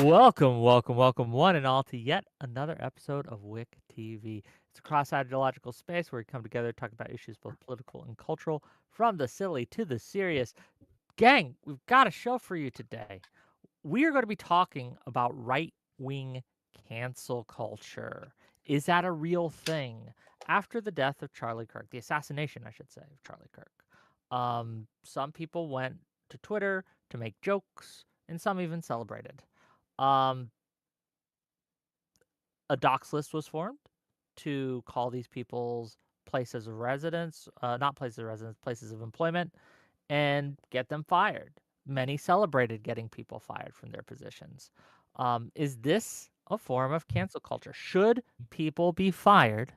Welcome, one and all, to yet another episode of WIC TV. It's a cross-ideological space where we come together to talk about issues both political and cultural, from the silly to the serious. Gang, we've got a show for you today. We are going to be talking about right-wing cancel culture. Is that a real thing? After the death of Charlie Kirk, the assassination, I should say, of Charlie Kirk, some people went to Twitter to make jokes, and some even celebrated. Um, a docs list was formed to call these people's places of residence, not places of residence, places of employment, and get them fired. Many celebrated getting people fired from their positions. Is this a form of cancel culture? Should people be fired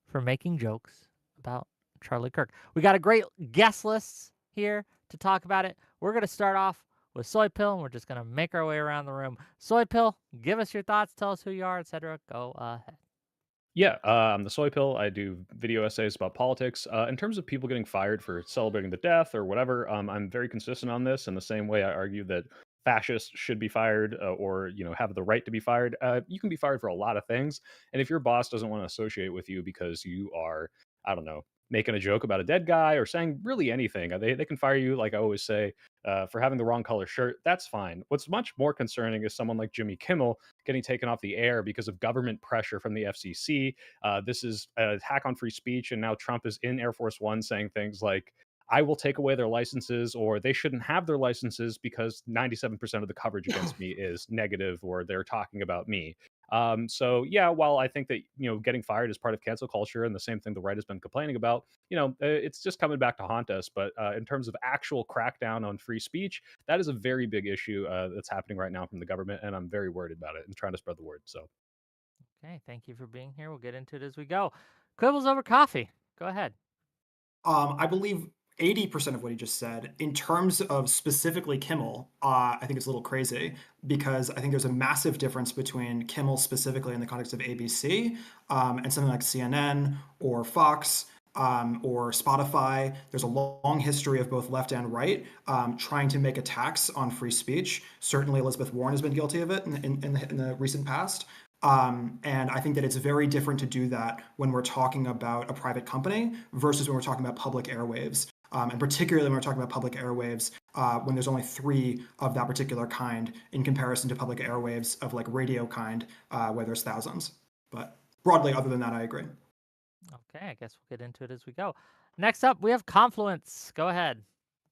for making jokes about Charlie Kirk? We got a great guest list here to talk about it. We're going to start off with Soy Pill, and we're just going to make our way around the room. Soy Pill, give us your thoughts, tell us who you are, etc. Go ahead. Yeah, I'm the Soy Pill. I do video essays about politics. In terms of people getting fired for celebrating the death or whatever, I'm very consistent on this. In the same way, I argue that fascists should be fired or have the right to be fired. You can be fired for a lot of things, and if your boss doesn't want to associate with you because you are, I don't know, making a joke about a dead guy or saying really anything, they can fire you. Like I always say, for having the wrong color shirt, that's fine. What's much more concerning is someone like Jimmy Kimmel getting taken off the air because of government pressure from the FCC. This is an attack on free speech, and now Trump is in Air Force One saying things like, I will take away their licenses, or they shouldn't have their licenses because 97% of the coverage against me is negative, or they're talking about me. So yeah, while I think that getting fired is part of cancel culture, and the same thing the right has been complaining about, it's just coming back to haunt us. But in terms of actual crackdown on free speech, that is a very big issue that's happening right now from the government, and I'm very worried about it and trying to spread the word. So Okay, thank you for being here. We'll get into it as we go. Quibbles over coffee. Go ahead. I believe 80% of what he just said, in terms of specifically Kimmel, I think it's a little crazy because I think there's a massive difference between Kimmel specifically in the context of ABC and something like CNN or Fox or Spotify. There's a long history of both left and right trying to make attacks on free speech. Certainly, Elizabeth Warren has been guilty of it in the recent past. And I think that it's very different to do that when we're talking about a private company versus when we're talking about public airwaves. And particularly when we're talking about public airwaves, when there's only three of that particular kind in comparison to public airwaves of like radio kind, where there's thousands. But broadly, other than that, I agree. Okay, I guess we'll get into it as we go. Next up, we have Confluence. Go ahead.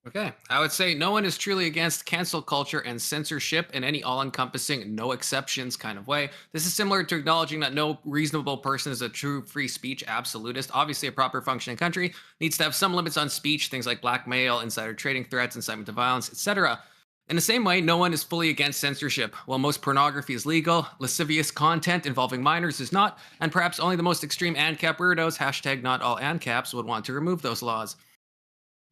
Okay. I would say no one is truly against cancel culture and censorship in any all encompassing, no exceptions kind of way. This is similar to acknowledging that no reasonable person is a true free speech absolutist. Obviously, a proper functioning country needs to have some limits on speech, things like blackmail, insider trading threats, incitement to violence, etc. In the same way, no one is fully against censorship. While most pornography is legal, lascivious content involving minors is not, and perhaps only the most extreme ANCAP weirdos, hashtag not all ANCAPs, would want to remove those laws.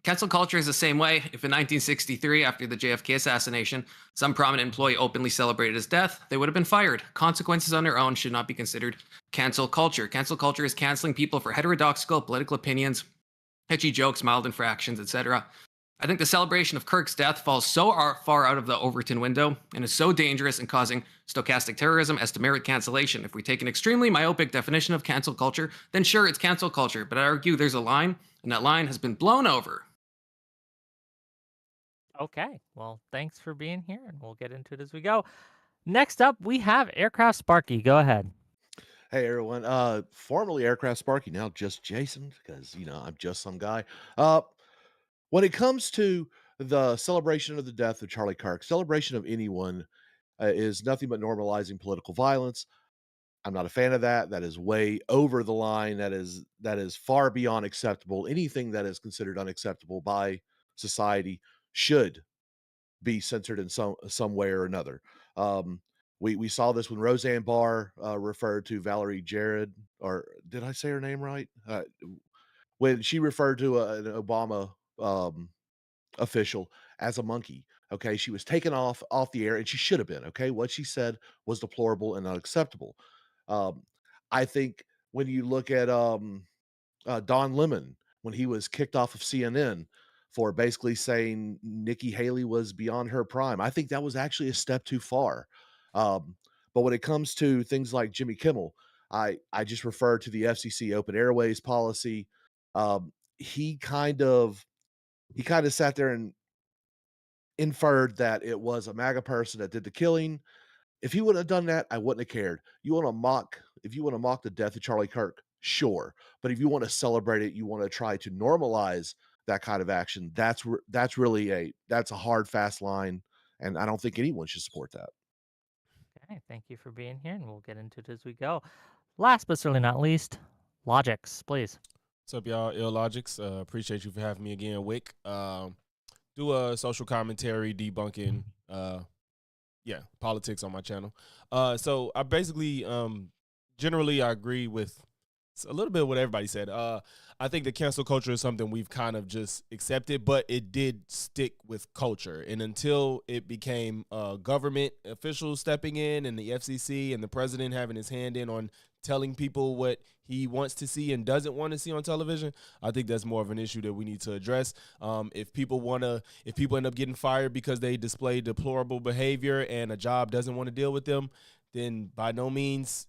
Cancel culture is the same way. If in 1963, after the JFK assassination, some prominent employee openly celebrated his death, they would have been fired. Consequences on their own should not be considered cancel culture. Cancel culture is canceling people for heterodoxical political opinions, pitchy jokes, mild infractions, etc. I think the celebration of Kirk's death falls so far out of the Overton window and is so dangerous in causing stochastic terrorism as to merit cancellation. If we take an extremely myopic definition of cancel culture, then sure, it's cancel culture. But I argue there's a line, and that line has been blown over. Okay, well, thanks for being here, and we'll get into it as we go. Next up, we have Aircraft Sparky. Go ahead. Hey everyone, formerly Aircraft Sparky, now just Jason, because I'm just some guy. When it comes to the celebration of the death of Charlie Kirk, celebration of anyone is nothing but normalizing political violence. I'm not a fan of that. That is way over the line. That is far beyond acceptable. Anything that is considered unacceptable by society should be censored in some way or another. Um, we saw this when Roseanne Barr referred to Valerie Jared, or did I say her name right? When she referred to an Obama official as a monkey. Okay, she was taken off the air, and she should have been. Okay, what she said was deplorable and unacceptable. Um, I think when you look at Don Lemon when he was kicked off of CNN for basically saying Nikki Haley was beyond her prime. I think that was actually a step too far. Um, but when it comes to things like Jimmy Kimmel, I just refer to the FCC open airways policy. He kind of sat there and inferred that it was a MAGA person that did the killing. If he wouldn't have done that, I wouldn't have cared. If you want to mock the death of Charlie Kirk, sure. But if you want to celebrate it, you want to try to normalize that kind of action. That's a hard, fast line, and I don't think anyone should support that. Okay, thank you for being here, and we'll get into it as we go. Last but certainly not least, Logics, please. What's up, y'all? Illogics. Appreciate you for having me again, Wick. Do a social commentary debunking, politics on my channel. So I basically, generally, I agree with a little bit of what everybody said. I think the cancel culture is something we've kind of just accepted, but it did stick with culture. And until it became government officials stepping in and the FCC and the president having his hand in on telling people what he wants to see and doesn't want to see on television, I think that's more of an issue that we need to address. If people end up getting fired because they display deplorable behavior and a job doesn't want to deal with them, then by no means,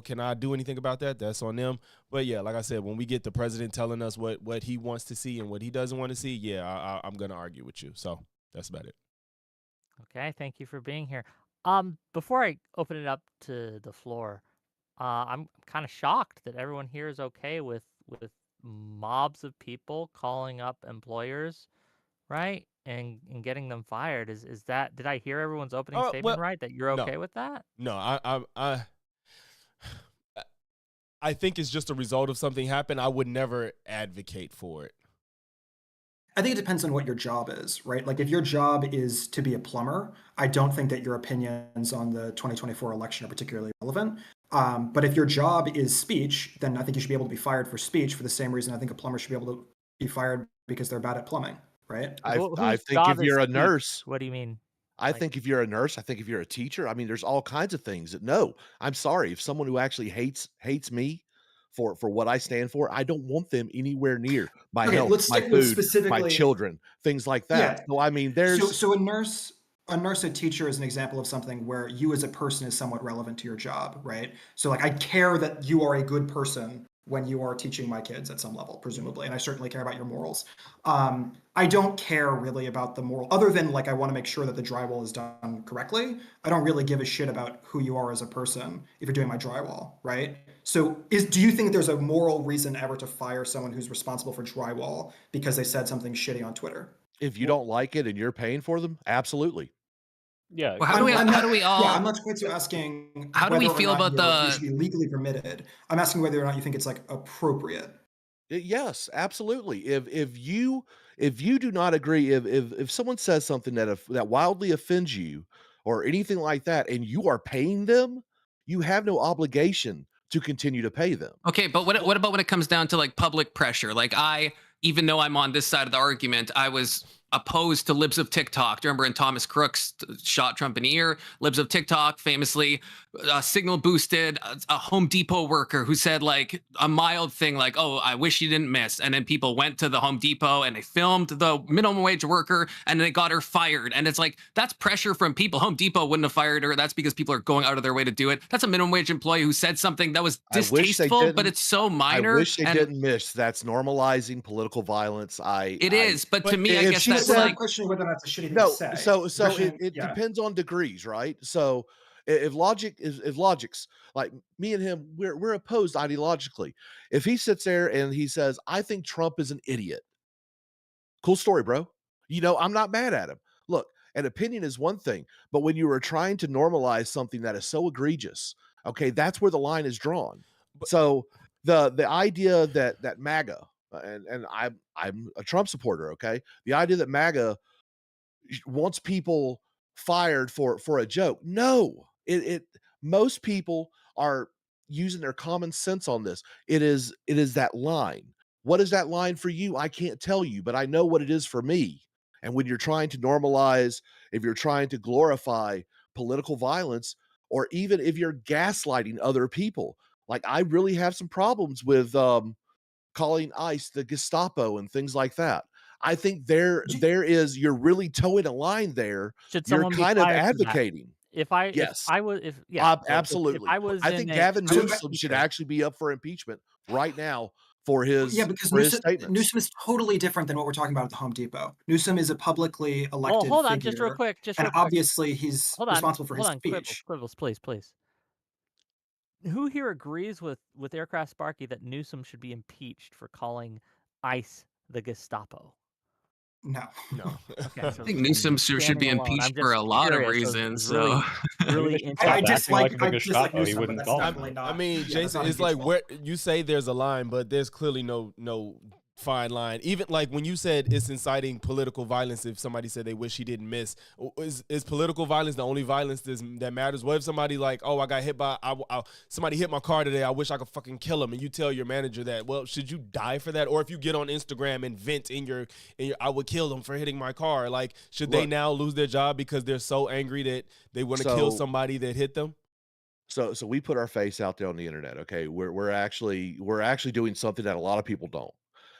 can I do anything about that? That's on them. But yeah, like I said, when we get the president telling us what he wants to see and what he doesn't want to see, yeah, I'm going to argue with you. So that's about it. Okay, thank you for being here. Before I open it up to the floor, I'm kind of shocked that everyone here is okay with mobs of people calling up employers, right? And getting them fired. Is that, did I hear everyone's opening statement right? That you're okay with that? No, I think it's just a result of something happened. I would never advocate for it. I think it depends on what your job is, right? Like if your job is to be a plumber, I don't think that your opinions on the 2024 election are particularly relevant. But if your job is speech, then I think you should be able to be fired for speech for the same reason I think a plumber should be able to be fired because they're bad at plumbing, right? I Whose think job if you're is a speech? nurse, What do you mean? I think if you're a nurse, I think if you're a teacher, I mean, there's all kinds of things that no, I'm sorry. If someone who actually hates me for what I stand for, I don't want them anywhere near my Okay, health, let's my stick with food, my specifically. children, things like that. Yeah. So I mean, there's So a nurse, a teacher is an example of something where you as a person is somewhat relevant to your job, right? So like I care that you are a good person when you are teaching my kids at some level, presumably, and I certainly care about your morals. I don't care really about the moral, other than like I want to make sure that the drywall is done correctly. I don't really give a shit about who you are as a person if you're doing my drywall, right? So do you think there's a moral reason ever to fire someone who's responsible for drywall because they said something shitty on Twitter? if you don't like it and you're paying for them, absolutely. Yeah. Well, how do we all? Yeah, I'm not quite so asking. How do we whether or feel not about you should be legally permitted? I'm asking whether or not you think it's like appropriate. Yes, absolutely. If you do not agree, if someone says something that wildly offends you or anything like that, and you are paying them, you have no obligation to continue to pay them. Okay, but what about when it comes down to like public pressure? Like even though I'm on this side of the argument, I was opposed to Libs of TikTok. Do you remember when Thomas Crooks shot Trump in the ear? Libs of TikTok famously signal boosted a Home Depot worker who said like a mild thing like, "Oh, I wish you didn't miss." And then people went to the Home Depot and they filmed the minimum wage worker and they got her fired. And it's like, that's pressure from people. Home Depot wouldn't have fired her. That's because people are going out of their way to do it. That's a minimum wage employee who said something that was I wish they distasteful, but didn't. it's so I minor. wish they and didn't miss. That's normalizing political violence. It is, but to me, I if guess she that's said- I'm like, questioning whether that's a shitty thing No, to say. so Questioning- it yeah. depends on degrees, right? So if Logic's like me and him, we're opposed ideologically. If he sits there and he says, "I think Trump is an idiot," cool story, bro. I'm not mad at him. Look, an opinion is one thing, but when you are trying to normalize something that is so egregious, okay, that's where the line is drawn. So the idea that MAGA and I'm a Trump supporter, okay, the idea that MAGA wants people fired for a joke. No, most people are using their common sense on this. It is that line. What is that line for you? I can't tell you, but I know what it is for me. And when you're trying to normalize, if you're trying to glorify political violence, or even if you're gaslighting other people, like I really have some problems with calling ICE the Gestapo and things like that. I think you're really towing a line there. Should You're someone be kind of fired for that? advocating. if I Yes. was if yeah, so if Absolutely. I was I in think a Gavin if I was a Newsom should speaker actually be up for impeachment right now for Yeah, his because statements. Newsom is totally different than what we're talking about at the Home Depot. Newsom is a publicly well, elected hold on, just real figure, quick, just and real quick. obviously he's responsible for his Hold on, speech. Quibbles, please, please. Who here agrees with Aircraft Sparky that Newsom should be impeached for calling ICE the Gestapo? No. No. Okay, so I think Newsom should standing be alone, I'm impeached for just a lot of curious. reasons. It's So Maybe really they should interesting. stop acting like the I dislike Gestapo. He Newsom, but wouldn't that's call them. definitely I not. mean, Yeah, that's Jason, not it's like impeachable. where you say there's a line, but there's clearly no fine line. Even like when you said it's inciting political violence, if somebody said they wish he didn't miss, is political violence the only violence that matters? What if somebody like, oh, I got hit by, somebody hit my car today, I wish I could fucking kill him, and you tell your manager that, well, should you die for that? Or if you get on Instagram and vent in your I would kill them for hitting my car, like, should they Look. now lose their job because they're so angry that they want to kill So- somebody that hit them? So we put our face out there on the internet. Okay, we're actually doing something that a lot of people don't.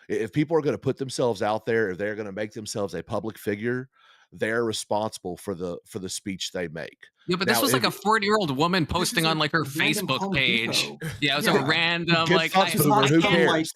If people are going to put themselves out there, if they're going to make themselves a public figure, they're responsible for the speech they make. yeah, but this Now, was like if- a 40-year-old woman This is posting on a like her random Facebook Home page. Depot. Yeah, it was Yeah. a random Good like fuck, This is Boomer, not who some, cares? like,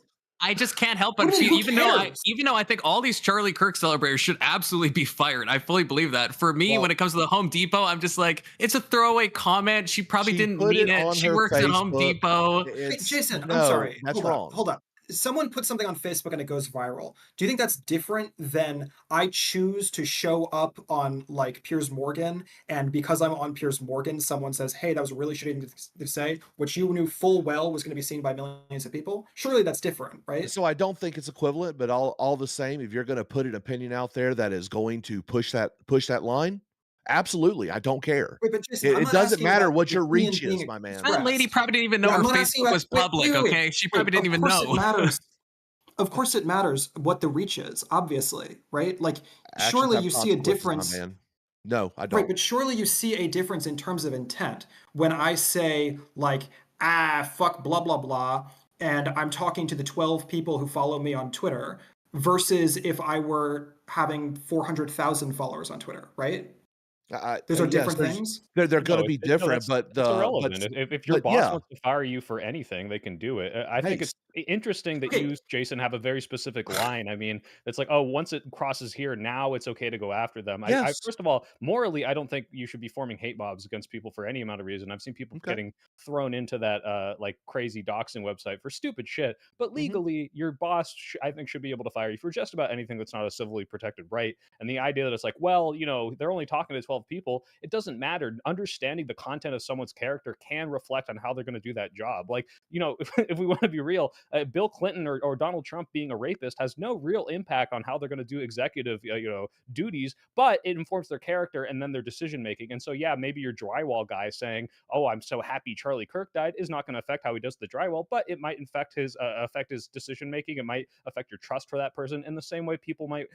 I just can't help but What do you feel, mean, who even though cares? I think all these Charlie Kirk celebrators should absolutely be fired. I fully believe that. For me, Well- when it comes to the Home Depot, I'm just like, it's a throwaway comment. She probably She didn't put mean it it. on She her works at Home Facebook. Depot. Wait, It's Jason, no, I'm sorry. that's Hold wrong. up, hold up. Someone puts something on Facebook and it goes viral. Do you think that's different than I choose to show up on like Piers Morgan, and because I'm on Piers Morgan, someone says, "Hey, that was a really shitty thing to say," which you knew full well was going to be seen by millions of people? Surely that's different, right? So I don't think it's equivalent, but all the same, if you're going to put an opinion out there that is going to push that line, absolutely, I don't care. Wait, but Jason, It, I'm it not doesn't asking matter about what the your opinion reach being is, my man. That lady expressed. probably didn't even know Yeah, her I'm not asking Facebook about. was Wait, public. wait, wait. Okay, she probably Wait, didn't even of course know. it matters. Of course, it matters what the reach is. Obviously, right? Like, Actions surely have you see a consequences, my difference. man. No, I Right, don't. but surely you see a difference in terms of intent when I say, like, fuck blah blah blah, and I'm talking to the 12 people who follow me on Twitter, versus if I were having 400,000 followers on Twitter, right? Those are Yes, different things. they're No, going to be no, different, but it's irrelevant. but If your but boss yeah, wants to fire you for anything, they can do it. I think hey, it's interesting that Okay, you, Jason, have a very specific line. I mean, it's like, oh, once it crosses here, now it's okay to go after them. yes, First of all, morally, I don't think you should be forming hate mobs against people for any amount of reason. I've seen people okay, getting thrown into that like crazy doxing website for stupid shit. But mhm, legally, your boss, I think, should be able to fire you for just about anything that's not a civilly protected right. And the idea that it's like, well, they're only talking to 12 people, it doesn't matter. Understanding the content of someone's character can reflect on how they're going to do that job. Like, if we want to be real, Bill Clinton or Donald Trump being a rapist has no real impact on how they're going to do executive, duties, but it informs their character and then their decision making. And so, yeah, maybe your drywall guy saying, "Oh, I'm so happy Charlie Kirk died," is not going to affect how he does the drywall, but it might affect his decision making. It might affect your trust for that person in the same way people might,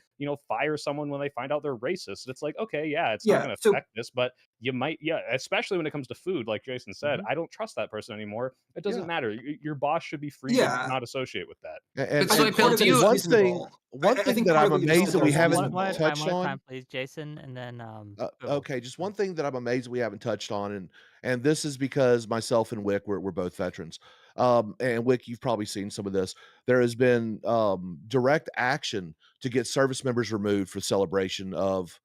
fire someone when they find out they're racist. It's like, okay, yeah, it's not yeah. going to So affect this, but you might, yeah, especially when it comes to food, like Jason said, mhm, I don't trust that person anymore. It doesn't yeah. matter. Your boss should be free to yeah, not associate with that. And But I so, think Bill, part of do it is you? one thing reasonable. one I thing think that part I'm of what you just amazed said that we there is haven't One at reasonable. a time, touched one at a on. time, please, Jason, and then Quibbles. Okay, just one thing that I'm amazed we haven't touched on, and this is because myself and Wick, we're both veterans. And Wick, you've probably seen some of this. There has been direct action to get service members removed for celebration of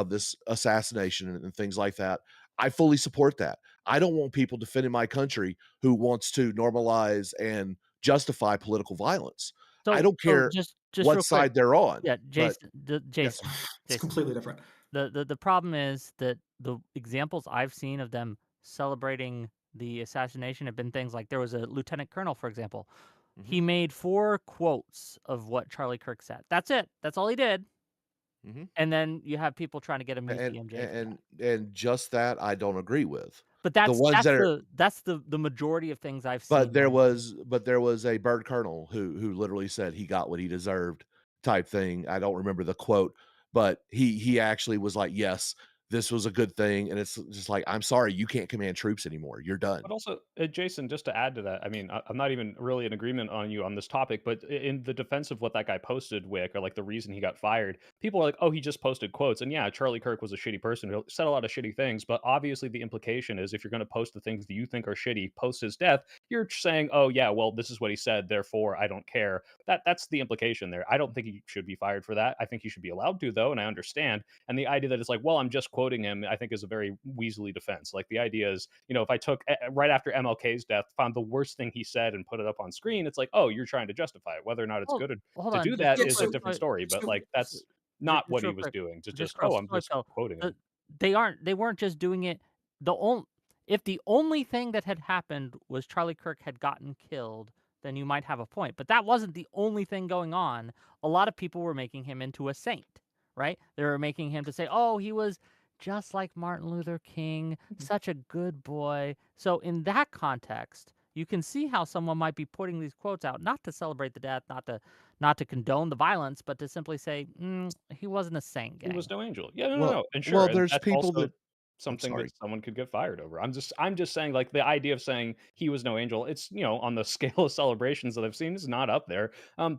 this assassination and things like that. I fully support that. I don't want people defending my country who wants to normalize and justify political violence. I So don't care just what real quick, side they're on, yeah, but Yes, Jason, it's Jason. completely different. The problem is that the examples I've seen of them celebrating the assassination have been things like there was a lieutenant colonel, for example. mhm, He made 4 quotes of what Charlie Kirk said. That's it. That's all he did. mhm. And then you have people trying to get him and UCMJ for that. and just that I don't agree with. But The that's ones that are that's the majority of things I've but seen. there where was a bird colonel who literally said he got what he deserved type thing. I don't remember the quote, but he actually was like, yes, this was a good thing, and it's just like, I'm sorry, you can't command troops anymore. You're done. But also, Jason, just to add to that, I mean, I'm not even really in agreement on you on this topic, but in the defense of what that guy posted, Wick, or like the reason he got fired, people are like, oh, he just posted quotes. And yeah, Charlie Kirk was a shitty person who said a lot of shitty things, but obviously the implication is if you're going to post the things that you think are shitty post his death, you're saying, oh, yeah, well, this is what he said, therefore I don't care. That's the implication there. I don't think he should be fired for that. I think he should be allowed to, though, and I understand. And the idea that it's like, well, I'm just quoting him, I think is a very weaselly defense. Like the idea is, if I took right after MLK's death, found the worst thing he said and put it up on screen, it's like, oh, you're trying to justify it. Whether or not it's Well, good hold to on, do just that Yeah, is a so different story. But like, that's not just what he real was quick, doing. To just just, oh, real I'm quick just though. quoting him. They weren't just doing it. The only If the only thing that had happened was Charlie Kirk had gotten killed, then you might have a point. But that wasn't the only thing going on. A lot of people were making him into a saint, right? They were making him to say, "Oh, he was just like Martin Luther King, such a good boy." So in that context, you can see how someone might be putting these quotes out, not to celebrate the death, not to condone the violence, but to simply say, he wasn't a saint, He was gang. no angel. Yeah, no, Well, and well, sure, and there's that's people also that I'm something that sorry. someone could get fired over. I'm just saying, like, the idea of saying he was no angel, it's, on the scale of celebrations that I've seen, is not up there.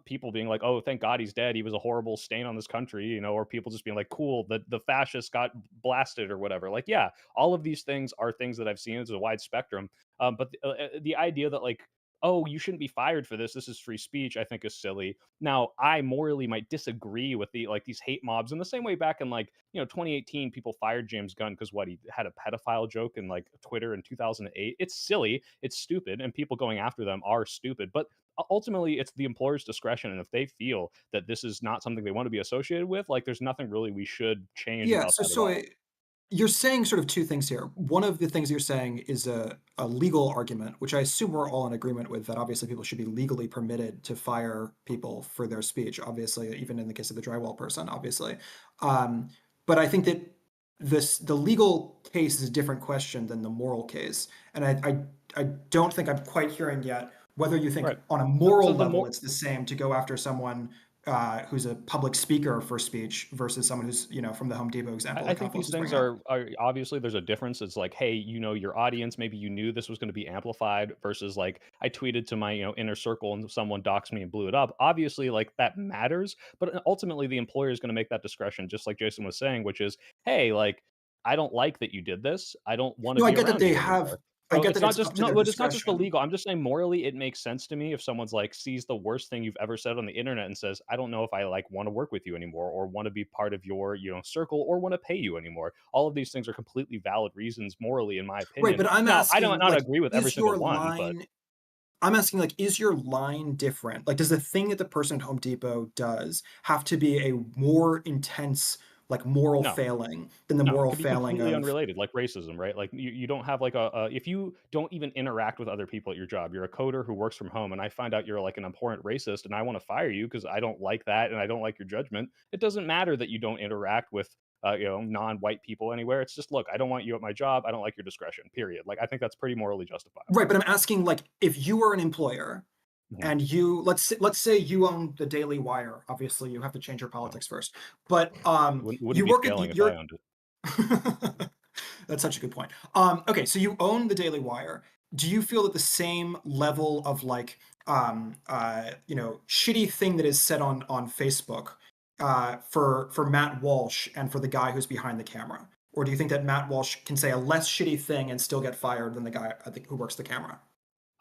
People being like, "Oh, thank God he's dead. He was a horrible stain on this country," or people just being like, "Cool, the fascists got blasted," or whatever. Like, yeah, all of these things are things that I've seen. It's a wide spectrum. But the idea that, like, oh, you shouldn't be fired for this. This is free speech, I think, is silly. Now, I morally might disagree with these hate mobs in the same way back in, like, 2018, people fired James Gunn because what, he had a pedophile joke in like Twitter in 2008. It's silly, it's stupid, and people going after them are stupid. But ultimately, it's the employer's discretion, and if they feel that this is not something they want to be associated with, like, there's nothing really we should change Yeah, about so that at all. you're saying sort of two things here. One of the things you're saying is a legal argument, which I assume we're all in agreement with, that obviously people should be legally permitted to fire people for their speech, obviously, even in the case of the drywall person, obviously. Um, but I think that the legal case is a different question than the moral case. And I don't think I'm quite hearing yet whether you think Right. on a So moral the level more it's the same to go after someone who's a public speaker for speech versus someone who's, from the Home Depot example I that think Kaufman these was things bringing up. are obviously there's a difference. It's like, hey, your audience, maybe you knew this was going to be amplified versus like I tweeted to my, inner circle and someone doxed me and blew it up. Obviously, like that matters, but ultimately the employer is going to make that discretion, just like Jason was saying, which is, hey, like, I don't like that you did this. I don't want to No, I be get that around they you have, anymore. I So get it's that not it's just up to no, their but it's not just the discretion. legal. I'm just saying morally, it makes sense to me if someone's like sees the worst thing you've ever said on the internet and says, I don't know if I like want to work with you anymore or want to be part of your, circle or want to pay you anymore. All of these things are completely valid reasons morally, in my Right, opinion. but I'm Now, I don't asking, not like, agree with every is single your one, but line I'm asking, like, is your line different? Like, does the thing that the person at Home Depot does have to be a more intense, like, moral no. failing than the No, it moral could be failing completely of unrelated, like racism, right? Like you don't have like if you don't even interact with other people at your job, you're a coder who works from home, and I find out you're like an abhorrent racist, and I want to fire you because I don't like that and I don't like your judgment. It doesn't matter that you don't interact with non-white people anywhere. It's just, look, I don't want you at my job. I don't like your discretion. Period. Like, I think that's pretty morally justifiable. Right, but I'm asking, like, if you were an employer Mhm. and let's say you own the Daily Wire. Obviously, you have to change your Oh, politics first. But wouldn't you be work at failing if I you're owned it. That's such a good point. Okay, so you own the Daily Wire. Do you feel that the same level of like shitty thing that is said on Facebook for Matt Walsh and for the guy who's behind the camera? Or do you think that Matt Walsh can say a less shitty thing and still get fired than the guy I think who works the camera?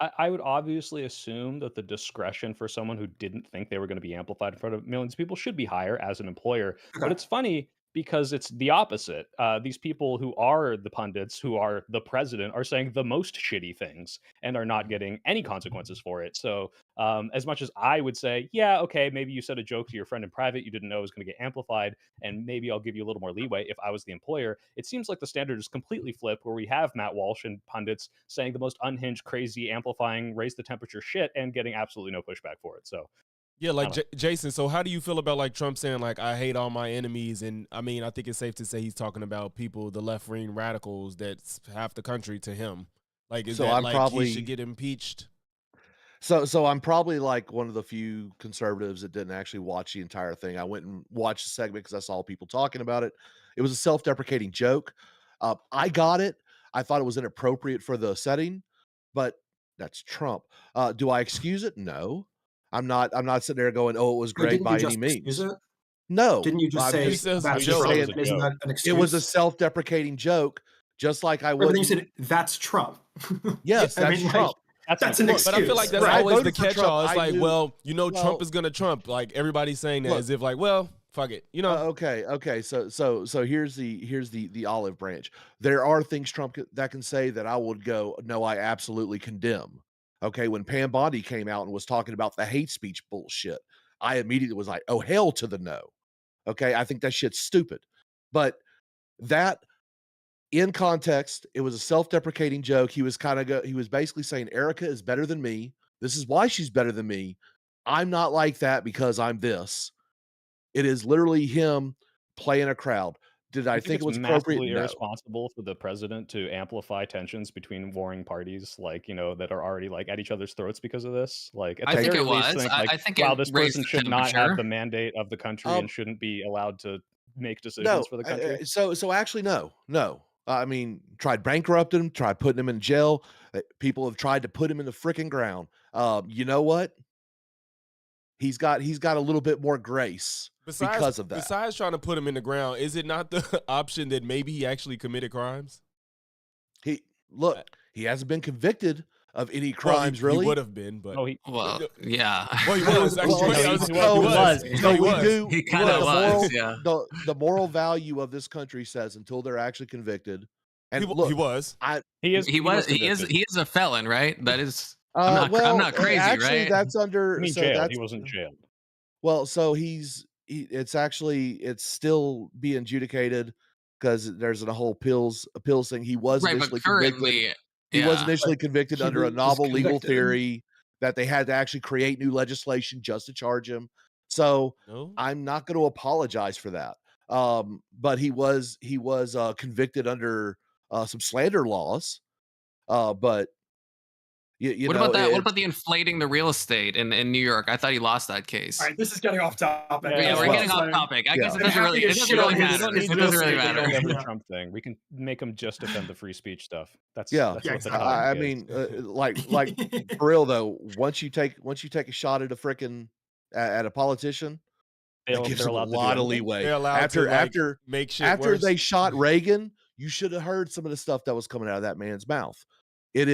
I would obviously assume that the discretion for someone who didn't think they were going to be amplified in front of millions of people should be higher as an employer. But Okay. it's funny because it's the opposite. These people who are the pundits, who are the president, are saying the most shitty things and are not getting any consequences for it. So, as much as I would say, yeah, okay, maybe you said a joke to your friend in private you didn't know was going to get amplified, and maybe I'll give you a little more leeway if I was the employer. It seems like the standard is completely flipped, where we have Matt Walsh and pundits saying the most unhinged, crazy, amplifying, raise the temperature shit and getting absolutely no pushback for it. So, Yeah, I like don't know. Jason. So, how do you feel about like Trump saying like I hate all my enemies? And I mean, I think it's safe to say he's talking about people, the left wing radicals that's half the country to him. Like, is So that I'm like he should probably get impeached? So I'm probably like one of the few conservatives that didn't actually watch the entire thing. I went and watched the segment because I saw people talking about it. It was a self-deprecating joke. I got it. I thought it was inappropriate for the setting, but that's Trump. Do I excuse it? No. I'm not sitting there going, "Oh, it was Wait, great didn't you by just any excuse means." it? No. Didn't you just I'm say He says that's it's a joke. Trump? It was a Isn't that joke. an excuse? It was a self-deprecating joke, just like I Right, but then you wouldn't. said that's Trump. yes, I that's mean, like, Trump. that's an Look, excuse. But I feel like that's Right. I always the voted for Trump. catch-all. It's I like, knew- well, you know, Trump well- is gonna Trump. Like everybody's saying that Look. as if like, well, fuck it. You know, Okay. So here's the olive branch. There are things Trump that can say that I would go, no, I absolutely condemn. Okay, when Pam Bondi came out and was talking about the hate speech bullshit, I immediately was like, oh, hell to the no. Okay, I think that shit's stupid. But that, in context, it was a self-deprecating joke. He was he was basically saying Erica is better than me. This is why she's better than me. I'm not like that because I'm this. It is literally him playing a crowd. Did I think it it's was appropriate? massively No. irresponsible for the president to amplify tensions between warring parties, like, you know, that are already like at each other's throats because of this? Like, at I the think very it least, was. think, I like, think wow, it this raised person the should not have temperature. the mandate of the country and shouldn't be allowed to make decisions No. for the country. So actually, no. I mean, tried bankrupting him, tried putting him in jail. People have tried to put him in the freaking ground. You know what? He's got a little bit more grace because of that. Besides trying to put him in the ground, is it not the option that maybe he actually committed crimes? He hasn't been convicted of any crimes, well, he really. would have been, but Well, yeah. well, he was actually. So we do. He kind of the was, moral- yeah. The moral value of this country says until they're actually convicted. And he look, was. He is He is a felon, right? That is. well, I'm not crazy, actually, right? that's under. I mean, so jailed. that's He wasn't jailed. well. So it's still being adjudicated because there's a whole appeals thing. He was Right, initially but convicted. currently, He was yeah. initially convicted he under a was novel legal convicted. theory that they had to actually create new legislation just to charge him. So No. I'm not going to apologize for that. But he was convicted under some slander laws. But you What know, about that? What about the inflating the real estate in New York? I thought he lost that case. All right, this is getting off topic. Yeah, Yeah, we're well, getting off topic. I guess yeah. it doesn't really, it doesn't really matter. It doesn't really matter. Every Yeah. Trump thing, we can make him just defend the free speech stuff. That's Yeah. that's Yeah, what the exactly. topic I is. mean, like for real though, once you take a shot at a freaking at a politician, that gives They're them a allowed to do lot of anything? leeway. They're allowed After to like, make shit after worse. they shot Reagan, you should have heard some of the stuff that was coming out of that man's mouth. It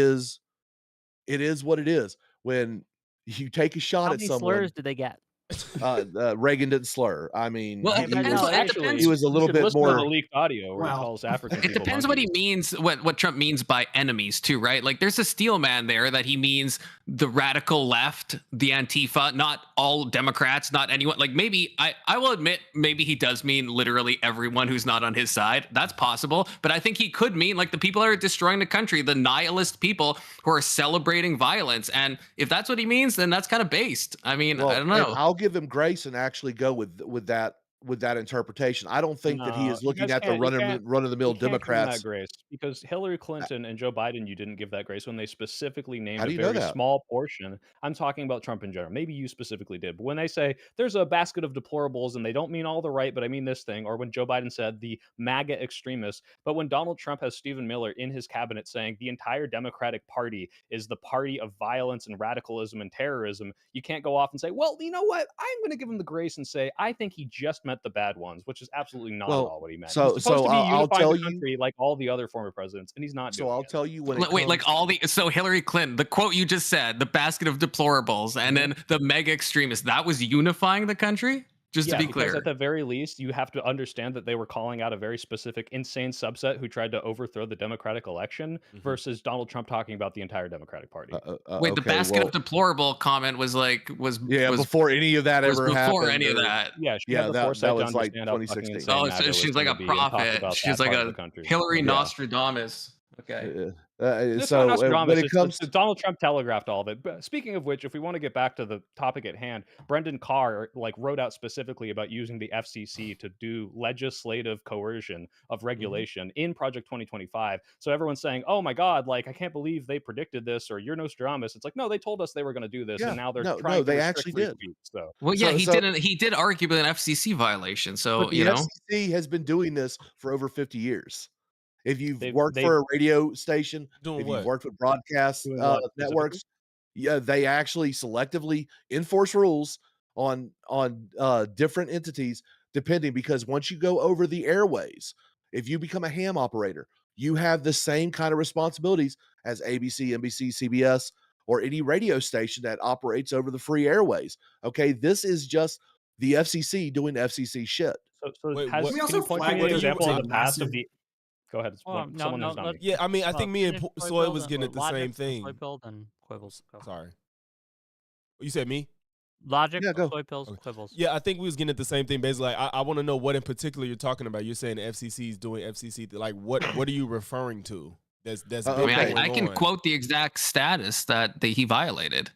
is what it is. When you take a shot How at many someone, slurs did they get? Reagan didn't slur. I mean, Well, he, it he depends. was, It depends. he was a You little should bit listen to more. the leaked audio where he Well, calls African It people depends what he monkeys. means, what Trump means by enemies too, right? Like there's a steel man there that he means the radical left, the Antifa, not all Democrats, not anyone. Like maybe I will admit maybe he does mean literally everyone who's not on his side. That's possible, but I think he could mean like the people that are destroying the country, the nihilist people who are celebrating violence. And if that's what he means, then that's kind of based. I mean, Well, I don't and know. I'll give him grace and actually go with that interpretation. I don't think that he No, is you looking guys at the can't- you can't- run of the mill You can't give him Democrats. that grace because Hillary Clinton and Joe Biden, you didn't give that grace when they specifically named How do a you know very that? small portion. I'm talking about Trump in general. Maybe you specifically did, but when they say there's a basket of deplorables and they don't mean all the right, but I mean this thing, or when Joe Biden said the MAGA extremists, but when Donald Trump has Stephen Miller in his cabinet saying the entire Democratic Party is the party of violence and radicalism and terrorism, you can't go off and say, well, you know what? I'm going to give him the grace and say I think he just meant the bad ones, which is absolutely not Well, at all what he meant. so- He's supposed so to be I'll unifying tell the you- country like all the other former presidents, and he's not So doing I'll it. tell you when it Wait, comes, like all the so Hillary Clinton, the quote you just said, the basket of deplorables, and then the mega extremists, that was unifying the country? Just Yeah, to be because clear. at the very least, you have to understand that they were calling out a very specific, insane subset who tried to overthrow the Democratic election Mhm. versus Donald Trump talking about the entire Democratic Party. Wait, the okay, basket well, of deplorable comment was yeah, was before any of that was ever before happened. any of or- that. Yeah, she Yeah, had the that foresight to was like understand how fucking 2016. insane Oh, MAGA so was she's like gonna a be and talk prophet. about She's that like part of a the country. Hillary Yeah. Nostradamus. Okay. It's not When Nostradamus. it comes It's Donald Trump telegraphed all of it. But speaking of which, if we want to get back to the topic at hand, Brendan Carr wrote out specifically about using the FCC to do legislative coercion of regulation in Project 2025. So everyone's saying, "Oh my God, I can't believe they predicted this," or "You're Nostradamus." It's like, no, they told us they were going to do this, and now they're trying to they restrict actually free did. speech. So, Well, yeah, So he did argue with an FCC violation. So but the FCC has been doing this for over 50 years. If you've worked they for a radio station, Doing if what? you've worked with broadcast Doing what specifically? networks, yeah, they actually selectively enforce rules on different entities depending, because once you go over the airways, if you become a ham operator, you have the same kind of responsibilities as ABC, NBC, CBS, or any radio station that operates over the free airways. Okay, this is just the FCC doing FCC shit. So Wait, has, what- Can we can also you point to flag any it as example a in the past of massive- the? Go ahead. Someone who's not me. Yeah, I mean, I think me and finish Soy Soybuild was getting or at the Logic, same thing. Soybuild and Quibbles. Go. Sorry. You said me? Logic, Yeah, go. Soybuilds, Okay. Quibbles. Yeah, I think we was getting at the same thing. Basically, I want to know what in particular you're talking about. You're saying the FCC is doing FCC. What are you referring to? That's been I mean, Okay. I can going on? quote the exact status that he violated.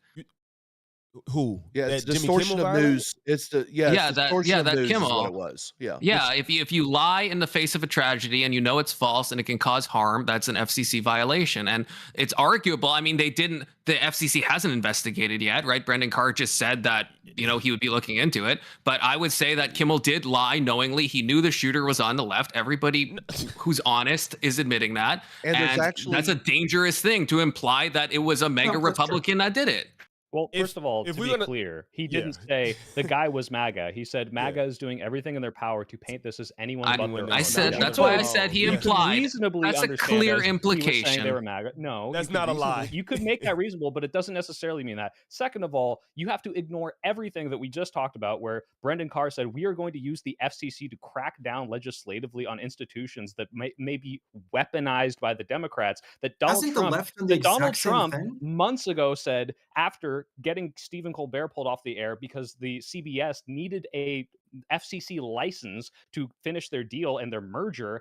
Who? Yeah, That it's Jimmy distortion Kimmel of violated? news. It's the Yeah, it's that- distortion yeah, of that news is what Kimmel. it was. Yeah. Yeah, if you lie in the face of a tragedy and you know it's false and it can cause harm, that's an FCC violation. And it's arguable. I mean, the FCC hasn't investigated yet, right? Brendan Carr just said that, he would be looking into it. But I would say that Kimmel did lie knowingly. He knew the shooter was on the left. Everybody who's honest is admitting that. And there's that's a dangerous thing to imply that it was a mega that's true. Republican that did it. Well, If- first of all, if to we're be gonna- clear, he Yeah. didn't say the guy was MAGA. He said MAGA is doing everything in their power to paint this as anyone but Anyone their else. own. I said- Now, that's you why I could- said he you could implied. reasonably That's a understand clear as he was saying implication. they were MAGA. No, That's you could not a reasonably- lie. You could make that reasonable, but it doesn't necessarily mean that. Second of all, you have to ignore everything that we just talked about, where Brendan Carr said we are going to use the FCC to crack down legislatively on institutions that may be weaponized by the Democrats. That Donald Hasn't the Trump left done the that Donald exact same Trump thing? months ago said after getting Stephen Colbert pulled off the air because the CBS needed a FCC license to finish their deal and their merger,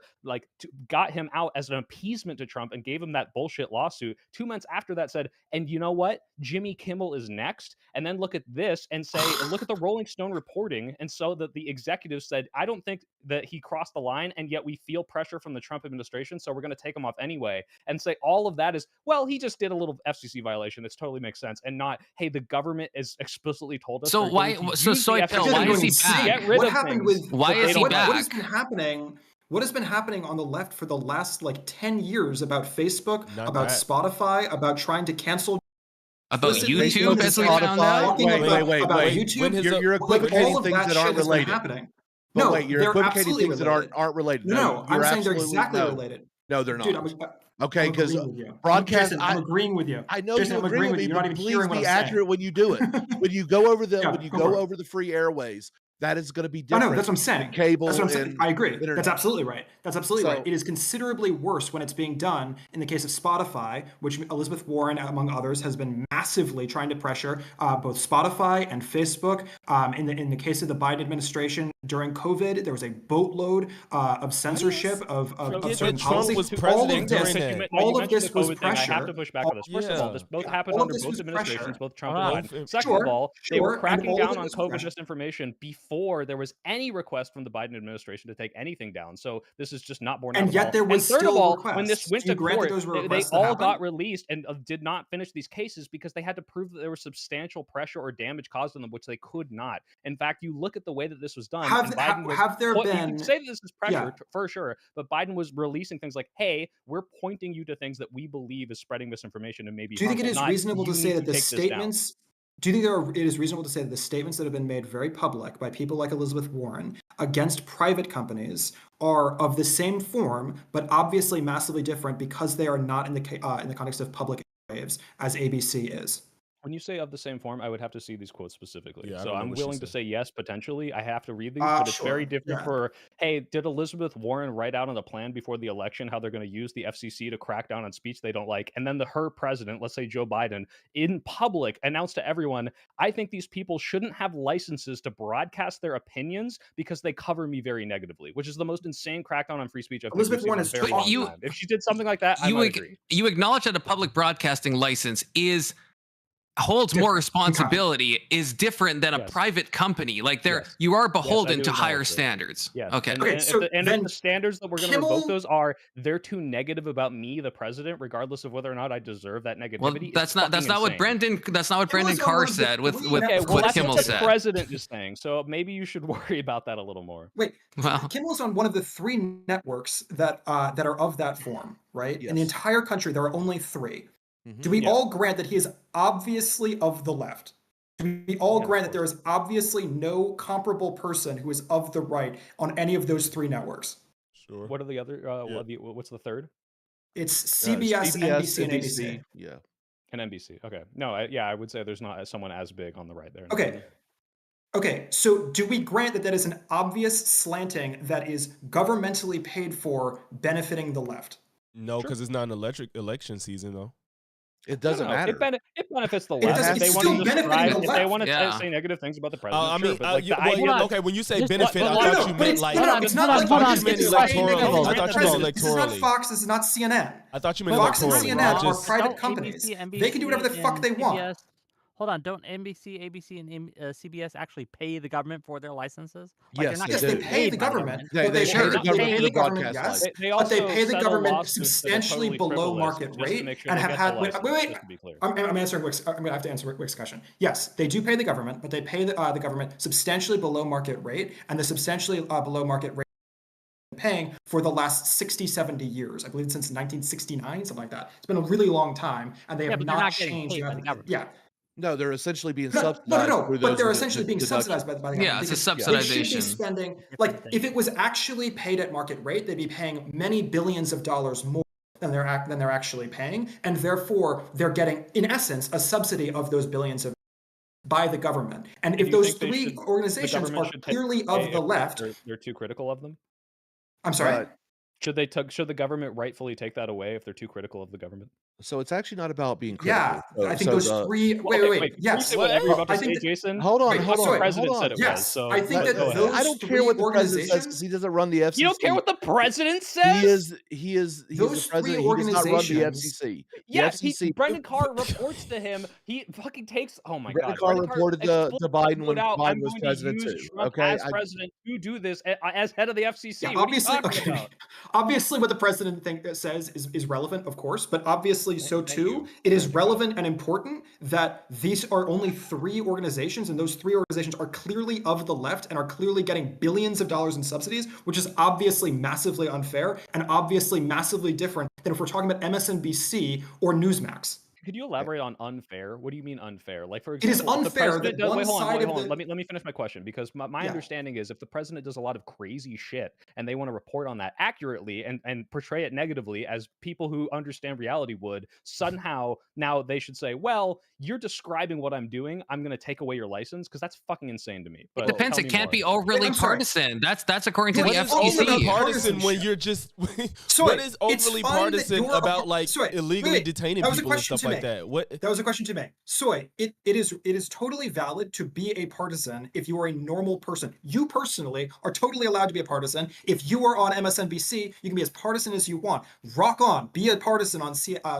got him out as an appeasement to Trump and gave him that bullshit lawsuit. 2 months after that said, and you know what? Jimmy Kimmel is next. And then look at this and say, and look at the Rolling Stone reporting. And so that the executives said, I don't think that he crossed the line, and yet we feel pressure from the Trump administration, so we're going to take him off anyway. And say all of that is, well, he just did a little FCC violation. This totally makes sense. And not, hey, the government is explicitly told us. So they're going why- to so use the Soy FCC Pill, why is he to back? get rid What of happened things with Why that is they he don't back? What has been happening? What has been happening on the left for the last 10 years about Facebook, Not about that. Spotify, about trying to cancel About Listen, YouTube, Facebook, as we found Spotify, out? talking wait, about, wait, about wait. YouTube. When has You're Like, equivocating all of things that that shit aren't has been related. happening. But No, wait, you're they're equivocating absolutely things that related. aren't related. No, you're I'm saying they're absolutely- exactly no. related. No, they're not. Dude, Okay, I'm because agreeing with you. broadcast- Jason, I'm agreeing with you. I know Jason, you I'm agree agreeing with me, with you. You're not but even please hearing what be I'm saying. accurate when you do it. When you go over Yeah, when you go go for it. over the free airways, that is going to be I different. know, that's what I'm saying. than Cable. That's what I'm saying. and I agree. internet. That's absolutely right. That's absolutely So- right. It is considerably worse when it's being done in the case of Spotify, which Elizabeth Warren, among others, has been massively trying to pressure both Spotify and Facebook. In the case of the Biden administration during COVID, there was a boatload of censorship of Forget certain that Trump policies. was All president of this, during that. all of this was I have pressure. to push back on this. First of all, this both happened all of under this both was administrations, pressure. both Trump Hold and on. Biden. Second of all, they were and cracking all of down it on was COVID pressure. disinformation before there was any request from the Biden administration to take anything down. So this is just not borne out And of yet all. there was and third of still all, requests. when this went Do you to grant that court, those were they requests that all got happened? released and did not finish these cases because they had to prove that there was substantial pressure or damage caused on them, which they could not. In fact, you look at the way that this was done. Have- and Biden was have there you been- can say that this is pressure Yeah. for sure, but Biden was releasing things like, "Hey, we're pointing you to things that we believe is spreading misinformation and maybe." Do you think it is harmful, not, reasonable to "You say need that the take this down." statements? Do you think it is reasonable to say that the statements that have been made very public by people like Elizabeth Warren against private companies are of the same form, but obviously massively different because they are not in the context of public waves as ABC is? When you say of the same form, I would have to see these quotes specifically. Yeah, I So don't know I'm what she willing to said. say yes, potentially. I have to read these, but it's very Sure. different Yeah. for, hey, did Elizabeth Warren write out on the plan before the election how they're going to use the FCC to crack down on speech they don't like? And then her president, let's say Joe Biden, in public announced to everyone, I think these people shouldn't have licenses to broadcast their opinions because they cover me very negatively, which is the most insane crackdown on free speech I think Elizabeth we've seen Warren in a is very But long you- time. If she did something like that, I You might ag- agree. you acknowledge that a public broadcasting license holds Different. more responsibility, is different than a Yes. private company. Like Yes. you are I beholden do to higher acknowledge that. standards. Yes. Okay. And, Okay, and so if then the standards that we're going to revoke Kimmel- those are they're too negative about me, the president, regardless of whether or not I deserve that negativity. Well, it's that's not fucking what insane. Brendan Kimmel's on Carr one of the said with three with Okay, networks. well, what that's Kimmel what the said. president is saying. So maybe you should worry about that a little more. Wait, Well, Kimmel's on one of the 3 networks that are of that form, right? In the Yes. entire country, there are only 3. Mhm. Do we Yeah. all grant that he is obviously of the left? Do we all Yeah, of grant that there course. is obviously no comparable person who is of the right on any of those 3 networks? Sure. What are the other? Yeah. What's the third? It's CBS, NBC, and ABC. Yeah. And NBC. Okay. No, I would say there's not someone as big on the right there. Okay. Okay, so do we grant that that is an obvious slanting that is governmentally paid for benefiting the left? No, Sure. because it's not an election season though. It doesn't No, matter. It benefits the It left. doesn't- If they it's want to still benefiting describe, the if they left. want to Yeah. say negative things about the president, I sure, mean, but like yeah, the well, idea. okay. When you say Just- benefit, but I no, thought no, you but meant it's like. no, Hold no, on, it's hold not on, like hold you on. just It's get to electoral. say negative I things thought about you the meant president. This is not electorally. Fox. This is not CNN. I thought you meant Fox and electorally. CNN not are just. private Don't companies. ABC, They can do whatever the fuck and they want. CBS Hold on, don't NBC, ABC, and CBS actually pay the government for their licenses? Like, Yes, they're not Yes, they they getting do. pay paid the by government. They- Well, they they pay pay the the government for the government, broadcast yes, license. They but they also pay the settle government lawsuits that are substantially totally below frivolous market just to rate make sure and they have get had. the Wait, license, wait, just to be clear. I'm answering Wick's. I'm going to have to answer Wick's question. Yes, they do pay the government, but they pay the government substantially below market rate, and the substantially below market rate paying for the last 60, 70 years. I believe since 1969, something like that. It's been a really long time, and they Yeah, have but they're not not getting changed. paid by the amount- government. Yeah. No, they're essentially being No, subsidized. no. through But those they're essentially being deductions. subsidized by the Yeah, government. it's a because They should subsidization. be spending, Different like, thing. if it was actually paid at market rate, they'd be paying many billions of dollars more than they're actually paying, and therefore they're getting, in essence, a subsidy of those billions of by the government. And Do if you those think they three should- the organizations government are should take clearly away of the if left, they're too critical of them? I'm sorry. Should the government rightfully take that away if they're too critical of the government? So it's actually not about being critical. Yeah, So- I think so those the- three. Well, Wait. Yes. Say whatever you're about to I say, think that- Jason. Hold on, Wait, hold sorry, on, The president hold said on. it Yes, was. So I think that go ahead. those I don't care three what the president says organizations- because he doesn't run the FCC. You don't care what the president says? He is the Those president. three He does not run the organizations- FCC. The Yes, FCC Brendan Carr reports to him. He fucking takes. Oh my Brendan god. Carr Brendan reported to explicitly Biden put when out, Biden I'm was going president to use too. Trump Okay, as president to do this as head of the FCC. Yeah, What are you obviously, talking okay. about? Obviously, what the president says is relevant, of course, but obviously, so Thank too, you. it is relevant and important that these are only three organizations, and those three organizations are clearly of the left and are clearly getting billions of dollars in subsidies, which is obviously massively unfair and obviously massively different than if we're talking about MSNBC or Newsmax. Could you elaborate on unfair? What do you mean unfair? Like, for It is example, if the unfair president that does, one wait, hold on, side wait, of hold on. the- Let me finish my question, because my Yeah. understanding is if the president does a lot of crazy shit and they want to report on that accurately and portray it negatively as people who understand reality would, somehow now they should say, well, you're describing what I'm doing, I'm going to take away your license, because that's fucking insane to me. But It depends. tell It me can't more. be overly I'm sorry. partisan. That's according to What the is overly FCC. partisan when partisanship? you're just So what is it's overly fine that partisan you're a about par- like so wait, illegally wait, detaining that was a people and question stuff to like me. that? What That was a question to me. Soy, it is totally valid to be a partisan if you are a normal person. You personally are totally allowed to be a partisan. If you are on MSNBC, you can be as partisan as you want. Rock on, be a partisan on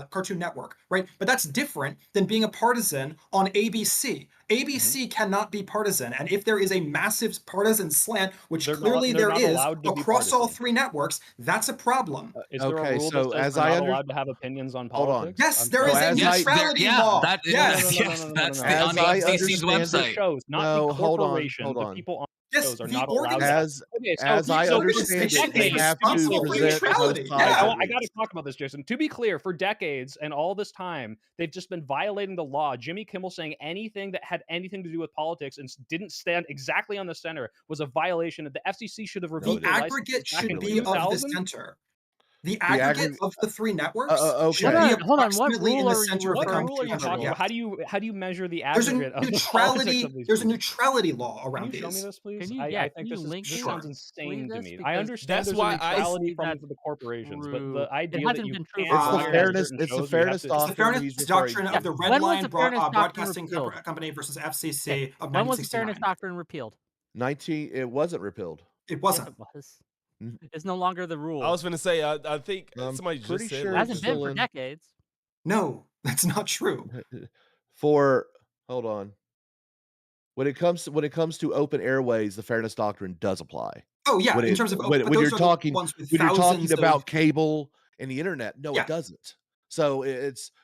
Cartoon Network, right? But that's different than being a partisan on ABC. ABC cannot be partisan, and if there is a massive partisan slant, which They're not- clearly they're there not is allowed to be across all partisan. three networks, that's a problem. Is there Okay, a rule so that says as they're I not under- allowed to have opinions on Hold on. politics? Yes, I'm there is sorry. a as I- neutrality yeah, law. that- Yes. No, yes, no, no, that's no, the, no. on the As I FCC's understand The website. shows, not No, the hold on, corporation. hold The on. people on Yes, shows are the not allowed to. As Okay, so as I so understand they it, they should have be to responsible for present neutrality. both Yeah. sides. I got to talk about this, Jason. To be clear, for decades and all this time, they've just been violating the law. Jimmy Kimmel saying anything that had anything to do with politics and didn't stand exactly on the center was a violation. The FCC should have The revoked their license aggregate back should in be of the 2000. center. The aggregate aggregate- of the three networks okay. should Hold be on, hold on, what approximately in rule the are you center of the What referring rule are you 200. talking Yeah. about? How do you measure the There's a aggregate of the politics neutrality. of these There's a people? neutrality law Can around you show me these. this, please? Can you, I think can this you link this me sounds to insane to this? me. I Because understand That's there's why a I neutrality see from that the corporations, but through- the it idea that hasn't you been true can't for It's the long. fire fairness- certain it's the shows, you have fairness to- It's the doctrine fairness he's doctrine referring of the to. Red When was Line the fairness doctrine Broadcasting repealed? Company versus FCC Okay, of when was the 1969. fairness doctrine repealed? It wasn't repealed. It Yes, wasn't. it was. Mhm. It's no longer the rule. I was gonna say, I think I'm somebody pretty just said sure It like hasn't it's this. been still for in- decades. No, that's not true. Hold on. When it comes to open airways, the fairness doctrine does apply. Oh yeah, When in it- terms of when- but when you're those are the talking- ones with When you're talking thousands about of, cable and the internet, no, Yeah. it doesn't. So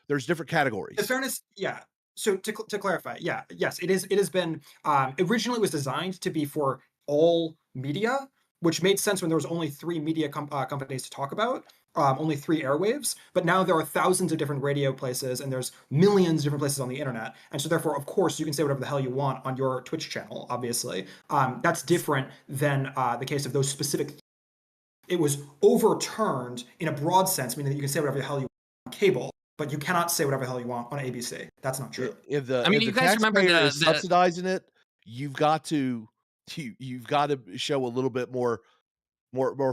there's different categories. the fairness. Yeah. So to clarify, yeah, yes, it is. It has been originally it was designed to be for all media, which made sense when there was only three media companies to talk about. Only three airwaves, but now there are thousands of different radio places and there's millions of different places on the internet. And so therefore, of course, you can say whatever the hell you want on your Twitch channel, obviously. That's different than the case of those specific. It was overturned in a broad sense, meaning that you can say whatever the hell you want on cable, but you cannot say whatever the hell you want on ABC. That's not true. If the I mean, if you the guys remember taxpayer the- is subsidizing it, you've got to show a little bit more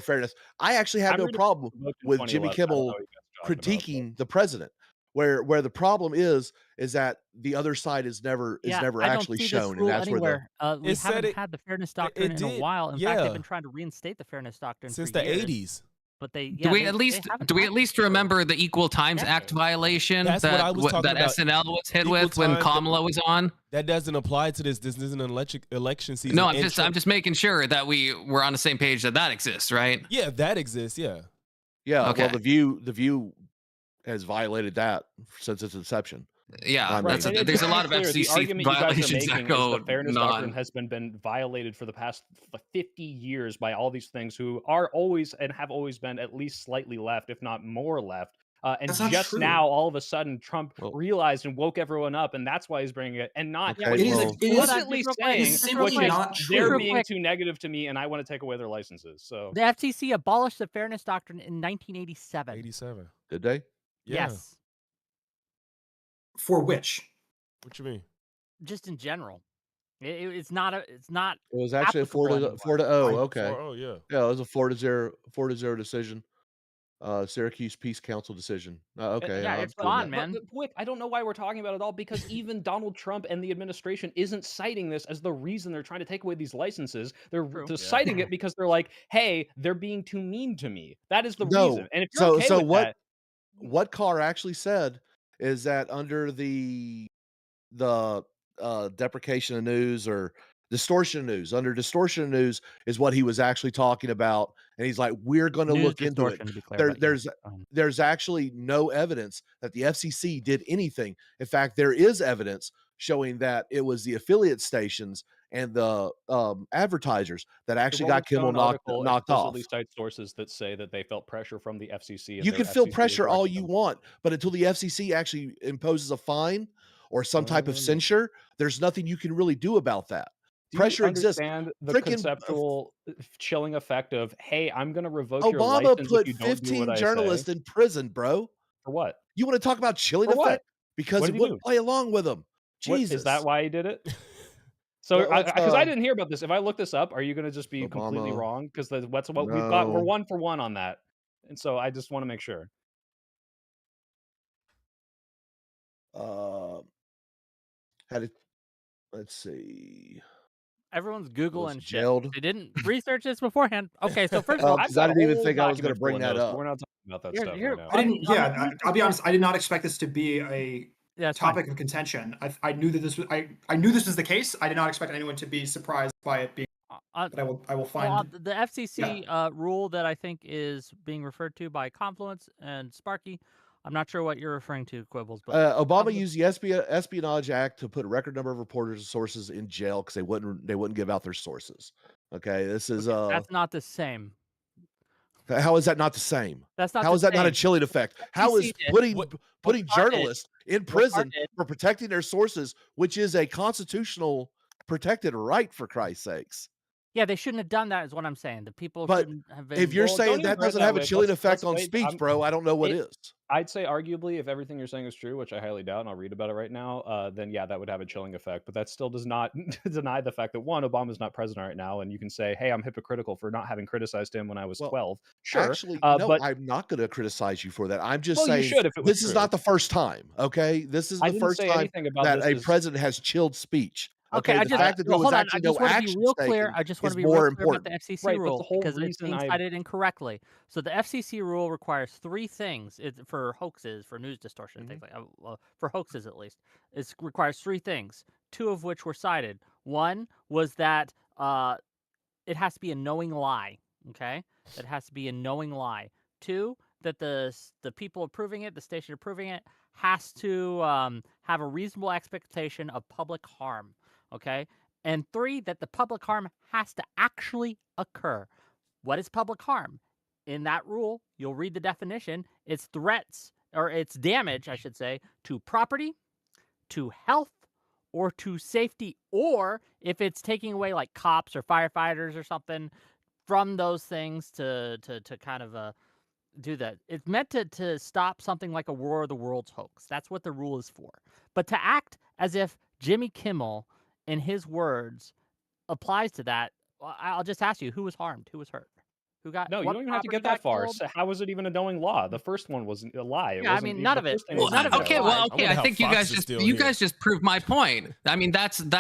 fairness. I actually had I'm no reading problem the book in with Jimmy 2011. I don't know Kimmel what you guys are talking about, critiquing the president. Where the problem is that the other side is never Yeah, actually I don't see shown, this and rule that's where the anywhere. We It said haven't it- had the fairness doctrine in a did, while. In fact, yeah. they've been trying to reinstate the fairness doctrine Since for the years, 80s. but they Do yeah, we they- at they least haven't do we had at it least for remember the Equal Times Act decades. violation That's what I that was talking that about. SNL was hit Equal with when Time- Kamala was on? That doesn't apply to this. This isn't an election season. No, and I'm just making sure that we're on the same page that exists, right? Yeah, that exists. Yeah. yeah. Okay. Well, the View has violated that since its inception. Yeah, I mean- that's And there's to a be lot of clear, the FCC argument you guys are violations making that is go the fairness doctrine non. has been violated for the past 50 years by all these things who are always and have always been at least slightly left, if not more left. And That's not just true. now, all of a sudden, Trump Well- realized and woke everyone up, and that's why he's bringing it, and not Okay, what It he's is. well- It is. explicitly Just real quick, saying, It's just simply which is not they're true. being too negative to me, and I want to take away their licenses. So The FCC abolished the fairness doctrine in 1987. 87. Did they? Yeah. Yes, For which? What you mean? just in general. It's not a. It's not. It was actually a Applicable 4 to 0. Fine. Okay. Oh yeah. Yeah, it was a 4-0 decision. Syracuse Peace Council decision. Okay. Yeah, I'm it's cool with gone, that. man. But Wick, I don't know why we're talking about it all because even Donald Trump and the administration isn't citing this as the reason they're trying to take away these licenses. They're True. they're Yeah. citing it because they're like, "Hey, they're being too mean to me." That is the No. reason. And if you're okay So with what that, what Carr actually said is that under the deprecation of news or distortion of news, under distortion of news is what he was actually talking about, and he's like, we're going to News look into it. distortion, to be clear, There, but yeah, there's there's actually no evidence that the FCC did anything. In fact, there is evidence showing that it was the affiliate stations and the advertisers that actually the got Kimmel Rolling Stone article knocked off. explicitly cites sources that say that they felt pressure from the FCC. And You their can feel FCC pressure all directed you them. want, but until the FCC actually imposes a fine or some type of Um, censure, there's nothing you can really do about that. Do Pressure you exists. understand the Frickin' conceptual chilling effect of, hey, I'm going to revoke your Obama license put if you don't do 15 what I journalists say? in prison, bro. For what? You want to talk about chilling For what? effect? Because What he did he wouldn't do? play along with them. What, Jesus. is that why he did it? So, Well, let's, because I didn't hear about this. If I look this up, are you going to just be completely Obama. wrong? Because what's what we've got, we're No. 1 for 1 on that, and so I just want to make sure. Had it. Let's see. everyone's Was googling shit. jailed. They didn't research this beforehand. Okay, so first of all, I've 'cause got I a didn't even whole think I was gonna document bring full of that notes, up. but we're not talking about that Here- stuff here- right now. I didn't. on Yeah, the I'll be honest. I did not expect this to be a yeah, it's fine. topic of contention. I knew that this was. I knew this was the case. I did not expect anyone to be surprised by it being. But I will. I will find. Well, the FCC rule that I think is being referred to by Confluence and Sparky. I'm not sure what you're referring to, Quibbles, but Obama used the Espionage Act to put a record number of reporters and sources in jail because they wouldn't give out their sources. Okay, this is that's not the same. how is that not the same? That's not. How the is that not a same. chilling effect? How is FCC did. putting What- putting Carr did. journalists in What Carr prison did. for protecting their sources, which is a constitutional protected right for Christ's sakes? Yeah, they shouldn't have done that is what I'm saying. The people But shouldn't have been. if you're Well, saying don't even that word it doesn't that have a way. chilling Let's effect on wait. speech, bro, I don't know what is. I'd say arguably, if everything you're saying is true, which I highly doubt, and I'll read about it right now, then yeah, that would have a chilling effect. But that still does not deny the fact that one, Obama's not president right now, and you can say, hey, I'm hypocritical for not having criticized him when I was Well, 12. Sure, Actually, no, but I'm not going to criticize you for that. I'm just well, you saying should if it was this is true. not the first time, okay? This is I the didn't first say time anything about that this a as president has chilled speech. Okay, Okay, I the just fact that there well, was hold on. I actually just no want to be action real clear. taken I just want is to be more real clear about important. the FCC right. But rule the whole because it's reason being I cited incorrectly. So the FCC rule requires three things for hoaxes, for news distortion, things like for hoaxes at least. It requires three things, two of which were cited. One was that it has to be a knowing lie. Okay, it has to be a knowing lie. Two, that the people approving it, the station approving it, has to have a reasonable expectation of public harm. Okay, and three, that the public harm has to actually occur. What is public harm? In that rule, you'll read the definition. It's threats, or it's damage, I should say, to property, to health, or to safety, or if it's taking away like cops or firefighters or something from those things to kind of do that. It's meant to stop something like a War of the Worlds hoax. That's what the rule is for. But to act as if Jimmy Kimmel, in his words, applies to that, I'll just ask you, who was harmed? Who was hurt? Who got no, you what don't even have to property get that got far. killed? So how was it even a knowing law? The first one was a lie. It Yeah, I wasn't mean, even none the of it. first thing Well, was none of it Okay, was well, lies. okay. wonder I how think you Fox guys is just still you here. guys just proved my point. I mean, that's the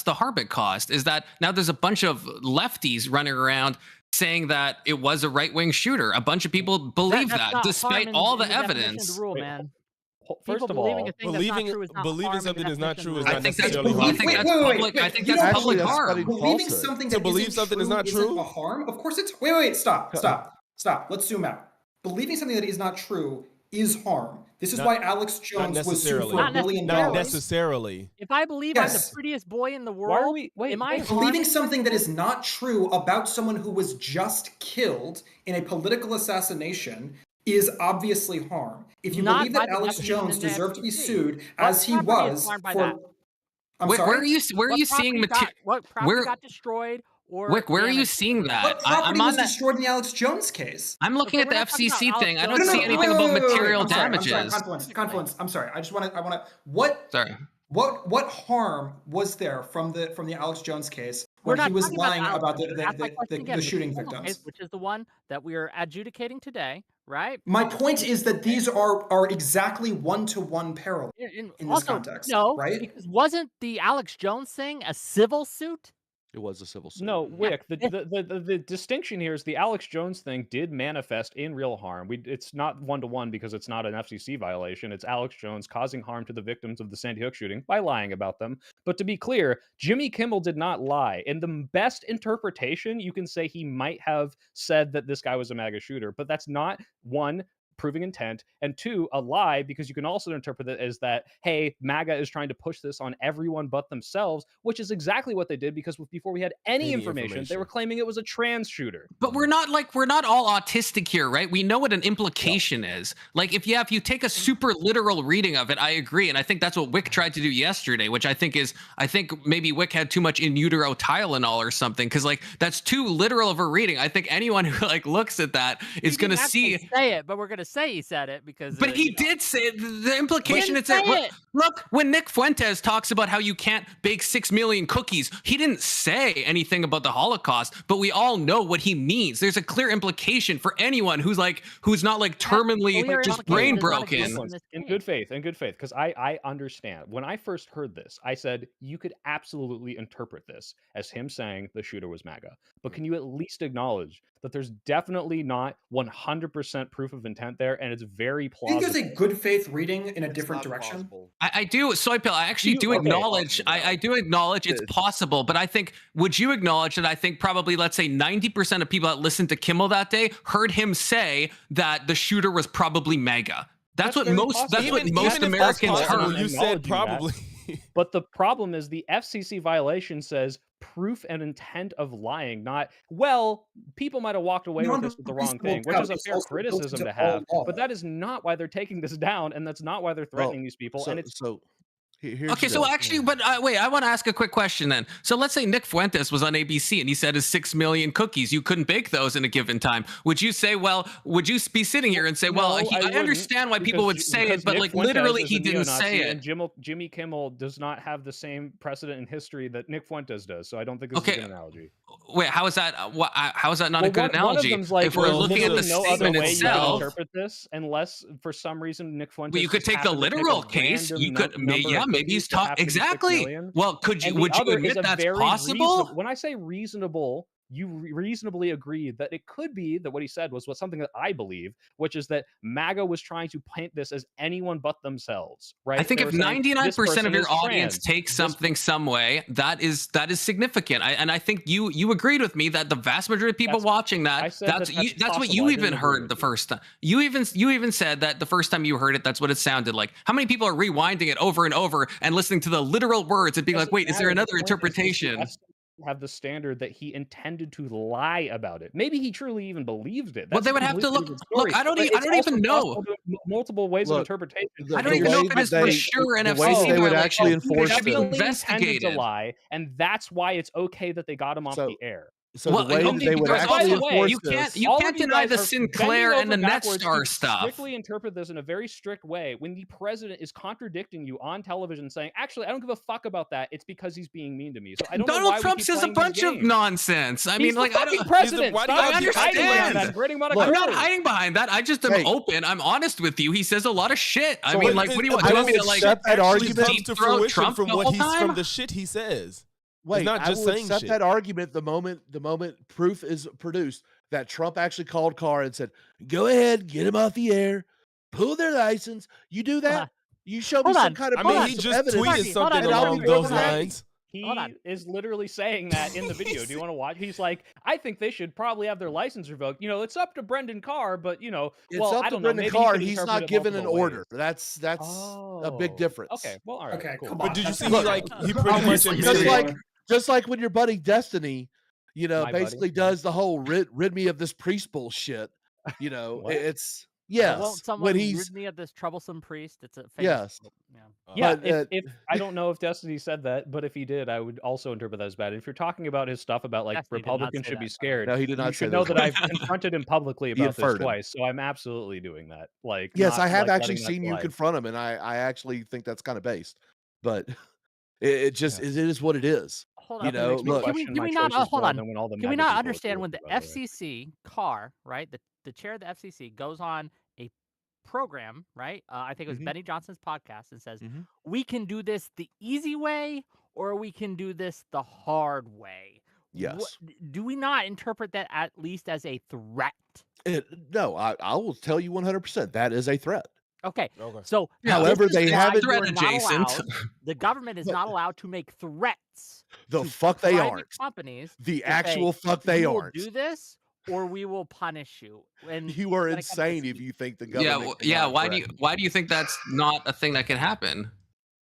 Harbit cost is that now there's a bunch of lefties running around saying that it was a right-wing shooter. A bunch of people believe That's that, not despite harm all in the definition of evidence. the rule, Wait, man. First People of believing a all, thing that's not Believing true is not believing harm in something the is not definition true of is the I not rule. think that's necessarily I think harmful. that's public. I think You that's don't Actually, public that's harm. spreading believing falsehood. something To that believe isn't something is true not isn't true? a harm. Of course, it's wait. Stop. Let's zoom out. Believing something that is not true is harm. This is Not why Alex not Jones was sued for necessarily. $1 billion. Not necessarily. necessarily. If I believe I'm the Yes. prettiest boy in the why are world, we? Wait, am I wait. Believing harming something that myself? is not true about someone who was just killed in a political assassination is obviously harm. If you Not believe by that the Alex definition Jones in the deserved to be FCC. sued What as he property is was harmed by that? for I'm Where sorry? are you What seeing property got what property where got destroyed or Wick, where are you damaged because seeing of that? that? What property I'm on was that. destroyed in the Alex Jones case? I'm looking Okay, at we're the not talking about FCC Alex thing. I Jones. don't No, see no, anything about material I'm sorry, damages. Confluence. I'm sorry. I just want to. What Sorry. harm was there from the Alex Jones case We're when he not was talking about lying Alex about Jones. Ask my question again. the The shooting Kimmel case, victims? which is the one that we are adjudicating today, right? My point is that these are exactly one-to-one parallel And in this also, context, no, right? because wasn't the Alex Jones thing a civil suit? It was a civil suit. No, Yeah. Wick. The distinction here is the Alex Jones thing did manifest in real harm. It's not 1-to-1 because it's not an FCC violation. It's Alex Jones causing harm to the victims of the Sandy Hook shooting by lying about them. But to be clear, Jimmy Kimmel did not lie. In the best interpretation, you can say he might have said that this guy was a MAGA shooter, but that's not one, proving intent, and two, a lie, because you can also interpret it as that, hey, MAGA is trying to push this on everyone but themselves, which is exactly what they did, because before we had any information, they were claiming it was a trans shooter. But we're not all autistic here, right? We know what an implication is. Like if you take a super literal reading of it, I agree. And I think that's what Wick tried to do yesterday, which I think maybe Wick had too much in utero Tylenol or something. Cause like that's too literal of a reading. I think anyone who like looks at that is going to see say it, but we're going to say he said it because but he did say it. The implication Didn't it's that say it. look, when Nick Fuentes talks about how you can't bake 6 million cookies, he didn't say anything about the Holocaust, but we all know what he means. There's a clear implication for anyone who's not like terminally clear just implication brain does not broken. exist in this In case. good faith, because I understand. When I first heard this, I said you could absolutely interpret this as him saying the shooter was MAGA. But can you at least acknowledge that there's definitely not 100% proof of intent there, and it's very I think plausible. there's a good faith reading in a It's different not direction. possible. I do, Soypill. I actually do okay, acknowledge. possible, I do acknowledge it's It is. possible, but I think would you acknowledge that? I think probably let's say 90% of people that listened to Kimmel that day heard him say that the shooter was probably MAGA. That's what very most. possible. That's what Even most if that's Americans possible, heard. you said Acknowledging that. probably. But the problem is the FCC violation says proof and intent of lying, not, well, people might have walked away with this with the wrong thing, which is a fair criticism to have, but that is not why they're taking this down, and that's not why they're threatening these people. And it's So Here's Okay, the so deal. actually, but wait, I want to ask a quick question then. So let's say Nick Fuentes was on ABC and he said his 6 million cookies, you couldn't bake those in a given time. Would you say, well, would you be sitting here and say, well, No, I I wouldn't, understand why people would because say it, but Nick like Fuentes literally is he a didn't say neo-Nazi, it. and Jimmy Kimmel does not have the same precedent in history that Nick Fuentes does. So I don't think this is a Okay, good analogy. wait, how is that? How is that not a Well, good one of analogy? them's like, If we're well, looking at the literally no other statement way you can itself, interpret this, unless for some reason Nick Fuentes well, you could just take the happened to pick a literal case. random You could, number yeah, of maybe he's cookies that talking happen to be 6 exactly. million. Well, And the would you other is admit a that's very possible? reasonable. When I say reasonable, you reasonably agree that it could be that what he said was something that I believe, which is that MAGA was trying to paint this as anyone but themselves, right? I think They if were saying, this 99% of person your is audience trans. takes This something some way, that is significant. And I think you agreed with me that the vast majority of people That's- watching I that, said that's that you, that's that's what possible. you I even didn't agree heard with the you. first time. You even said that the first time you heard it, that's what it sounded like. How many people are rewinding it over and over and listening to the literal words and being like, Doesn't wait, is there matter. another The point is, does the interpretation? FCC have the standard that he intended to lie about it? Maybe he truly even believed it. Well, That's they a would have to completely look. different story. I don't But even it's also know. possible to have multiple ways of Look, interpretation. I don't the even know way if it that is for they- sure an the way FCC that they would violation. actually It enforce should be the- Definitely intended investigated. to lie, and that's why it's okay that they got him off So- the air. So Well, the way that okay, they would because actually also, enforce you can't this. you All can't of you deny guys the are Sinclair bending and the over backwards Netstar to stuff. strictly interpret this in a very strict way when the president is contradicting you on television, saying, "Actually, I don't give a fuck about that. It's because he's being mean to me." So I don't know why Donald we Trump keep says a playing these bunch of games. nonsense. I He's mean, the like, I fucking don't. president. why do Stop y'all keep hiding behind understand? that and grinning about a Look, I'm not curve. hiding behind that. I just am Hey. open. I'm honest with you. He says a lot of shit. I So mean, it- like, what do you want? I Do you want me will to like accept that actually argument. comes deep to throat fruition Trump from the what whole he's from time? the shit he says. Wait, not I just will saying accept shit. that argument the moment proof is produced that Trump actually called Carr and said, "Go ahead, get him off the air, pull their license." You do that, you show me Hold some on. kind of I Hold mean, on. he some just evidence, tweeted Marky, hold on, something and I'll along be those more than happy. lines. Hold on. He is literally saying that in the video. Do you want to watch? He's like, I think they should probably have their license revoked. You know, it's up to Brendan Carr, but you know, It's well, up I to don't know. Brendan Maybe he Carr. could He's interpret not it given an multiple order. ways. That's a big Oh, difference. Okay, well, all right, Okay, cool. come But on. did you That's see not- he pretty much Obviously, admitted just it. just like when your buddy Destiny, My buddy, basically yeah. does the whole rid me of this priest bullshit. What? It's Won't yes someone when he's rid me of this troublesome priest? It's a famous yes. quote, yeah. Yeah, But, if I don't know if Destiny said that, but if he did, I would also interpret that as bad. If you're talking about his stuff about like Destiny did not Republicans say should be that. scared, No, he did you not say should know those that I've words. confronted him publicly He about this inferred 'em. twice, so I'm absolutely doing that. Like, Yes, not, I have like, actually letting that seen you slide. confront him, and I actually think that's kind of based. But it just it is what it is. Hold You on. know, Makes me look- Can we, question can my we not? choices Hold more on. than when all the Can we MAGA not people understand agree when with the it, by the way. FCC Carr, right, the chair of the FCC goes on a program, right? I think it was Mhm. Benny Johnson's podcast, and says, Mhm. "We can do this the easy way, or we can do this the hard way." Yes. Do we not interpret that at least as a threat? No, I will tell you 100% that is a threat. Okay, Okay. so Yeah, However, this is they why haven't- you are Threat not adjacent. allowed- the government is But- not allowed to make threats. The to fuck they private aren't. Companies The to actual say, fuck they "You will aren't. do this, or we will punish you." And You are when it comes to insane if speech. you think the Yeah, government. yeah. cannot Why do you threaten. think that's not a thing that can happen?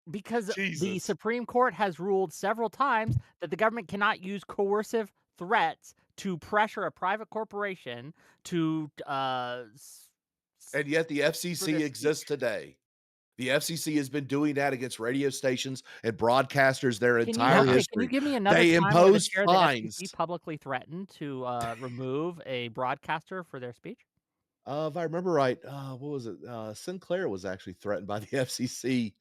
Because the Jesus. Supreme Court has ruled several times that the government cannot use coercive threats to pressure a private corporation to And yet the FCC this exists today. The FCC has been doing that against radio stations and broadcasters their entire Can you history. give me another They time where the impose chair of the fines. FCC publicly threatened to remove a broadcaster for their speech? If I remember right, what was it? Sinclair was actually threatened by the FCC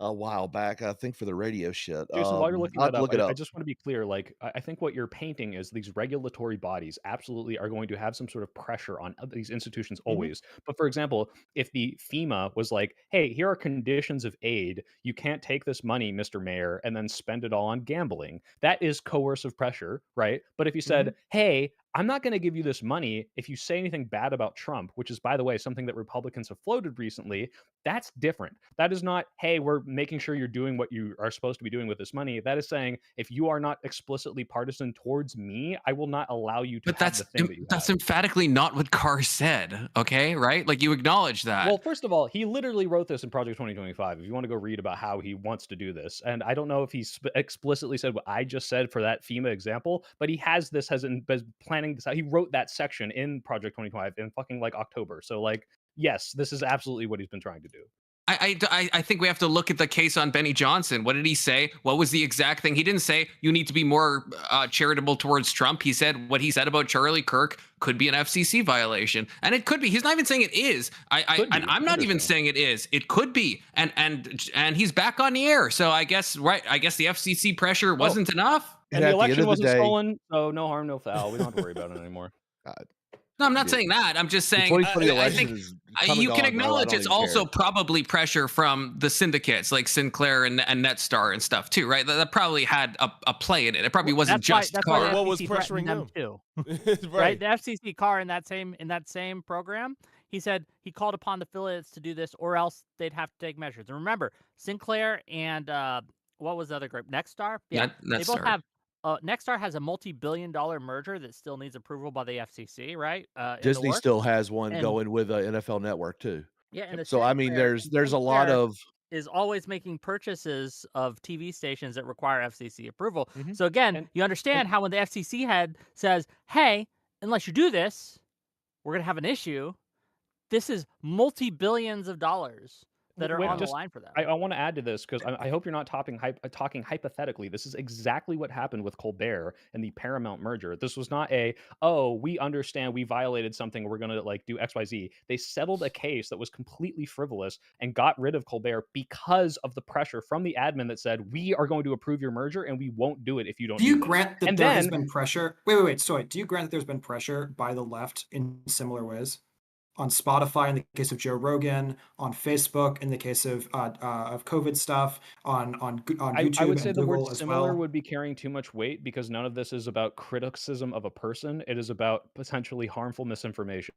a while back, I think, for the radio shit. Jason, while you're looking I'll have that to up, look it I up. just want to be clear. Like, I think what you're painting is these regulatory bodies absolutely are going to have some sort of pressure on these institutions always. But for example, if the FEMA was like, "Hey, here are conditions of aid. You can't take this money, Mr. Mayor, and then spend it all on gambling," that is coercive pressure, right? But if you said, "Hey, I'm not going to give you this money if you say anything bad about Trump," which is, by the way, something that Republicans have floated recently, that's different. That is not, "Hey, we're making sure you're doing what you are supposed to be doing with this money." That is saying, if you are not explicitly partisan towards me, I will not allow you to But have the thing that you that's have. emphatically not what Carr said. Okay, right? Like you acknowledge that. Well, first of all, he literally wrote this in Project 2025. If you want to go read about how he wants to do this, and I don't know if he explicitly said what I just said for that FEMA example, but he has this has been planning this out. He wrote that section in Project 2025 in fucking like October. So like, yes, this is absolutely what he's been trying to do. I think we have to look at the case on Benny Johnson. What did he say? What was the exact thing? He didn't say you need to be more charitable towards Trump. He said what he said about Charlie Kirk could be an FCC violation, and it could be. He's not even saying it is. I'm not even saying it is. It could be, and he's back on the air. So I guess the FCC pressure wasn't enough. And the election wasn't stolen, so no harm, no foul. We don't have to worry about it anymore. No, I'm not saying that. I'm just saying I think you can acknowledge it's also probably pressure from the syndicates like Sinclair and Netstar and stuff too, right? That probably had a play in it. It probably wasn't just Carr. What was pressuring them too? Right. The FCC Carr in that same program, he said he called upon the affiliates to do this, or else they'd have to take measures. And remember, Sinclair and what was the other group? Netstar. Yeah, they both have. Nexstar has a multi-billion-dollar merger that still needs approval by the FCC, right? Disney still has one going with NFL Network too. Yeah, and so I mean, there's a lot of is always making purchases of TV stations that require FCC approval. So again, you understand how when the FCC head says, "Hey, unless you do this, we're gonna have an issue." This is multi-billions of dollars that are on the line for them. I want to add to this because I hope you're not talking hypothetically. This is exactly what happened with Colbert and the Paramount merger. This was not we understand we violated something, we're going to like do XYZ. They settled a case that was completely frivolous and got rid of Colbert because of the pressure from the admin that said, we are going to approve your merger and we won't do it if you don't. Do you grant that there has been pressure? Wait, sorry. Do you grant that there's been pressure by the left in similar ways? On Spotify in the case of Joe Rogan, on Facebook in the case of COVID stuff, on YouTube. I would say and the Google word as similar well. would be carrying too much weight because none of this is about criticism of a person. It is about potentially harmful misinformation.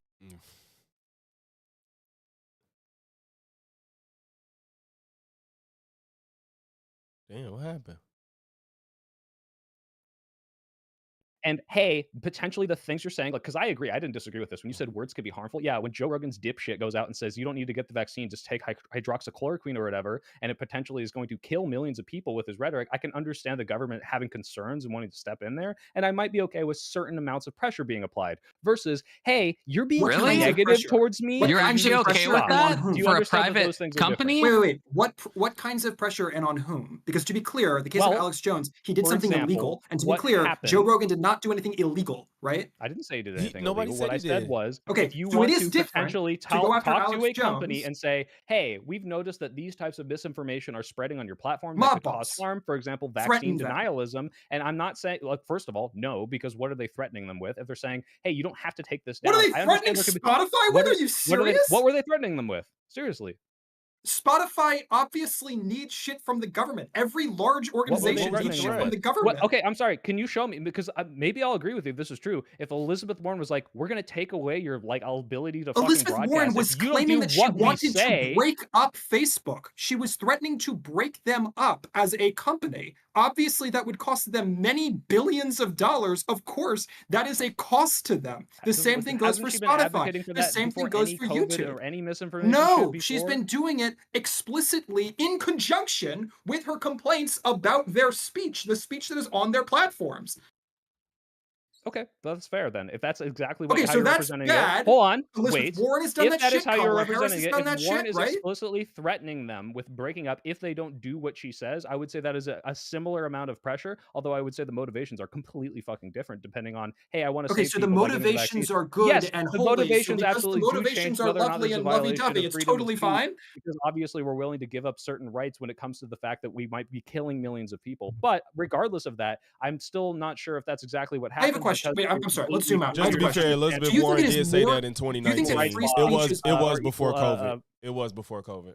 Damn, what happened? And hey, potentially the things you're saying, like, because I agree, I didn't disagree with this. When you said words could be harmful, yeah, when Joe Rogan's dipshit goes out and says, you don't need to get the vaccine, just take hydroxychloroquine or whatever, and it potentially is going to kill millions of people with his rhetoric, I can understand the government having concerns and wanting to step in there. And I might be okay with certain amounts of pressure being applied versus, hey, you're being negative towards me. You're actually okay with that for a private company? Wait. What kinds of pressure and on whom? Because to be clear, the case of Alex Jones, he did something illegal. And to be clear, Joe Rogan did not do anything illegal, right? I didn't say he did anything Nobody illegal. said What I said was, okay, if you so want it is to potentially talk to a company and say, hey, we've noticed that these types of misinformation are spreading on your platform that could cause harm, for example, vaccine denialism. And I'm not saying, like, first of all, no, because what are they threatening them with? If they're saying, hey, you don't have to take this down. What are they threatening Spotify with? Are you serious? What were they threatening them with? Seriously. Spotify obviously needs shit from the government. Every large organization needs shit from the government. Okay, I'm sorry. Can you show me? Because maybe I'll agree with you if this is true. If Elizabeth Warren was like, we're going to take away your ability to fucking broadcast. Elizabeth Warren was claiming that she wanted to break up Facebook. She was threatening to break them up as a company. Obviously, that would cost them many billions of dollars. Of course, that is a cost to them. The same thing goes for Spotify. The same thing goes for YouTube. Or any misinformation? No, she's been doing it explicitly in conjunction with her complaints about their speech, the speech that is on their platforms. Okay, that's fair then. If that's exactly what how you're that's representing bad. it. Hold on, Elizabeth Warren has done if that is shit, how you're Kamala representing Harris it, has done if that Warren shit, is right? explicitly threatening them with breaking up if they don't do what she says, I would say that is a similar amount of pressure. Although I would say the motivations are completely fucking different depending on, hey, I want to. Okay, so the motivations are good yes, and the holy. Motivations so absolutely the motivations are lovely and lovey-dovey. It's totally fine. Because obviously we're willing to give up certain rights when it comes to the fact that we might be killing millions of people. But regardless of that, I'm still not sure if that's exactly what happened. I have a question. Wait, I'm sorry. Let's zoom out. Just to be fair, Elizabeth Warren did say that in 2019. It was before COVID. It was before COVID.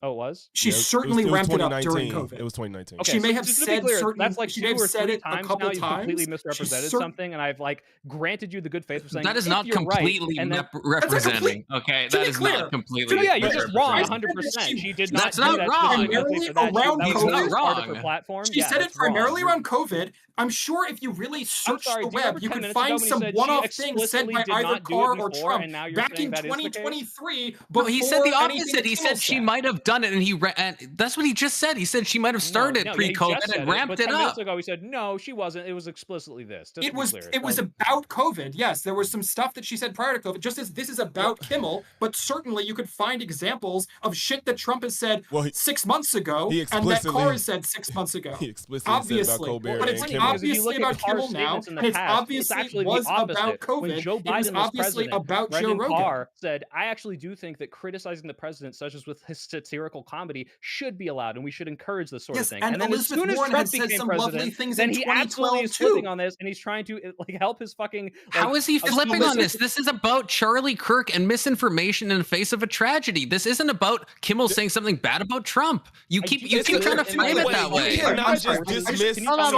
Oh, it was? She certainly ramped it up during COVID. It was 2019. Okay, she may have said certain. That's like she 2 may have or said 3 it a times couple now. You've times. completely misrepresented something, and I've like granted you the good faith of saying that is not completely representing. Okay, that is not completely. Yeah, you're just wrong 100%. She did not. That's not wrong. Primarily around COVID. Not wrong. She said it primarily around COVID. I'm sure if you really search the web, you can find some one-off things said by either Carr or Trump back in 2023. But he said the opposite. He said she might have done done it, and and that's what he just said. He said she might have started pre-COVID and ramped it 10 up. minutes ago, he said no, she wasn't. It was explicitly this. Just It was about COVID. Yes, there was some stuff that she said prior to COVID. Just as this is about Kimmel, but certainly you could find examples of shit that Trump has said 6 months ago, and that Carr has said 6 months ago. He explicitly said about Colbert but it's and Kimmel. obviously about Kimmel now, and it's obviously was about COVID. When Joe Biden it was obviously about Joe Rogan. Carr said, I actually do think that criticizing the president, such as with his satirical comedy, should be allowed, and we should encourage this sort of thing. And then Elizabeth as soon as Warren Trump had said became some president, lovely things then in he absolutely 2012 is flipping too. on this, and he's trying to help his fucking. How is he flipping on this? This is about Charlie Kirk and misinformation in the face of a tragedy. This isn't about Kimmel saying something bad about Trump. You keep trying to frame it that way. You cannot just dismiss. Hold on,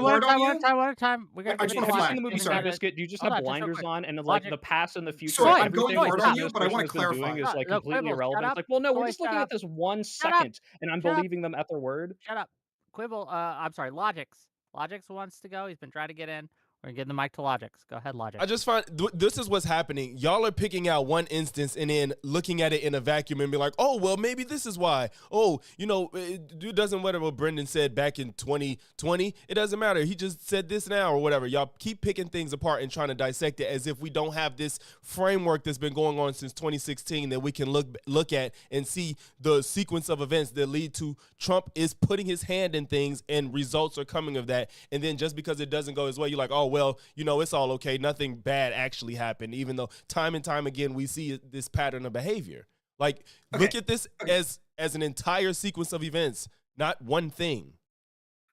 one time. We got I just want to Watching the finish. movie Sorry. Biscuit, do you just Hold have on, just real blinders quick. on, and then Logic. like the past and the future, Sorry, and I'm going everything hard this on you, but I want to administration has been doing clarify. is like No, completely Quibbles, irrelevant. shut It's like, well, no, we're Soy, just shut looking up. at this 1 Shut up. second, and I'm Shut up. believing them at their word. Shut up. Quibble, I'm sorry, Logix wants to go. He's been trying to get in. We're gonna give the mic to Logix. Go ahead, Logix. I just find this is what's happening. Y'all are picking out one instance and then looking at it in a vacuum and be like, oh, well, maybe this is why. Oh, it doesn't matter what Brendan said back in 2020. It doesn't matter. He just said this now or whatever. Y'all keep picking things apart and trying to dissect it as if we don't have this framework that's been going on since 2016 that we can look at and see the sequence of events that lead to Trump is putting his hand in things and results are coming of that. And then just because it doesn't go his way, you're like, oh, well, it's all okay. Nothing bad actually happened, even though time and time again we see this pattern of behavior. Like, look at this as an entire sequence of events, not one thing.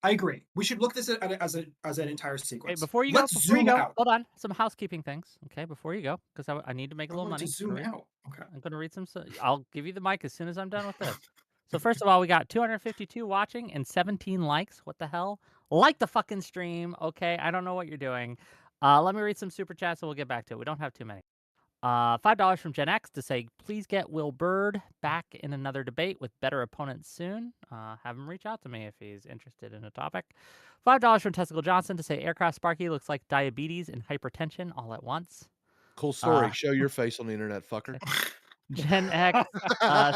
I agree. We should look at this as an entire sequence. Okay, before you go, hold on. Some housekeeping things, okay? Before you go, because I need to make a little money. Zoom out. Okay. I'm going to read some. I'll give you the mic as soon as I'm done with this. So first of all, we got 252 watching and 17 likes. What the hell? Like the fucking stream, okay? I don't know what you're doing. Let me read some super chats and we'll get back to it. We don't have too many. $5 from Gen X to say, please get Will Byrd back in another debate with better opponents soon. Have him reach out to me if he's interested in a topic. $5 from Testicle Johnson to say, Aircraft Sparky looks like diabetes and hypertension all at once. Cool story. Show your face on the internet, fucker. Gen X,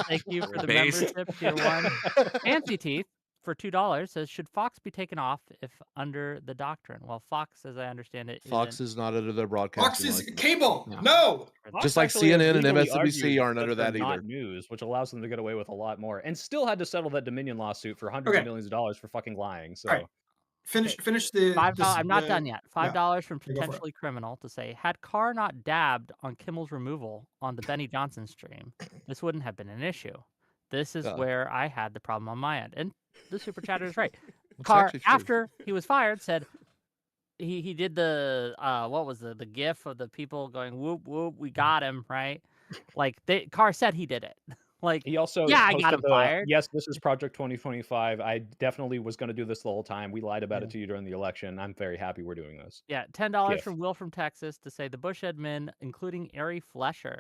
thank you for the membership, Tier 1. Fancy Teeth, for $2, says, should Fox be taken off if under the doctrine? Well, Fox, as I understand it, Fox is not under their broadcasting Fox is license. cable. No. Just like CNN and MSNBC aren't under that either. Not news, which allows them to get away with a lot more, and still had to settle that Dominion lawsuit for hundreds of millions of dollars for fucking lying. So. Right. Finish the $5. I'm not done yet. $5 from Potentially Criminal to say, had Carr not dabbed on Kimmel's removal on the Benny Johnson stream, this wouldn't have been an issue. This is where I had the problem on my end. And the super chatter is right. Carr, after he was fired, said he did the what was the gif of the people going whoop whoop, we got him, right? Like Carr said he did it. Like, he also I got him fired. Yes, this is Project 2025. I definitely was going to do this the whole time. We lied about it to you during the election. I'm very happy we're doing this. Yeah, $10 from Will from Texas to say the Bush admin, including Ari Fleischer.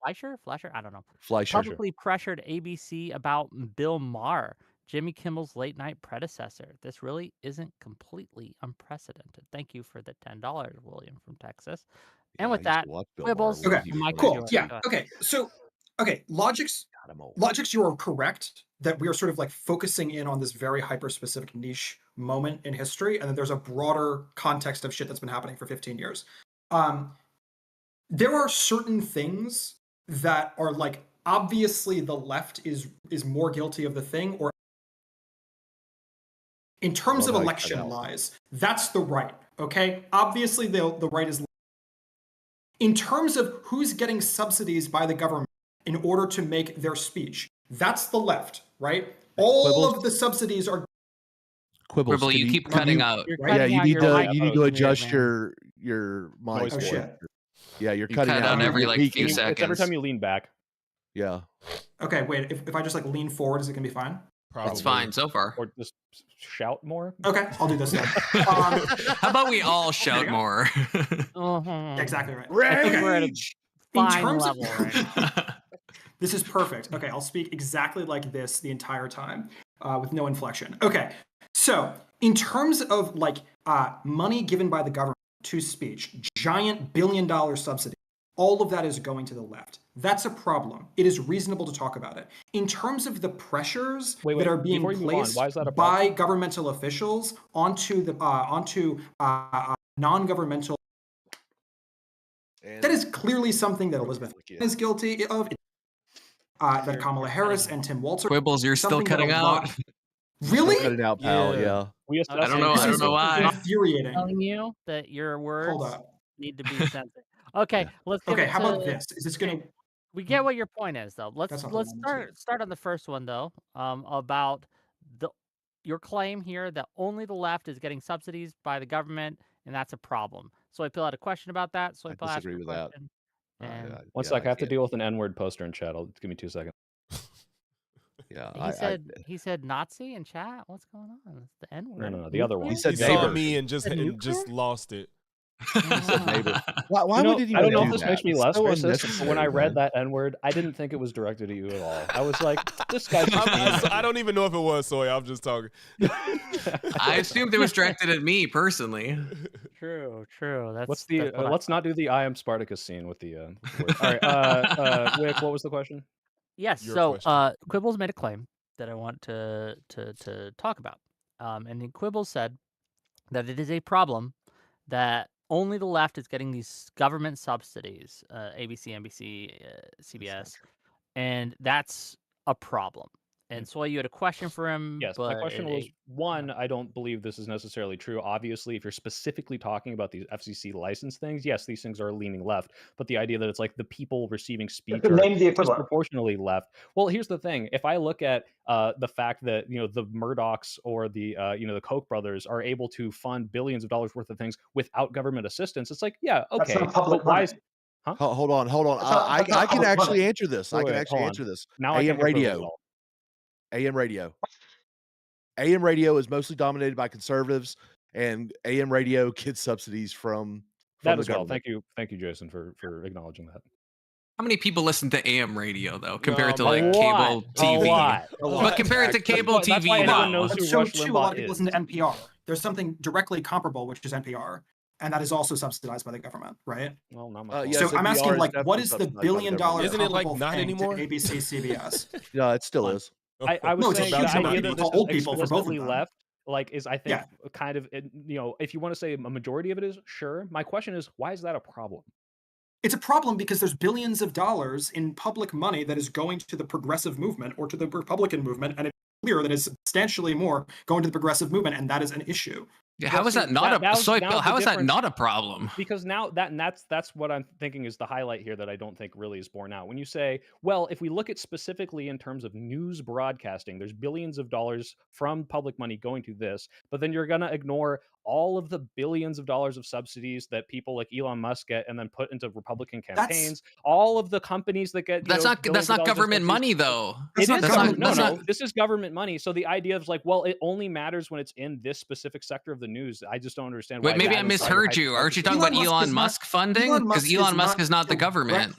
Fleischer? I don't know. Fleischer. Publicly pressured ABC about Bill Maher, Jimmy Kimmel's late night predecessor. This really isn't completely unprecedented. Thank you for the $10, William from Texas. Yeah, and with that, Quibbles. Okay, cool. Yeah. Okay. So, Logix, you are correct that we are sort of like focusing in on this very hyper-specific niche moment in history, and then there's a broader context of shit that's been happening for 15 years. There are certain things that are like, obviously the left is more guilty of the thing, or in terms of election lies, that's the right, okay? Obviously the right is. In terms of who's getting subsidies by the government in order to make their speech, that's the left, right? All of the subsidies are. Quibble, you keep cutting out. Yeah, you need to adjust your mic. Oh shit. Yeah, you're you cutting cut out every like few seconds. It's every time you lean back. Yeah. Okay, wait. If I just like lean forward, is it gonna be fine? Probably. It's fine so far. Or just shout more. Okay, I'll do this then. How about we all shout more? Exactly right. I think we're at a fine level This is perfect. Okay, I'll speak exactly like this the entire time with no inflection. Okay, so in terms of like money given by the government to speech, giant $1 billion subsidy, all of that is going to the left. That's a problem. It is reasonable to talk about it. In terms of the pressures that are being before you move on, placed why is that a by problem? governmental officials onto non-governmental, And that is clearly something that Real Elizabeth quick, yeah. is guilty of. That Kamala Harris and Tim Walzer. Quibbles, you're still something that a cutting lot- out. Really? Still cutting out, pal. Yeah. Yeah. We Okay. I don't know. This I don't is know why. infuriating. Telling you that your words Hold up. need to be censored. Okay, Yeah. let's give Okay, it how about to- this? Is this gonna? We get what your point is, though. Let's That's not the one I'm saying. start on the first one, though. About your claim here that only the left is getting subsidies by the government, and that's a problem. So I had a question about that. So I I asked disagree a with that. question. And One sec, I have to deal with an N-word poster in chat. Give me 2 seconds. Yeah, he said Nazi in chat. What's going on? It's the N word. No, the other one. He said He saw neighbor. me and just Said lost it. He said neighbor. Why You know, would I don't know do if this that? makes me It's less so racist, but when I unnecessary, read man. that N-word, I didn't think it was directed at you at all. I was like, this guy's just I don't even know if it was Soy. I'm just talking. I assumed it was directed at me personally. True. That's What's the? that's what I Let's not do the I am Spartacus scene with the. Word. All right, Wick, what was the question? Yes. Your So question. Quibbles made a claim that I want to talk about. And then Quibbles said that it is a problem that only the left is getting these government subsidies, ABC, NBC, CBS, and that's a problem. And so you had a question for him. Yes, but my question was one, I don't believe this is necessarily true. Obviously, if you're specifically talking about these FCC license things, yes, these things are leaning left. But the idea that it's like the people receiving speech are Name the equivalent. disproportionately left. Well, here's the thing: if I look at the fact that the Murdochs or the the Koch brothers are able to fund billions of dollars worth of things without government assistance, it's like, yeah, That's okay, not public but why money. is Hold on. That's not I can public actually money. answer this. I Wait, can wait, actually hold on. answer this. Now I AM can't confirm it radio. all. AM radio. AM radio is mostly dominated by conservatives, and AM radio gets subsidies from That the as well. government. Thank you, Jason, for acknowledging that. How many people listen to AM radio though, compared to No, like man. cable A TV? lot. But compared to cable That's why TV, anyone though. knows But who so Rush too, a lot Limbaugh of people is. listen to NPR. There's something directly comparable, which is NPR, and that is also subsidized by the government, right? Well, not my Yes, So NPR I'm asking, is like, what definitely is the subsidized by the billion dollar Isn't it, like, comparable not thing anymore? to ABC, CBS? Yeah, it still Fine. is. I was No, it's a saying huge the number of idea people. that It's this old is people for both of explicitly them. left, like, is I think Yeah. kind of if you want to say a majority of it is, sure. My question is, why is that a problem? It's a problem because there's billions of dollars in public money that is going to the progressive movement or to the Republican movement, and it's clear that it's substantially more going to the progressive movement, and that is an issue. Yeah, how Well, is see, that not that a was- soy that pill? was the How is that difference. not a problem? Because now that's what I'm thinking is the highlight here that I don't think really is borne out. When you say, well, if we look at specifically in terms of news broadcasting, there's billions of dollars from public money going to this, but then you're gonna ignore all of the billions of dollars of subsidies that people like Elon Musk get and then put into Republican campaigns, all of the companies that get That's not billions of dollars of government subsidies. money though. That's It not is government government. No, money. no, this is government money. So the idea of like, well, it only matters when it's in this specific sector of the news. I just don't understand why. Wait, maybe that I is like a misheard you. Aren't you talking about Elon Musk Elon is not- Musk funding? Elon Because Musk Elon Musk is not the government.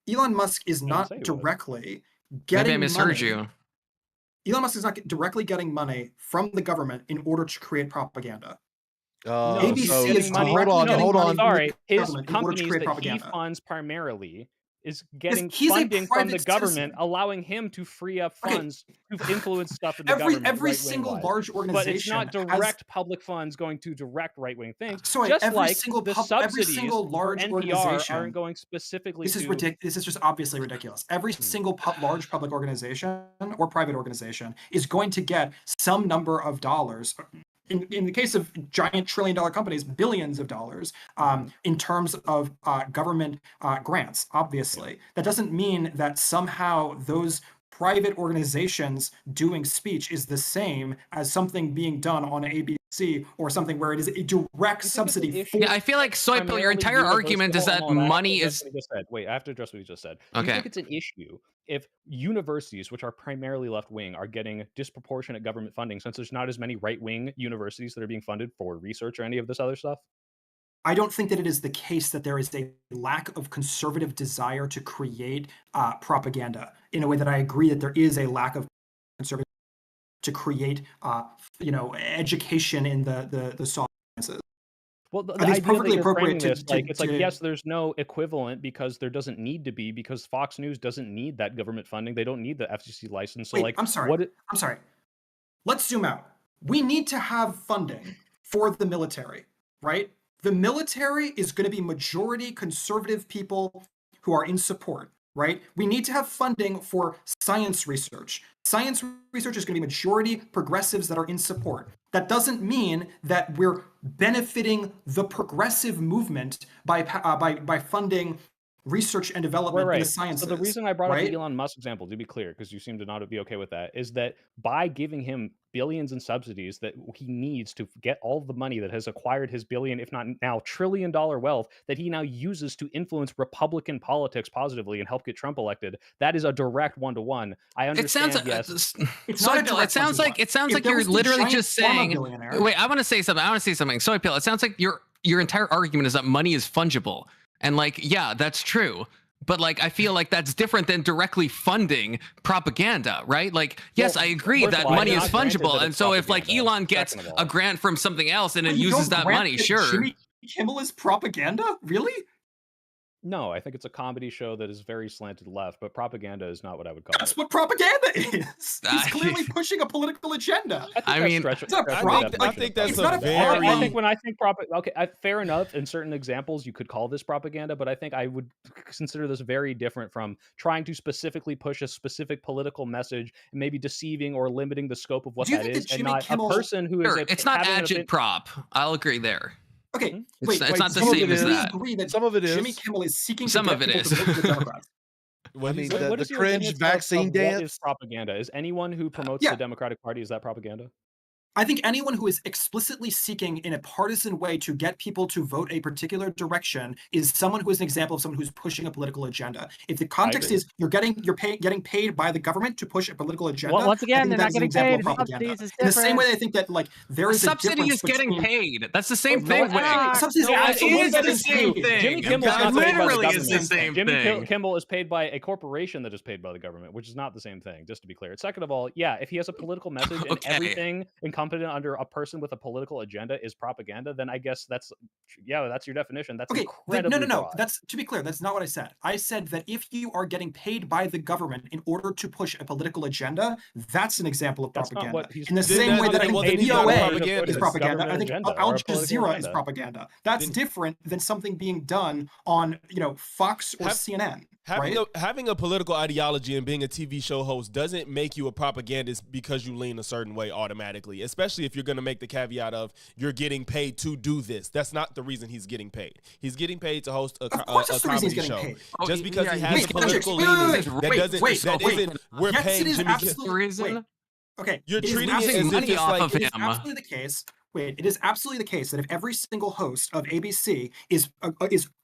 Elon Musk is Didn't not say he was. directly Maybe getting I misheard money. you. Elon Musk is not directly getting money from the government in order to create propaganda. No, ABC he's is getting money. directly hold on, getting hold money on. from the Sorry, his government in order to companies create that propaganda. he funds primarily is getting he's a funding from the private government, citizen. allowing him to free up Okay. funds to influence stuff in the Every government. every right-wing single wise. large But organization it's not has direct public funds going to direct right wing things. Sorry, just every like single the every subsidies single for large NPR organization. aren't going specifically This is to. ridiculous. This is just obviously ridiculous. Every single large public organization or private organization is going to get some number of dollars. In the case of giant trillion-dollar companies, billions of dollars in terms of government grants, obviously. That doesn't mean that somehow those private organizations doing speech is the same as something being done on ABC or something where it is a direct subsidy for. Yeah, I feel like soy pill. Your entire argument is that money is. Wait, I have to address what you just said. Okay. You think it's an issue if universities, which are primarily left wing, are getting disproportionate government funding since there's not as many right wing universities that are being funded for research or any of this other stuff? I don't think that it is the case that there is a lack of conservative desire to create propaganda in a way that I agree that there is a lack of conservative to create, education in the sciences. Well, the I think it's idea that perfectly you're appropriate framing this, to like, it's like, yes, there's no equivalent because there doesn't need to be, because Fox News doesn't need that government funding. They don't need the FCC license. So, wait, like, I'm sorry. what? I'm sorry. Let's zoom out. We need to have funding for the military, right? The military is going to be majority conservative people who are in support, right? We need to have funding for science research. Science research is going to be majority progressives that are in support. That doesn't mean that we're benefiting the progressive movement by funding research and development in the Right. sciences. So the reason I brought up right? the Elon Musk example, to be clear, because you seem to not be okay with that, is that by giving him billions in subsidies that he needs to get all the money that has acquired his billion, if not now $1 trillion wealth, that he now uses to influence Republican politics positively and help get Trump elected, that is a direct one-to-one. I It sounds understand, yes. It's not a Soy Pill, direct one-to-one. it sounds If like there you're was the literally giant just pharma saying. billionaire- Wait, I want to say something. Soy Pill, it sounds like your entire argument is that money is fungible, and like, yeah, that's true. But like, I feel like that's different than directly funding propaganda, right? Like, yes, Well, I agree first of that all, money I'm is not granted fungible, that and it's so if like propaganda, Elon gets second of a all. grant from something else and then You uses don't that grant money, that sure. Jimmy Kimmel is propaganda? Really? No, I think it's a comedy show that is very slanted left, but propaganda is not what I would call That's it. what propaganda is. He's I- clearly pushing a political agenda. I think I that's mean, It's not stretching prop- the like, definition think of that's it's not a propaganda. I very- think when I think fair enough. In certain examples, you could call this propaganda, but I think I would consider this very different from trying to specifically push a specific political message and maybe deceiving or limiting the scope of what Do you that think is, that and Jimmy not Kimmel- a person who is Sure, it's not having an agit prop. I'll agree there. Okay, Hmm? wait, It's not the some of same it as is. we that. agree that Some of it Jimmy is. Kimmel is seeking Some to of get it people to is. vote for the Democrats. What I he mean, said? What the is your cringe limits vaccine of what is dance? propaganda? Is anyone who promotes Yeah. the Democratic Party, is that propaganda? I think anyone who is explicitly seeking in a partisan way to get people to vote a particular direction is someone who is an example of someone who's pushing a political agenda. If the context agree. is getting paid by the government to push a political agenda, Well, once I again, think they're that not is an getting example paid. of propaganda. Subsidies is In the same different. way, I think that like there A is a subsidy difference is getting between paid. That's the same No, thing. it's Wei. not. Subsidies Yeah, are it absolutely is the getting same paid. thing. Jimmy You Kimmel is guys- not paid by the literally is the government. same Jimmy thing. Kimmel is paid by a corporation that is paid by the government, which is not the same thing, just to be clear. Second of all, yeah, if he has a political message and Okay. everything encompassed under a person with a political agenda is propaganda, then I guess that's your definition. That's Okay, incredibly no. broad. That's, to be clear, that's not what I said. I said that if you are getting paid by the government in order to push a political agenda, that's an example of That's not propaganda. what he's- In the Then same that- way that I then think he's not VOA propaganda. is propaganda, I Government think agenda Al or a political Jazeera is agenda. propaganda. That's Then- different than something being done on, Fox or Have- CNN, Having right? having a political ideology and being a TV show host doesn't make you a propagandist because you lean a certain way automatically, especially if you're going to make the caveat of you're getting paid to do this. That's not the reason he's getting paid. He's getting paid to host a Of course that's the reason he's comedy getting show. paid. Oh, Just because he yeah, has he's a getting political paid. leaning, Wait, that doesn't, wait, that wait. isn't, we're Yes, paying it is Jimmy absolutely- Kimmel. reason. wait. Okay, You're it is treating it absolutely- as if money it's off like of It is him. absolutely the case. Wait, it is absolutely the case that if every single host of ABC is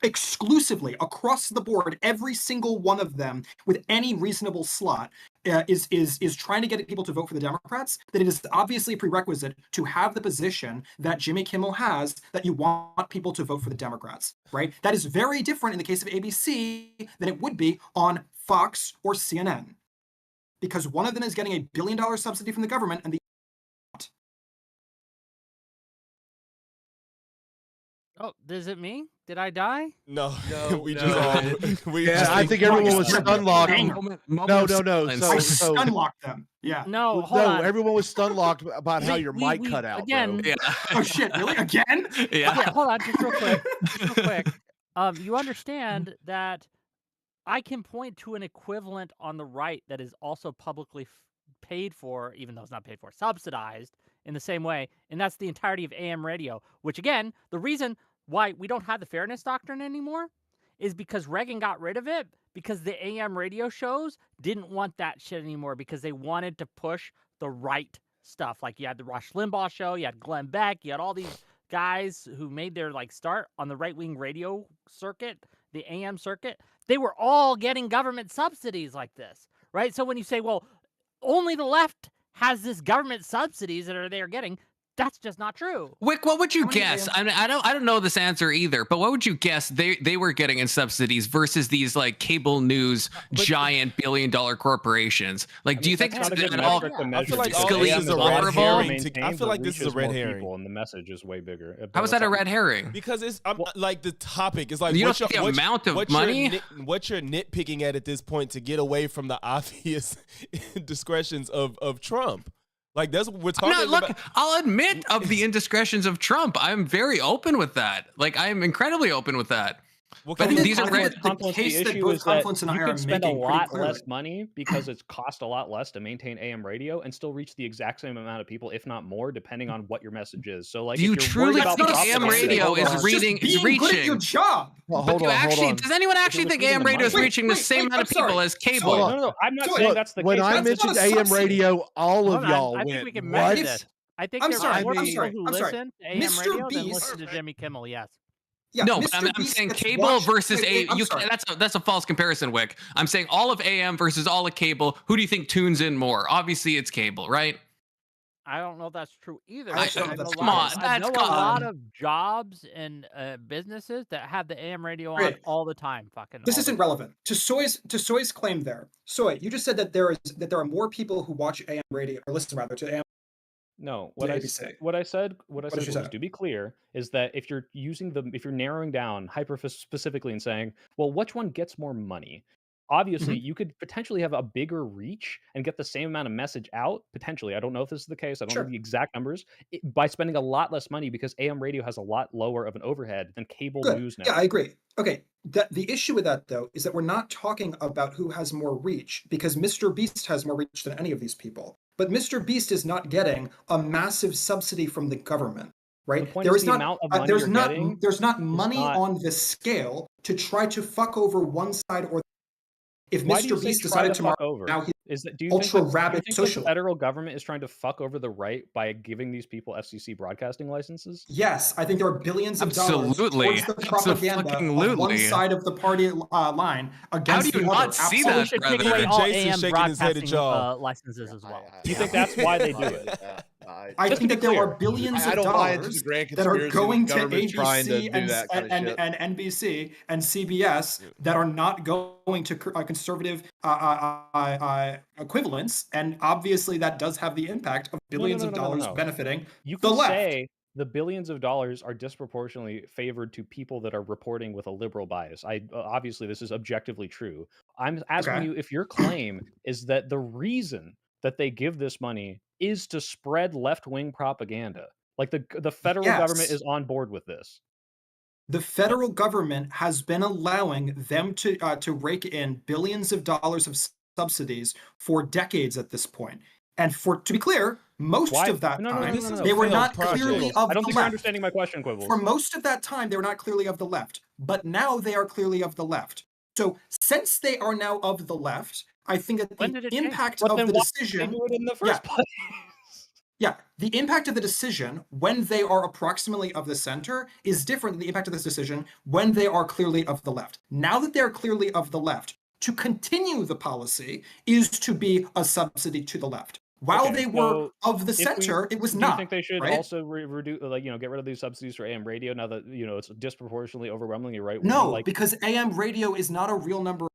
exclusively across the board, every single one of them with any reasonable slot is trying to get people to vote for the Democrats, then it is obviously a prerequisite to have the position that Jimmy Kimmel has, that you want people to vote for the Democrats, right? That is very different in the case of ABC than it would be on Fox or CNN, because one of them is getting $1 billion subsidy from the government and the Oh, is it me? Did I die? No, No, we no. just all. We Yeah, just I think everyone was Dang. stunlocked. Dang. No. I So- stunlocked them. Yeah. No, hold No, on. everyone was stunlocked about how We- your we- mic we- cut out. again, bro. Yeah. Oh shit! Really? Again? Yeah. Yeah, hold on, just real quick. You understand that I can point to an equivalent on the right that is also publicly paid for, even though it's not paid for, subsidized in the same way, and that's the entirety of AM radio, which again, the reason why we don't have the fairness doctrine anymore is because Reagan got rid of it because the AM radio shows didn't want that shit anymore because they wanted to push the right stuff. Like you had the Rush Limbaugh show, you had Glenn Beck, you had all these guys who made their start on the right-wing radio circuit, the AM circuit. They were all getting government subsidies like this, right? So when you say, well, only the left has this government subsidies that they're getting, That's just not true. Wick, what would you How many guess? AM? I mean, I don't know this answer either, but what would you guess they were getting in subsidies versus these like cable news But- giant billion-dollar corporations? Like, do you think that's it's not a good at all? metric to I measure feel like because all Scalia this AM is is a red vulnerable. herring. maintains I feel or like this is a reaches red more herring. people, and the message is way bigger. How is that a red herring? Because it's Well- like the topic is like You what's don't your, think the what's- amount of what money? what you're nitpicking at this point to get away from the obvious discretions of Trump. Like that's what we're talking No, look, about. I'll admit of the indiscretions of Trump. I'm very open with that. Like, I am incredibly open with that. What But kind of- these are I think red. the Confluence, case the that issue both is that Confluence and I you are could spend a making pretty lot clearly. less money because it's cost a lot less to maintain AM radio and still reach the exact same amount of people, if not more, depending on what your message is. So, like, Do you if you're truly worried about think the AM propaganda, radio hold is on. That's reading- just is being good at your reaching. job. Well, But hold you on, hold actually, on. does anyone actually was think receiving AM the radio is money. reaching the Wait, same wait, amount of I'm sorry. people as So- cable? No, I'm not So saying wait, that's the When case. I That's mentioned not a AM subsidy. radio, all Hold of on, y'all I think went, we can what? measure If- this. I think I'm there sorry, are more I'm people sorry, who I'm sorry. listen to AM Mr. radio than Beast- listen to Jimmy Kimmel. Yes. Yeah, No, but Mr. I'm Beast saying gets cable watched- versus wait, I'm you. sorry. That's a false comparison, Wick. I'm saying all of AM versus all of cable. Who do you think tunes in more? Obviously, it's cable, right? I don't know if that's true either. I because don't know I if know that's a true. lot of- Come on, I know that's a lot gone. of jobs and businesses that have the AM radio on Great. all the time. Fucking. This all isn't the relevant to Soy's claim there. Soy, you just said that there are more people who watch AM radio or listen rather to AM. No, To what I ABC. said did you was, say? to be clear, is that if you're narrowing down hyper specifically and saying, well, which one gets more money? Obviously, you could potentially have a bigger reach and get the same amount of message out. Potentially, I don't know if this is the case. I don't Sure. know the exact numbers by spending a lot less money because AM radio has a lot lower of an overhead than cable Good. news Yeah, network. I agree. Okay, the issue with that though is that we're not talking about who has more reach because Mr. Beast has more reach than any of these people. But Mr. Beast is not getting a massive subsidy from the government, right? The point There is is the not amount of money there's you're not getting there's not is money not- on this scale to try to fuck over one side or if Why do you Mr. say Beast try decided to tomorrow fuck over? now he Is that do you ultra think that, rabid do you think that the socialist. federal government is trying to fuck over the right by giving these people FCC broadcasting licenses? Yes, I think there are billions of dollars Absolutely. towards the propaganda of one Abso-fucking-lutely. side of the party line against do you the not other. see So that, we Absolutely. should brother? take away Even all Jason's AM shaking his head at broadcasting y'all. licenses as well. Do you think that's why they do it? I Just to think be that there clear, are billions I of don't buy into the dollars grand that are conspiracy that going to government's trying to ABC do that kind of shit. and NBC and CBS that are not going to conservative equivalents, and obviously that does have the impact of billions of dollars no. benefiting You the can left. say the billions of dollars are disproportionately favored to people that are reporting with a liberal bias. Obviously this is objectively true. I'm asking Okay. you if your claim is that the reason that they give this money is to spread left-wing propaganda. Like the federal government Yes. is on board with this. The federal government has been allowing them to rake in billions of dollars of subsidies for decades at this point. And to be clear, most Why? of that No, time, this is a they were failed not project. clearly I of don't the think you're left. understanding my question, Quibbles. For most of that time, they were not clearly of the left, but now they are clearly of the left. So since they are now of the left, I think that When did the it change? impact But of then the why did they decision, do it in the first place? yeah, the impact of the decision when they are approximately of the center is different than the impact of this decision when they are clearly of the left. Now that they're clearly of the left, to continue the policy is to be a subsidy to the left. While Okay, they were so of the if we- center, it was Do not. you think they should right? also reduce, get rid of these subsidies for AM radio now that it's disproportionately overwhelmingly right? No, because AM radio is not a real number.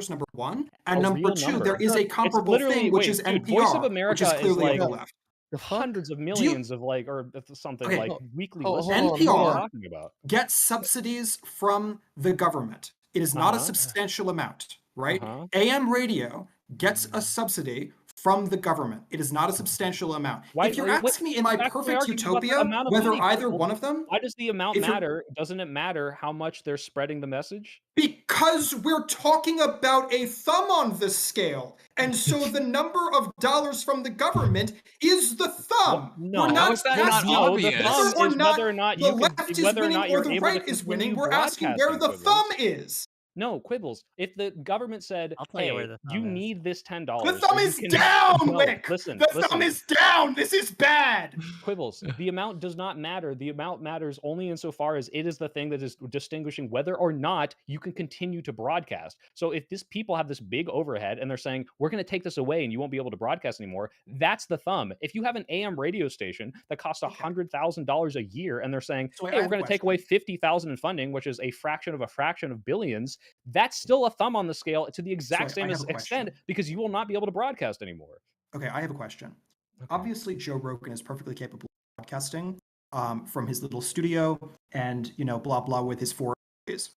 Number one, and A number real two, number. there is a It's comparable literally- thing, which wait, is dude, NPR, Voice of which America is is clearly like- of the left. hundreds of millions of or something Okay, like weekly hold listeners. on, What are you hold on. talking about? Get subsidies from the government. It is not a Uh-huh. substantial amount, right? Uh-huh. AM radio gets a subsidy from the government. It is not a substantial amount. Why- if you're wait, asking me in my back to my perfect argument about the utopia, amount of whether money, either Quibbles. one of them, Why does the amount If you're- matter? Doesn't it matter how much they're spreading the message? because we're talking about a thumb on the scale. And so the number of dollars from the government is the thumb. No, We're how is that not no, obvious? the thumb Whether or is not whether or not the you can, left is whether or winning not or you're the able right to is winning. continue We're asking where the broadcasting, thumb Quibbles. is. No, Quibbles. If the government said, I'll tell you where "Hey, the you thumb is. need this $10," The thumb or you is can down, no, Wick. listen, The thumb listen. is down. This is bad. Quibbles. The amount does not matter. The amount matters only insofar as it is the thing that is distinguishing whether or not you can continue to broadcast. So if this people have this big overhead and they're saying, we're going to take this away and you won't be able to broadcast anymore, that's the thumb. If you have an AM radio station that costs Okay. $100,000 a year and they're saying, So I hey, have we're a going to take away question. 50,000 in funding, which is a fraction of billions, that's still a thumb on the scale to the exact I same have a extent question. because you will not be able to broadcast anymore. Okay, I have a question. Okay. Obviously, Joe Rogan is perfectly capable of broadcasting from his little studio and, blah, blah, with his 4 days.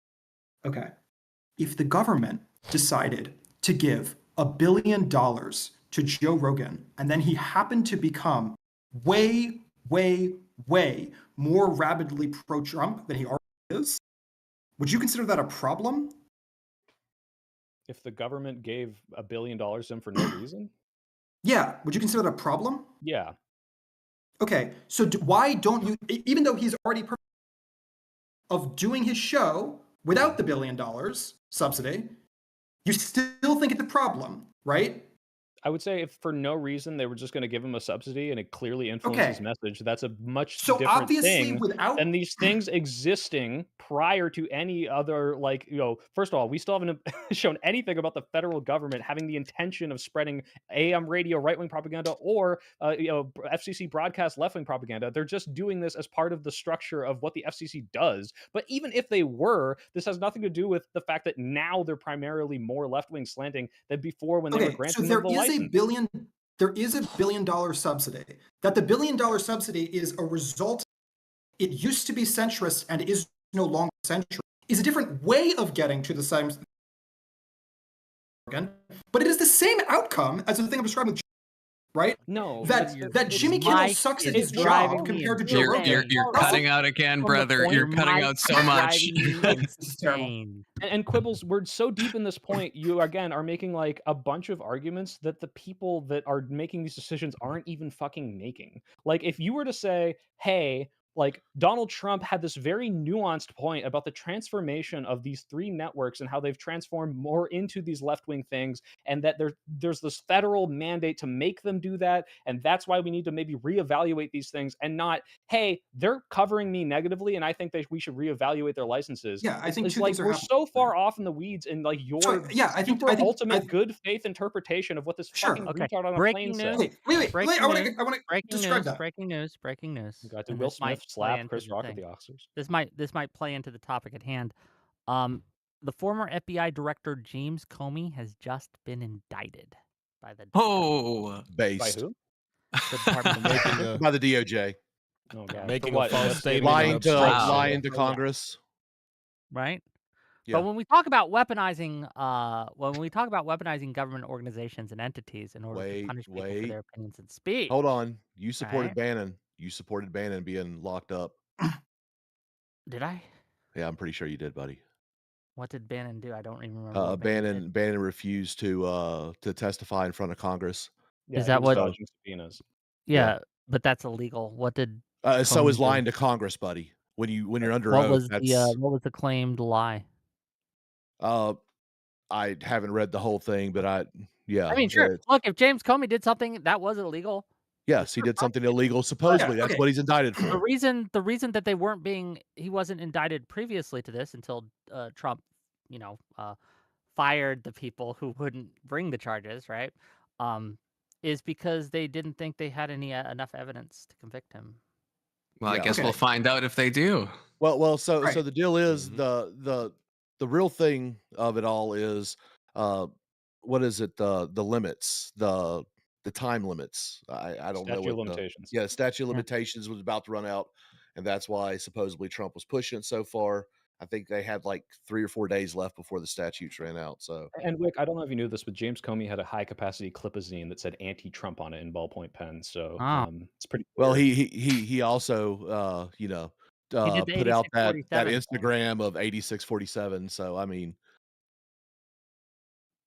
Okay. If the government decided to give $1 billion to Joe Rogan and then he happened to become way, way, way more rabidly pro-Trump than he already is, would you consider that a problem? If the government gave $1 billion to him for no reason? Yeah. Would you consider that a problem? Yeah. Okay. So why don't you, even though he's already of doing his show without the $1 billion subsidy, you still think it's a problem, right? I would say if for no reason they were just going to give him a subsidy and it clearly influenced his message, that's a much So different obviously thing without than these things existing prior to any other, like, first of all, we still haven't shown anything about the federal government having the intention of spreading AM radio right-wing propaganda or, FCC broadcast left-wing propaganda. They're just doing this as part of the structure of what the FCC does. But even if they were, this has nothing to do with the fact that now they're primarily more left-wing slanting than before when they were so granting there them the is license. there is $1 billion subsidy. That the $1 billion subsidy is a result. It used to be centrist and is no longer centrist. Is a different way of getting to the same. But it is the same outcome as the thing I'm describing. Right? No, that Jimmy Kimmel sucks at his job compared to Joe Rogan. You're cutting out again, brother. You're cutting out so much. And Quibbles, we're so deep in this point, you again are making like a bunch of arguments that the people that are making these decisions aren't even fucking making. Like if you were to say, hey, like Donald Trump had this very nuanced point about the transformation of these 3 networks and how they've transformed more into these left-wing things, and that there's this federal mandate to make them do that, and that's why we need to maybe reevaluate these things, and not, hey, they're covering me negatively and I think we should reevaluate their licenses. Yeah, I think it's two like things are we're happening. so far off in the weeds in like your ultimate good faith interpretation of what this fucking retard on a plane said. Wait, I want to describe that. Breaking news. Did Will Smith slap Chris Rock at the Oscars? This might play into the topic at hand. The former FBI director James Comey has just been indicted by the based by who? The Department by the DOJ. Oh god, making a false statement, lying to Congress, right? Yeah. But when we talk about weaponizing, government organizations and entities in order to punish people for their opinions and speech. Hold on, you supported Bannon. You supported Bannon being locked up. Did I? Yeah, I'm pretty sure you did, buddy. What did Bannon do? I don't even remember. Bannon refused to testify in front of Congress. Yeah, is that what? Dodging subpoenas. Yeah, but that's illegal. What did? So is lying to Congress, buddy. When you're under oath. What was the claimed lie? I haven't read the whole thing, but I mean, sure. Look, if James Comey did something that was illegal. Yes, he did something illegal. Supposedly, that's what he's indicted for. The reason that he wasn't indicted previously to this until Trump, fired the people who wouldn't bring the charges, right? Is because they didn't think they had enough evidence to convict him. Well, I guess we'll find out if they do. Well, so the deal is the real thing of it all is what is it? The limits, the time limits. I don't know. Statute of limitations. Statute of limitations was about to run out, and that's why supposedly Trump was pushing it so far. I think they had like 3 or 4 days left before the statutes ran out. So, and Wick, I don't know if you knew this, but James Comey had a high capacity clipazine that said anti-Trump on it in ballpoint pens. So it's pretty. Well, he also put out that Instagram of 8647. So I mean,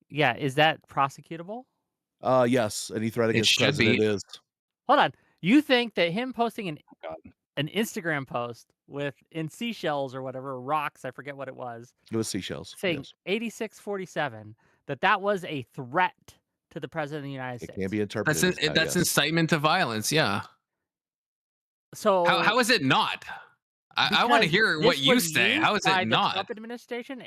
yeah, is that prosecutable? Yes, any threat against the president is. Hold on, you think that him posting an an Instagram post with in seashells or whatever rocks, I forget what it was, It was seashells. saying Yes. 8647 that was a threat to the president of the United It States. can be interpreted as that, That's yes. incitement to violence. Yeah. So How is it not? I want to because hear what this you was say. used How is by it the not? Trump administration,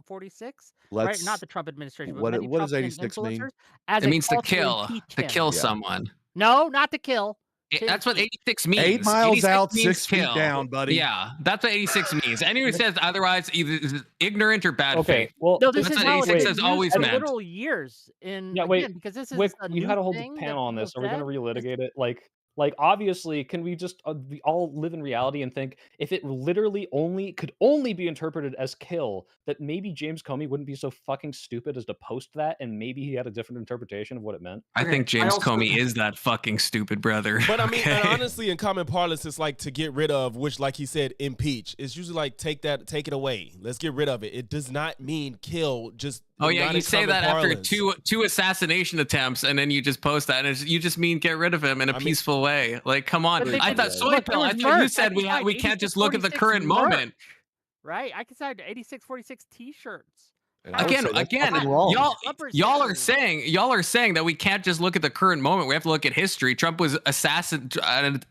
46, right? Not Let's the Trump administration, but what many what does Trump 86 mean? influencers as It a means to call kill, impeach to him. kill Yeah. someone. No, not to kill. To That's what impeach. 86 means. 8 miles 86 out, means 6 feet kill. down, buddy. Yeah, that's what 86 means. Anyone who says otherwise either is ignorant or bad Okay, faith. well, No, this That's is what how it's 86 been has used always for meant. literal years. In Yeah, wait, again, because this is Wick, a you new had a whole thing that panel on people this. Are we going to said. relitigate it? Like obviously, can we just we all live in reality and think if it literally could only be interpreted as kill, that maybe James Comey wouldn't be so fucking stupid as to post that, and maybe he had a different interpretation of what it meant. I Okay, think James I also- Comey is that fucking stupid, brother. But I mean, and Okay? honestly, in common parlance, it's like to get rid of, which, like he said, impeach. It's usually like take it away. Let's get rid of it. It does not mean kill. Just Oh yeah, not you in say common that after parlance. two assassination attempts, and then you just post that, and you just mean get rid of him in a I mean- peaceful way. Like, come on. But they I did- thought Yeah. soy look, pill. there I was thought you merch. said I we designed we can't just look at the 8646 current moment. merch, right? I designed 8646 T-shirts. And I would Again, say that's again, fucking wrong. y'all are saying that we can't just look at the current moment. We have to look at history. Trump was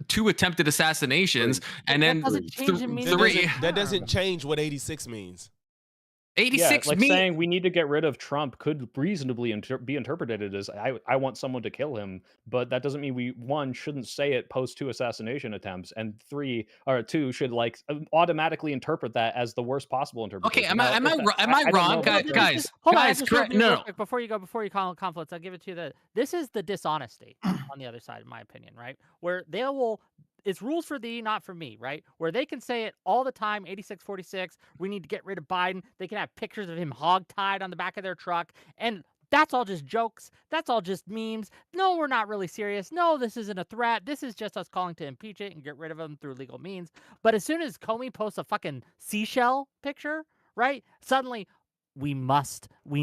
two attempted assassinations, and That then doesn't change the meaning of three. the That doesn't term. change what 86 means. 86 like me. saying we need to get rid of Trump could reasonably be interpreted as I want someone to kill him, but that doesn't mean we shouldn't say it post 2 assassination attempts, and 2 should automatically interpret that as the worst possible interpretation. Okay, am Now, I if that- am I I don't wrong, know guys? about that. Guys, Hold on, I guys, just correct? real No, quick, before you call conflicts, I'll give it to you. This is the dishonesty on the other side, in my opinion, right? Where they will. It's rules for thee, not for me, right? Where they can say it all the time, 8646, we need to get rid of Biden. They can have pictures of him hog-tied on the back of their truck. And that's all just jokes. That's all just memes. No, we're not really serious. No, this isn't a threat. This is just us calling to impeach it and get rid of him through legal means. But as soon as Comey posts a fucking seashell picture, right? Suddenly, we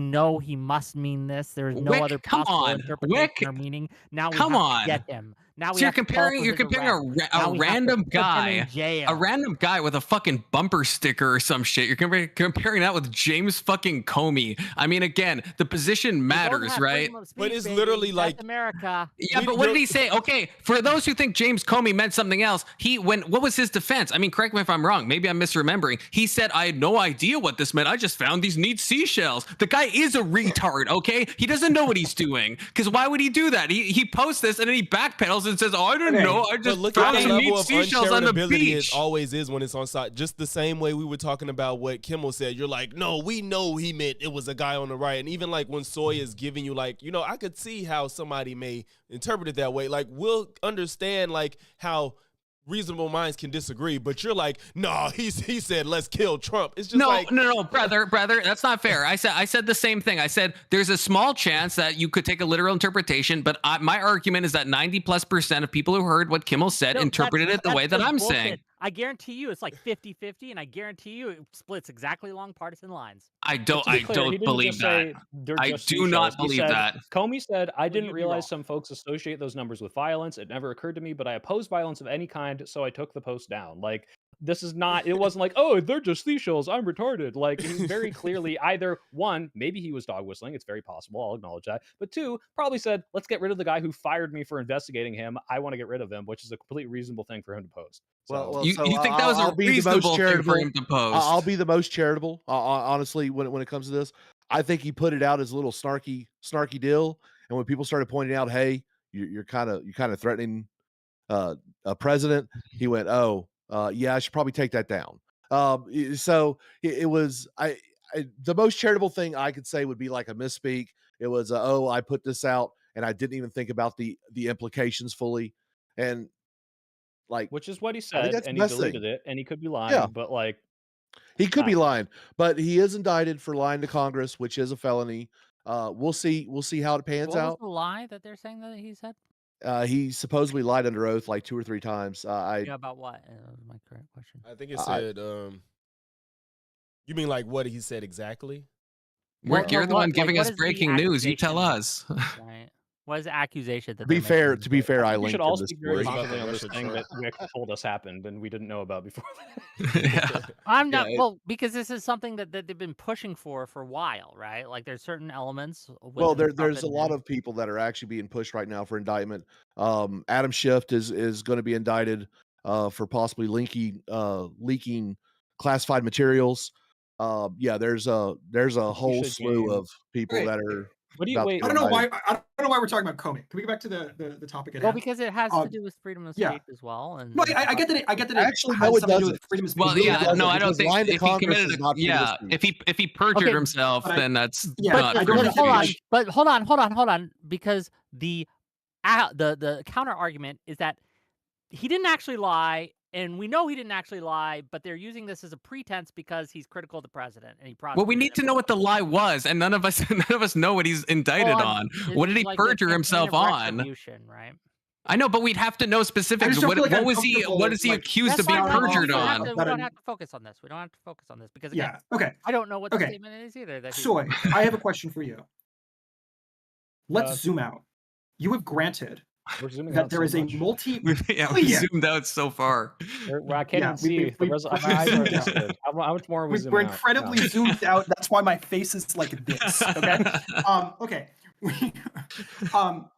know he must mean this. There is no Wick, other come possible on. interpretation Wick, or meaning. Now we come have on. to get him. Now we So have to call for you're his comparing arrest. a Now we have to random put him in guy, jail. a random guy with a fucking bumper sticker or some shit. You're comparing that with James fucking Comey. I mean, again, the position We both matters, have right? freedom of But speech, it's baby. literally That's like- America. Yeah, We but what did don't- he say? Okay, for those who think James Comey meant something else, what was his defense? I mean, correct me if I'm wrong. Maybe I'm misremembering. He said, I had no idea what this meant. I just found these neat seashells. The guy is a retard, okay? He doesn't know what he's doing. Because why would he do that? He posts this and then he backpedals and says, oh, I didn't know. I But just look found at the some neat level of seashells on the uncharitability beach. it always is when it's on site. Just the same way we were talking about what Kimmel said. You're like, no, we know he meant it was a guy on the right. And even like when Soy is giving you like, I could see how somebody may interpret it that way. Like we'll understand like how reasonable minds can disagree, but you're like, no, he said let's kill Trump. It's just No, brother, that's not fair. I said the same thing. I said there's a small chance that you could take a literal interpretation, but my argument is that 90+% of people who heard what Kimmel said No, interpreted it the that's way that just I'm bullshit. saying. I guarantee you it's like 50-50, and I guarantee you it splits exactly along partisan lines. I don't To be clear, he didn't believe just that. say they're I just do not seashells. He believe said- that. Comey said, I didn't you'd be realize wrong. some folks associate those numbers with violence. It never occurred to me, but I oppose violence of any kind, so I took the post down. Like, this is not, it wasn't like, oh, they're just seashells, I'm retarded. Like, he very clearly either, one, maybe he was dog whistling, it's very possible, I'll acknowledge that, but two, probably said, let's get rid of the guy who fired me for investigating him, I want to get rid of him, which is a completely reasonable thing for him to post. So, Well, You so think that was I'll a be the most reasonable thing for charitable. him to post? I'll be the most charitable, honestly, when it comes to this. I think he put it out as a little snarky deal, and when people started pointing out, "Hey, you're kind of threatening a president," he went, "Oh, yeah, I should probably take that down." So it was the most charitable thing I could say would be like a misspeak. It was, "Oh, I put this out and I didn't even think about the implications fully," and like which is what he I think said, that's and the he best deleted thing. it, and he could be lying, Yeah. but like, He could be Wow. lying, but he is indicted for lying to Congress, which is a felony. We'll see how it pans What was out. the lie that they're saying that he said? He supposedly lied under oath like 2 or 3 times. Yeah, about what? That was my correct question. I think it I- said, you mean like what he said exactly? Rick, Well, you're no, the what- one like, giving what us is the breaking news. You tell accusation? us. Right. What is the accusation that To be they're making? to be fair, I We linked should in all this speak very story. About the confidently on this Russia thing troll. that Wick told us happened and we didn't know about before. Yeah. I'm not Yeah, well because this is something that they've been pushing for a while, right? Like there's certain elements. Well, within the Trump there's a lot admin- of people that are actually being pushed right now for indictment. Adam Schiff is going to be indicted for possibly leaking classified materials. Yeah, there's a whole should slew gain- of people Wait, that are. What do you about to wait? be I don't know indicted. why. I don't know why we're talking about Comey. Can we get back to the topic at Well, hand? because it has to Um, do with freedom of yeah. speech as well. And No, I get that. I get that. It Actually, has no, it something to do doesn't. with freedom of speech. Well, really yeah, doesn't, no, I don't because think lying to if he Congress committed, is not freedom of yeah, speech. if he perjured Okay, himself, but then that's Yeah, not I don't freedom think of hold on, speech. but hold on, because the counter argument is that he didn't actually lie, and we know he didn't actually lie, but they're using this as a pretense because he's critical of the president and he Well, we prosecuted need to him. know what the lie was, and none of us know what he's indicted Well, on. it's What did he like the perjure campaign himself of on? retribution, right? I know, but we'd have to know specifics. just don't What, feel like what I'm was he? comfortable, What is he like, accused That's of being fine, fine, perjured no, on? we don't have to focus on this. We don't have to focus on this because again, Yeah. Okay. I don't know what the Okay. statement is either. That he- Soy, I have a question for you. Let's Uh, zoom out. You have granted We're zooming that out there so is a much. multi. Yeah, Oh, we yeah. zoomed out so far. I can't Yeah, even see. we- My eyes are zoomed out. adjusted. How much more are we zooming We're out? incredibly No. zoomed out. That's why my face is like this. Okay. Okay.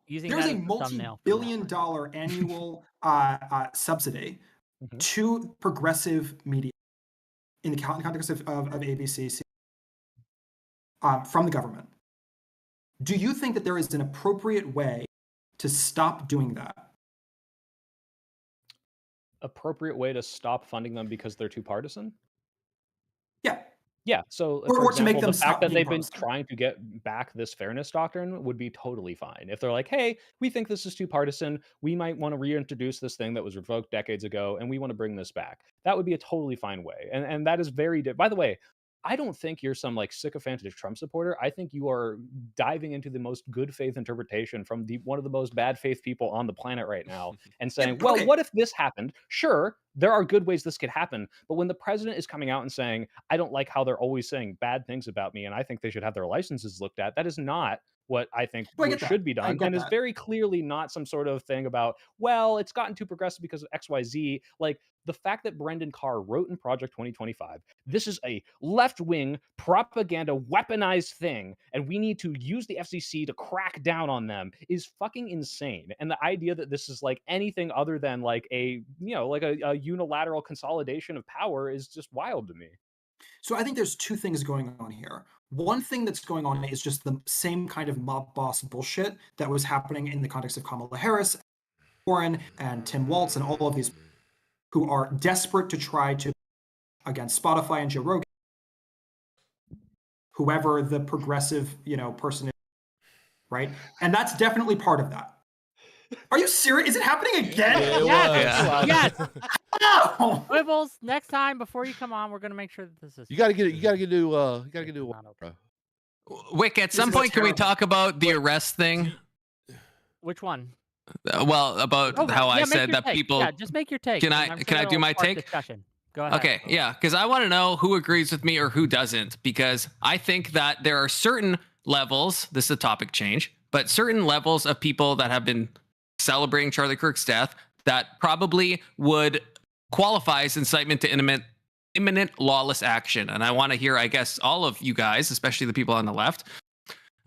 using There's that a as the thumbnail for that. multi-billion-dollar annual subsidy to progressive media in the context of ABC from the government. Do you think that there is an appropriate way to stop doing that? Appropriate way to stop funding them because they're too partisan? Yeah. Yeah. So, Or for to make example, them the stop fact that being they've been partisan. trying to get back this fairness doctrine would be totally fine. If they're like, hey, we think this is too partisan, we might want to reintroduce this thing that was revoked decades ago, and we want to bring this back. That would be a totally fine way. And that is very, by the way, I don't think you're some like sycophantic Trump supporter. I think you are diving into the most good faith interpretation from one of the most bad faith people on the planet right now and saying, well, okay. what if this happened? Sure, there are good ways this could happen. But when the president is coming out and saying, I don't like how they're always saying bad things about me and I think they should have their licenses looked at, that is not what I think Well, I get that. should be I done, get and is that. very clearly not some sort of thing about, well, it's gotten too progressive because of XYZ. Like the fact that Brendan Carr wrote in Project 2025, this is a left-wing propaganda weaponized thing, and we need to use the FCC to crack down on them is fucking insane. And the idea that this is like anything other than like a, you know, like a unilateral consolidation of power is just wild to me. So I think there's two things going on here. One thing that's going on is just the same kind of mob boss bullshit that was happening in the context of Kamala Harris, Warren, and Tim Walz, and all of these who are desperate to try to against Spotify and Joe Rogan, whoever the progressive, person is, right? And that's definitely part of that. Are you serious? Is it happening again? Yeah, Yes. No! Wibbles, next time before you come on, we're gonna make sure that this is. You gotta get not okay. Wick, at This some is point, can we terrible. talk about the arrest thing? Which one? Well, about Oh, how I yeah, make said your that take. people. Yeah, just make your take. Can and I- I'm can I do it'll my spark take? Discussion. Go ahead. Okay, yeah, because I want to know who agrees with me or who doesn't, because I think that there are certain levels, this is a topic change, but certain levels of people that have been celebrating Charlie Kirk's death that probably would qualify as incitement to imminent lawless action. And I want to hear, I guess, all of you guys, especially the people on the left.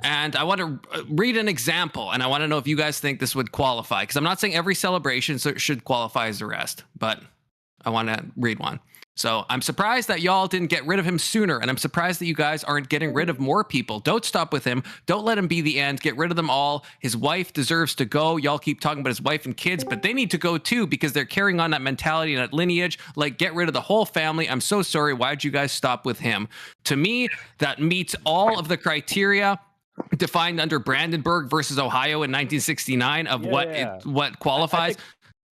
And I want to read an example, and I want to know if you guys think this would qualify, because I'm not saying every celebration should qualify as arrest, but I want to read one. So I'm surprised that y'all didn't get rid of him sooner, and I'm surprised that you guys aren't getting rid of more people. Don't stop with him. Don't let him be the end. Get rid of them all. His wife deserves to go. Y'all keep talking about his wife and kids, but they need to go too, because they're carrying on that mentality and that lineage. Like, get rid of the whole family. I'm so sorry. Why'd you guys stop with him? To me, that meets all of the criteria defined under Brandenburg versus Ohio in 1969 of Yeah. what qualifies.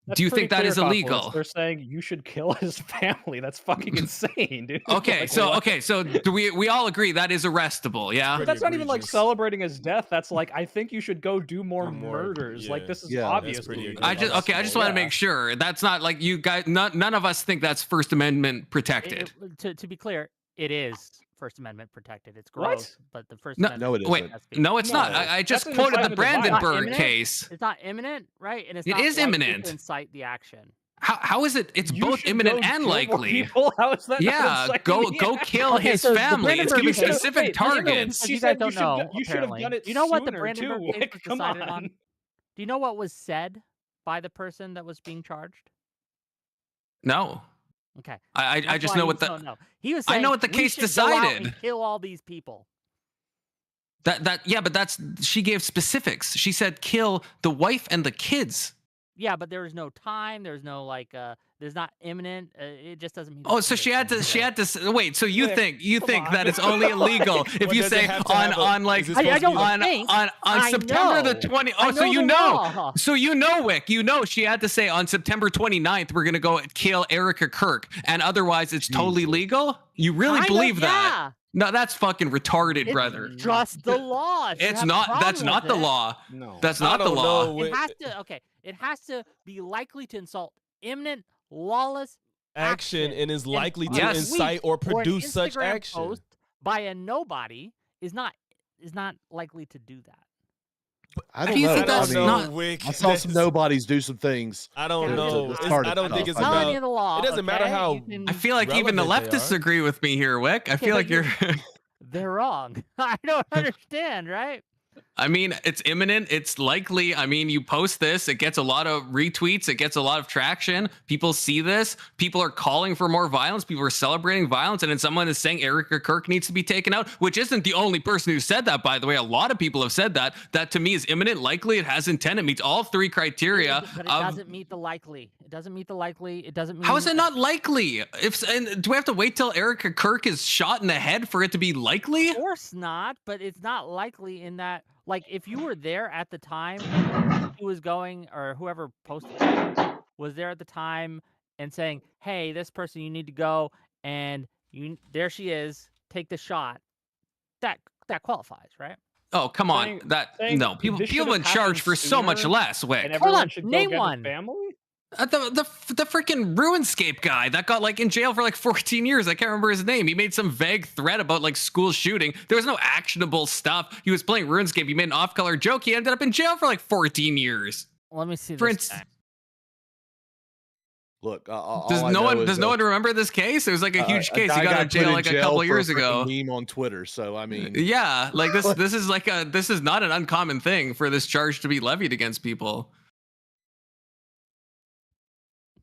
That's Do you pretty think that clear, is Confluence. illegal? They're saying you should kill his family. That's fucking insane, dude. Okay, Like, so what? do we all agree that is arrestable? Yeah. But that's not even like egregious. celebrating his death. That's like, I think you should go do more Do more, murders. Like, yeah. this is Yeah, that's obvious. pretty illegal. egregious. I just want to make sure that's not like you guys. None of us think that's First Amendment protected. To be clear, it is First Amendment protected. It's What? gross, but the First No, Amendment. it wait, isn't. no, it's not. No, I just that's an quoted the incitement to violence. It's not Brandenburg imminent. case. It's not imminent, right? And it's It not is likely imminent. to incite the action. How is it? It's You both should imminent go and kill more likely. people? How is that not Yeah, inciting go the kill Okay, his so the family. It's Brandenburg giving case- specific wait, Brandenburg targets. case- She you said guys don't know, you should have done apparently. it Do you know what the sooner, Brandenburg too. case Like, was come decided on. on? Do you know what was said by the person that was being charged? No, Okay. I That's just why know you what the don't know. He was I saying know what the we case should go out and decided. kill all these people. but that's she gave specifics. She said kill the wife and the kids. Yeah, but there was no time. There's no like. There's not imminent. It just doesn't mean. Oh, so she had to wait. So you Wait, think come that on. it's only illegal if Well, you does it say have to have a- on like is it I supposed to don't be like- think. on I September the know. 20th. I Oh, so know you the know. law. So you know, Wick, she had to say on September 29th, we're going to go kill Erica Kirk. And otherwise, it's totally Jesus. legal? You really Kinda, believe that? yeah. No, that's fucking retarded, It's brother. just the law. If you It's have a not. problem That's not with the it, law. No. That's I not the don't law. know. It has to. Okay. It has to be likely to insult imminent, lawless Action and is likely to Yes. incite or or an produce such Instagram action. post by a nobody is not likely to do that. I do don't you know. think that's I mean, not- Wick. I saw some nobodies do some things. I don't Yeah, know. it's It's- hard I to don't think tell. it's I'm Telling about. you the law. it doesn't matter okay? how- You can- I feel like even the relevant they leftists are. agree with me here, Wick. I Okay, feel but like you're. they're wrong. I don't understand, right? I mean, it's imminent. It's likely. I mean, you post this, it gets a lot of retweets, it gets a lot of traction. People see this. People are calling for more violence. People are celebrating violence. And then someone is saying Erica Kirk needs to be taken out, which isn't the only person who said that, by the way. A lot of people have said that. That to me is imminent, likely, it has intent, it meets all three criteria. But it of- doesn't meet the likely. It doesn't meet the likely. It doesn't mean. How is it not likely? And do we have to wait till Erica Kirk is shot in the head for it to be likely? Of course not, but it's not likely in that. Like, if you were there at the time, and he was going, or whoever posted it was there at the time and saying, "Hey, this person, you need to go," and there she is, take the shot. That qualifies, right? Oh, come on. Saying- That saying no, people this should have have been charged happened for so much sooner, less, Wick. And Hold everyone on, should name go get one. a family? The freaking Ruinscape guy that got like in jail for like 14 years. I can't remember his name. He made some vague threat about like school shooting. There was no actionable stuff. He was playing Ruinscape. He made an off-color joke. He ended up in jail for like 14 years. Let me see For this. instance, guy. Look, all does I no know one is does no one remember this case? It was like a huge case. He guy got out of put jail in like a couple for years a ago. freaking meme on Twitter. So I mean, Yeah, like this is like this is not an uncommon thing for this charge to be levied against people.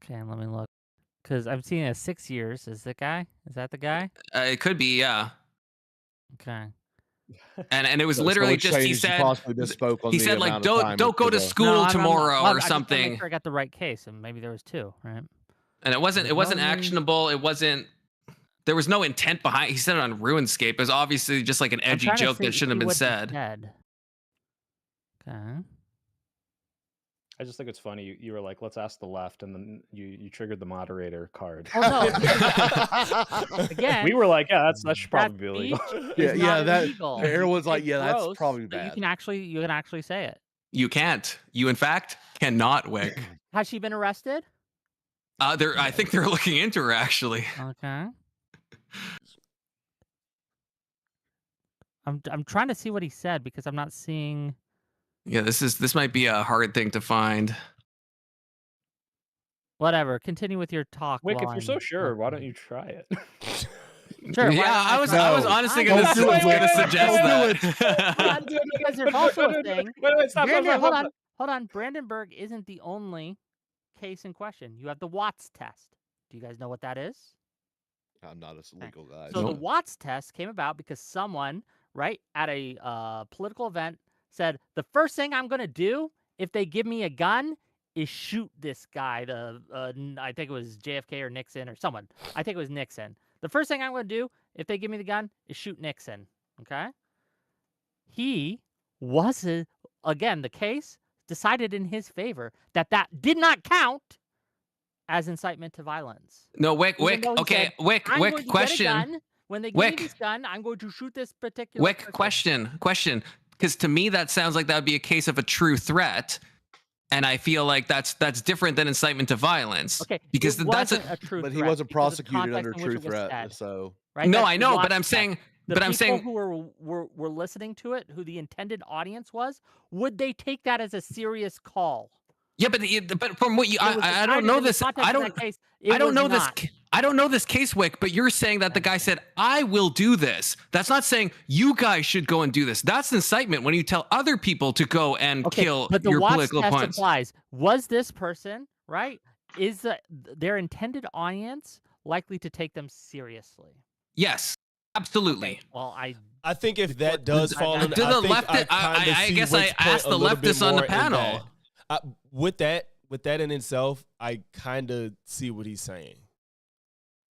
Okay, let me look. Because I'm seeing a 6 years. Is that the guy? It could be, yeah. Okay. And it was so literally it's just saying he is you said possibly misspoke on he the said like amount of time don't go for to the- school No, tomorrow I or just wanna make something. sure I got the right case, and maybe there was two, right? And it wasn't There's no need- actionable. It wasn't. There was no intent behind. He said it on RuneScape. It was obviously just like an I'm edgy trying to joke that see shouldn't have been what he said. said. Okay. I just think it's funny. You were like, let's ask the left, and then you triggered the moderator card. Oh no. Again, We were like, yeah, that should that probably be illegal. speech Yeah, is yeah, not that- illegal. everyone's like, It's yeah, that's gross, probably but You bad. can actually say it. You can't. You in fact cannot, Wick. Has she been arrested? I think they're looking into her actually. Okay. I'm trying to see what he said because I'm not seeing. Yeah, this might be a hard thing to find. Whatever. Continue with your talk. Wick, if while you're so I'm sure, why looking. don't you try it? Sure. Yeah, I was honestly No. gonna, Don't do it, gonna Wick. suggest Don't do that. Because there's also a thing. Wait, stop, Brandon, stop. hold on. Brandenburg isn't the only case in question. You have the Watts test. Do you guys know what that is? I'm not a legal guy. So the Nope. Watts test came about because someone, right, at a political event said, the first thing I'm going to do if they give me a gun is shoot this guy. I think it was JFK or Nixon or someone. I think it was Nixon. The first thing I'm going to do if they give me the gun is shoot Nixon. Okay? He was, again, the case decided in his favor that did not count as incitement to violence. No, Wick. Even though he Okay, said, Wick. I'm going to Wick. get a Question. gun. When they give Wick. me this gun, I'm going to shoot this particular Wick. person. Question. Because to me, that sounds like that would be a case of a true threat, and I feel like that's different than incitement to violence. Okay, because it that's wasn't a true but he threat wasn't because of the prosecuted context under in which true it was threat. said. So right? No, That's I the know, watch but I'm test. saying, The but I'm people saying, who were listening to it, who the intended audience was, would they take that as a serious call? yeah, but from what you, It was I don't decided know in the this. context I of don't. that case. I It don't was know this. not. I don't know this case, Wick, but you're saying that the guy said, I will do this. That's not saying you guys should go and do this. That's incitement when you tell other people to go and Okay, kill but the your watch political test opponents. applies. Was this person, right? Is their intended audience likely to take them seriously? Yes, absolutely. Okay, well, I think if that does fall in, To the leftist, I guess I asked the leftists on the panel. With that in itself, I kind of see what he's saying.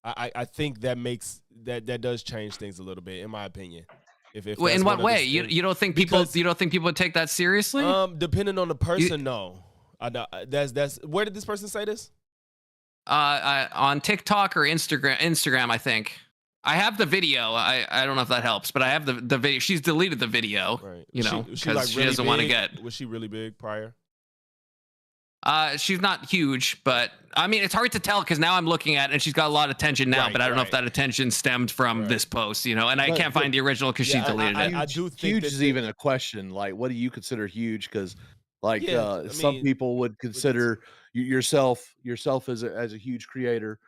I think that makes that does change things a little bit, in my opinion. If Well, in what way? You don't think people would take that seriously? Depending on the person, no. That's where did this person say this? On TikTok or Instagram, I think. I have the video. I don't know if that helps, but I have the video. She's deleted the video, right? You know, because like she doesn't want to get. Was she really big prior? She's not huge, but I mean, it's hard to tell because now I'm looking at it and she's got a lot of attention now, but I don't know if that attention stemmed from this post, you know, and I can't find the original because she deleted it. I do think huge is even a question. Like, what do you consider huge? Because, like, some people would consider yourself as a huge creator.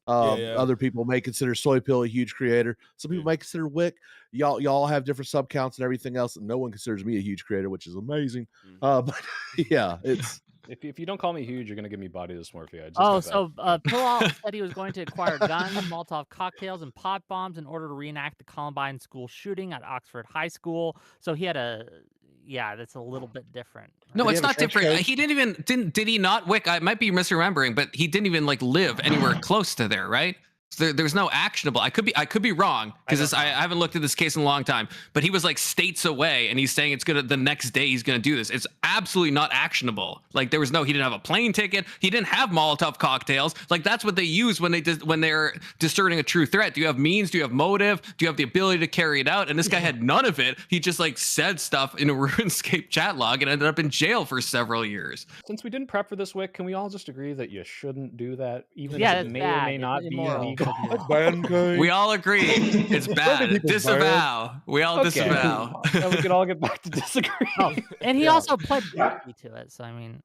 Other people may consider Soypill a huge creator. Some people may consider Wick. Y'all have different sub counts and everything else. And no one considers me a huge creator, which is amazing. But yeah, it's. If you don't call me huge, you're gonna give me body dysmorphia. Pilal said he was going to acquire guns, Molotov cocktails, and pot bombs in order to reenact the Columbine school shooting at Oxford High School. So he had that's a little bit different. Right? No, it's not different. He did he not, Wick? I might be misremembering, but he didn't even like live anywhere close to there, right? So there's no actionable. I could be wrong because I haven't looked at this case in a long time. But he was like states away, and he's saying the next day he's gonna do this. It's absolutely not actionable. Like he didn't have a plane ticket. He didn't have Molotov cocktails. Like that's what they use when they're discerning a true threat. Do you have means? Do you have motive? Do you have the ability to carry it out? And this guy had none of it. He just like said stuff in a RuneScape chat log and ended up in jail for several years. Since we didn't prep for this, Wick, can we all just agree that you shouldn't do that, even if it may or may not be illegal? We all agree it's bad. Disavow. We all disavow. We can all get back to disagree. And he also pled guilty to it. So I mean,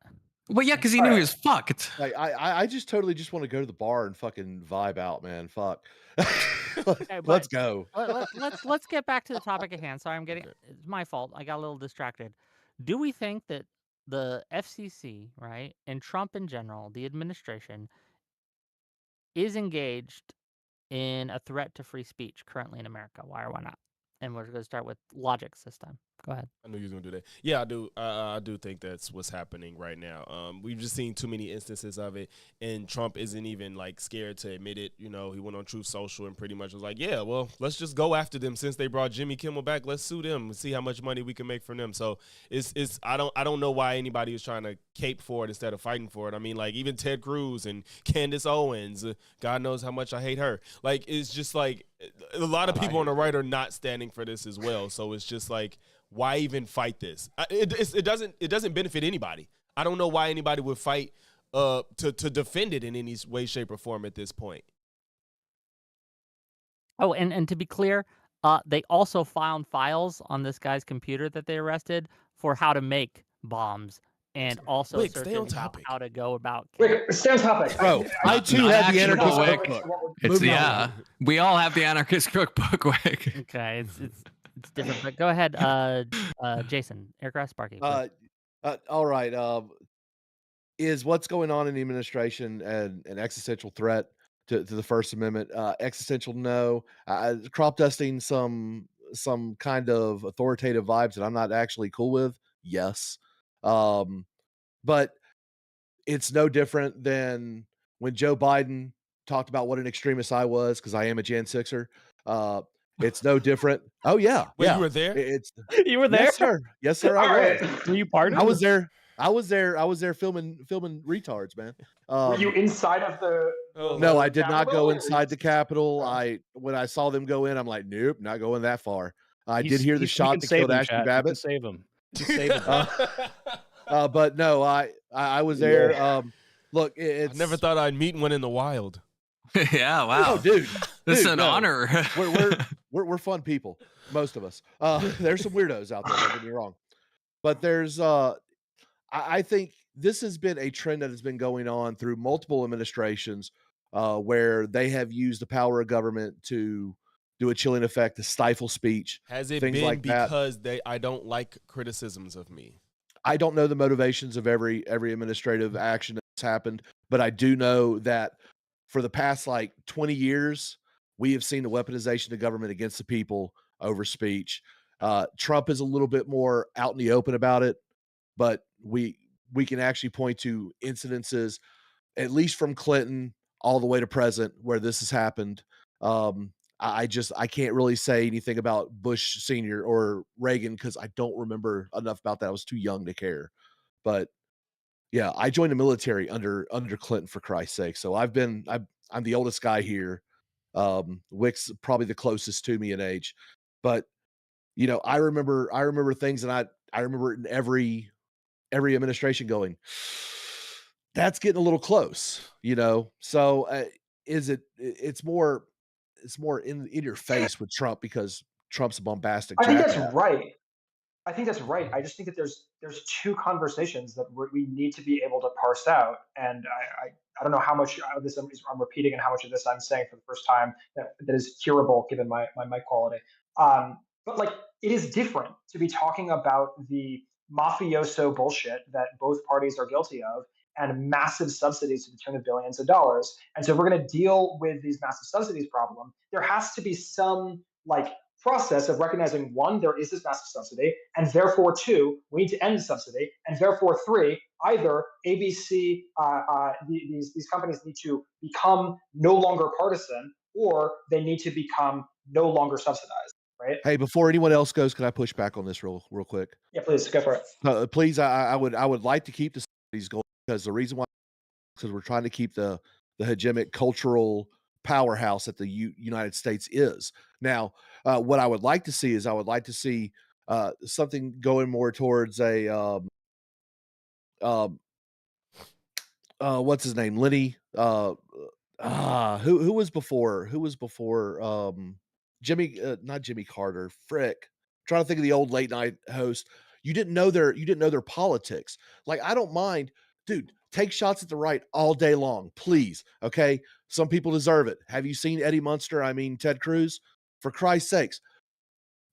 well, yeah, because he knew he was fucked. Like I just totally just want to go to the bar and fucking vibe out, man. Fuck. Let's go. Let's get back to the topic at hand. Sorry, it's my fault. I got a little distracted. Do we think that the FCC, right, and Trump in general, the administration, is engaged in a threat to free speech currently in America? Why or why not? And we're going to start with Logics this time. Go ahead. I knew you was going to do that. Yeah, I do. I do think that's what's happening right now. We've just seen too many instances of it, and Trump isn't even like scared to admit it. You know, he went on Truth Social and pretty much was like, yeah, well, let's just go after them since they brought Jimmy Kimmel back. Let's sue them and see how much money we can make from them. So it's I don't know why anybody is trying to cape for it instead of fighting for it. I mean, like even Ted Cruz and Candace Owens, God knows how much I hate her. Like it's just like a lot of people on the right are not standing for this as well. So it's just like, why even fight this? It doesn't benefit anybody. I don't know why anybody would fight to defend it in any way, shape, or form at this point. Oh, and to be clear, they also found files on this guy's computer that they arrested for how to make bombs and also Wick, stay on topic. How to go about. Wick, stay on topic. Bro, I too had the anarchist cookbook. It's we all have the anarchist cookbook. Wick. Okay, it's different, but go ahead, Jason, Aircraft Sparky. All right. Is what's going on in the administration an existential threat to the First Amendment? Existential, no. Crop dusting some kind of authoritative vibes that I'm not actually cool with, yes. But it's no different than when Joe Biden talked about what an extremist I was, because I am a Jan 6er. It's no different. Oh yeah, Wait, yeah. you were there? You were there? Yes, sir. Yes, sir. I was. Were you part of it? I was there. I was there filming retards, man. Were you inside of the? No, I did not go inside the Capitol. When I saw them go in, I'm like, nope, not going that far. I did hear the shot that killed Ashton Babbitt. Save him. Save him. But no, I was there. Look, I never thought I'd meet one in the wild. Yeah, Oh, wow. dude, This is dude, an no. honor. We're fun people, most of us. There's some weirdos out there, don't get me wrong. But there's I think this has been a trend that has been going on through multiple administrations, where they have used the power of government to do a chilling effect, to stifle speech, Has it things been like that. because I don't like criticisms of me? I don't know the motivations of every administrative action that's happened, but I do know that for the past like 20 years, we have seen the weaponization of government against the people over speech. Trump is a little bit more out in the open about it, but we can actually point to incidences, at least from Clinton all the way to present, where this has happened. I can't really say anything about Bush Senior or Reagan because I don't remember enough about that. I was too young to care. But yeah, I joined the military under Clinton, for Christ's sake. So I'm the oldest guy here. Wick's probably the closest to me in age, but you know, I remember things, and I remember it in every administration going, that's getting a little close, you know. So it's more in your face with Trump because Trump's a bombastic I think jackass. that's right. I think that's right. I just think that there's two conversations that we need to be able to parse out, and I don't know how much of this I'm repeating and how much of this I'm saying for the first time that is hearable given my mic quality. But like, it is different to be talking about the mafioso bullshit that both parties are guilty of and massive subsidies to the tune of billions of dollars. And so if we're going to deal with these massive subsidies problem, there has to be some like process of recognizing, one, there is this massive subsidy, and therefore, two, we need to end the subsidy, and therefore, three, either ABC, these companies need to become no longer partisan, or they need to become no longer subsidized, right? Hey, before anyone else goes, can I push back on this real quick? Yeah, please go for it. Please, I would like to keep the subsidies going, because the reason why, because we're trying to keep the hegemonic cultural powerhouse that the United States is. Now, what I would like to see is something going more towards a what's his name, Lenny, who was before Jimmy, not Jimmy Carter, frick, trying to think of the old late night host. You didn't know their politics. Like, I don't mind, dude, take shots at the right all day long, please. Okay. Some people deserve it. Have you seen Eddie Munster? I mean, Ted Cruz, for Christ's sakes.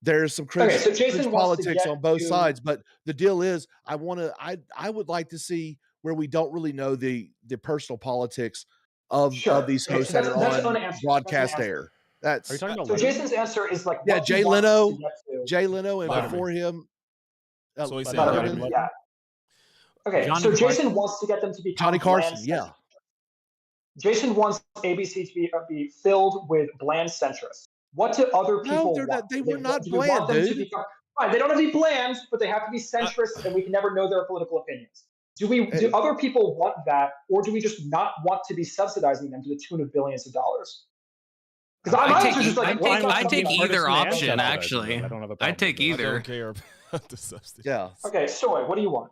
There's some cringe, Okay, so Jason cringe wants to politics get on both to- sides, but the deal is, I would like to see where we don't really know the personal politics of Sure. these Okay, hosts so that that's are on unanswered. broadcast That's air. That's Are you talking about So Letterman? Jason's answer is like, yeah, what he Jay wants Leno, to get to. Jay Leno, and Letterman. before him, So he said Letterman. Letterman. Yeah. Okay, Johnny so Jason Carson? wants to get them to become Johnny Carson, bland yeah. centrists. Jason wants ABC to be filled with bland centrists. What do other people No, they're want? not. They were not Do we want bland, them to dude. become fine? They don't have to be bland, but they have to be centrist, and we can never know their political opinions. Do other people want that, or do we just not want to be subsidizing them to the tune of billions of dollars? Because I take either option, subsidize actually. it. I don't have a I'd problem take with that. I either. don't care about the substance. Yeah. Okay, Soy, what do you want?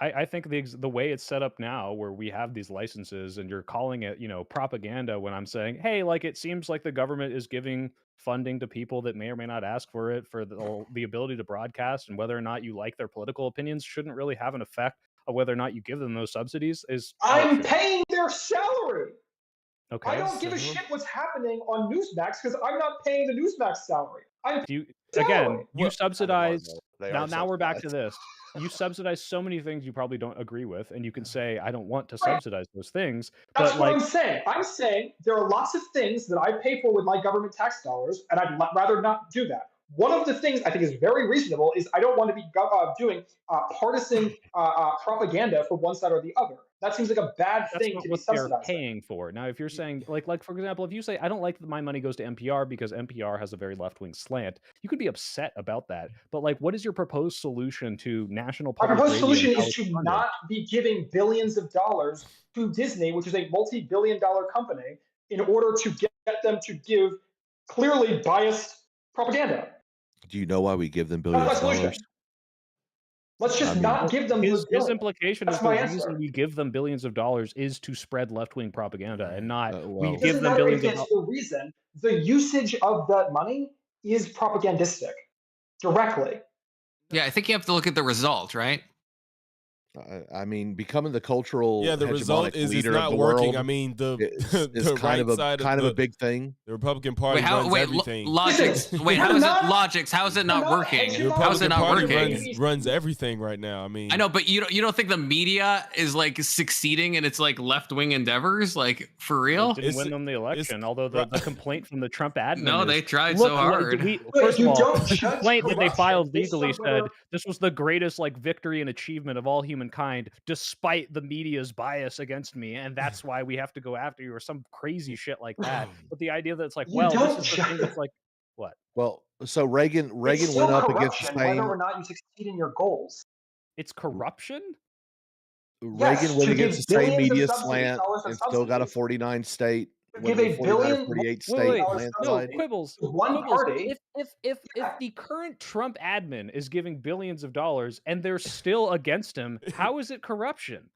I think the way it's set up now, where we have these licenses and you're calling it, propaganda, when I'm saying, hey, like, it seems like the government is giving funding to people that may or may not ask for it, for the ability to broadcast, and whether or not you like their political opinions shouldn't really have an effect of whether or not you give them those subsidies. I'm paying their salary. Okay. I don't give a shit what's happening on Newsmax because I'm not paying the Newsmax salary. You salary. subsidize. They are Now we're back to subsidized. this. You subsidize so many things you probably don't agree with, and you can say, I don't want to subsidize those things. That's but what like, I'm saying. I'm saying there are lots of things that I pay for with my government tax dollars, and I'd rather not do that. One of the things I think is very reasonable is I don't want to be doing partisan propaganda for one side or the other. That seems like a bad that's thing not to be what they're subsidizing. paying for. Now, if you're saying, like for example, if you say, I don't like that my money goes to NPR because NPR has a very left-wing slant, you could be upset about that. But like, what is your proposed solution to national My public proposed radio solution and how is it's to funded? not be giving billions of dollars to Disney, which is a multi-billion-dollar company, in order to get them to give clearly biased propaganda. Do you know why we give them That's my billions of solution. dollars? Let's just I mean, not give them those His billions. implication That's is the my reason answer. we give them billions of dollars is to spread left-wing propaganda and not we well, It give doesn't them matter billions if of it's dollars. the reason. The usage of that money is propagandistic directly. Yeah, I think you have to look at the result, right? I mean, becoming the cultural Yeah, the result hegemonic is it's leader of not the working. world I mean, is the kind right of side a of big thing. the Republican Party runs everything. Logics. Wait, We're how is it not- Logics? How is it not not working? hedging The our How is it Republican not Party working? runs everything right now. I mean, I know, but you don't think the media is like succeeding in its like left wing endeavors? Like for It real? didn't It's- win them the election, although the complaint from the Trump admin No, is, they tried look, so hard. first you of all, don't the judge complaint that they corruption filed based legally on said whether- this was the greatest like victory and achievement of all humankind, despite the media's bias against me, and that's why we have to go after you, or some crazy shit like that. But the idea that it's like, You well, don't this is the thing that's like, what? Well, so Reagan It's still went up against the corruption, same. whether or not you succeed in your goals. It's corruption? Yes, Reagan went to against give the same billions of media subsidies, slant dollars of and still got a subsidies. 49 state. To went give to a 49 or billion 48 Wait, state wait, dollars no, landslide. Quibbles. to one Quibbles, party. If Yeah. the current Trump admin is giving billions of dollars and they're still against him, how is it corruption?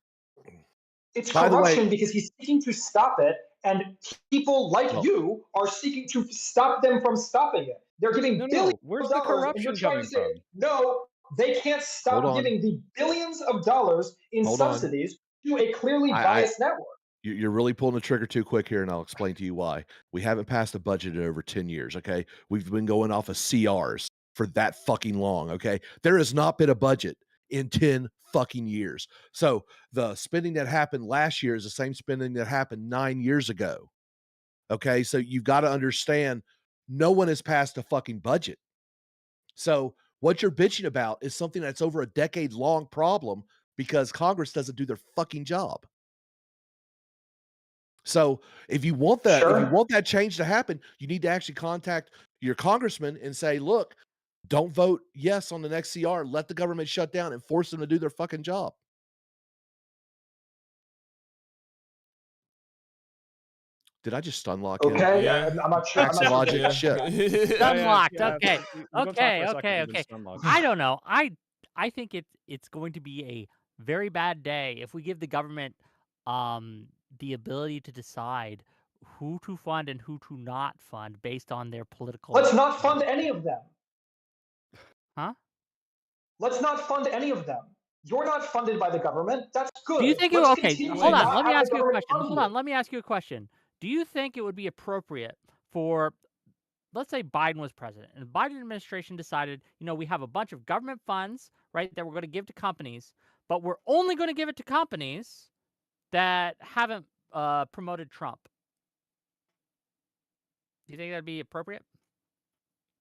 It's By the way- corruption because he's seeking to stop it, and people like Well- you are seeking to stop them from stopping it. They're giving No, billions where's of the dollars, and you're corruption trying coming to say, from? no, they can't stop Hold on. giving the billions of dollars in Hold on. subsidies to a clearly I- biased network. You're really pulling the trigger too quick here, and I'll explain to you why. We haven't passed a budget in over 10 years, okay? We've been going off of CRs for that fucking long, okay? There has not been a budget in 10 fucking years. So the spending that happened last year is the same spending that happened 9 years ago, okay? So you've got to understand, no one has passed a fucking budget. So what you're bitching about is something that's over a decade-long problem because Congress doesn't do their fucking job. So if you want that, if you Sure. want that change to happen, you need to actually contact your congressman and say, look, don't vote yes on the next CR. Let the government shut down and force them to do their fucking job. Did I just stun lock him? Okay, Yeah. I'm not sure. I'm not sure. Logic that- shit. Unlocked, Yeah, okay. we can go talk for Okay, a second okay, and then okay. unlock. I don't know. I think it's going to be a very bad day if we give the government the ability to decide who to fund and who to not fund based on their political. Let's not fund any of them. Huh? Let's not fund any of them. You're not funded by the government. That's good. Do you think Let's okay? continue Hold to on. not Let me have ask the you a government question. fund Hold you. on. Let me ask you a question. Do you think it would be appropriate for, let's say Biden was president and the Biden administration decided, we have a bunch of government funds, right, that we're going to give to companies, but we're only going to give it to companies that haven't promoted Trump. Do you think that'd be appropriate?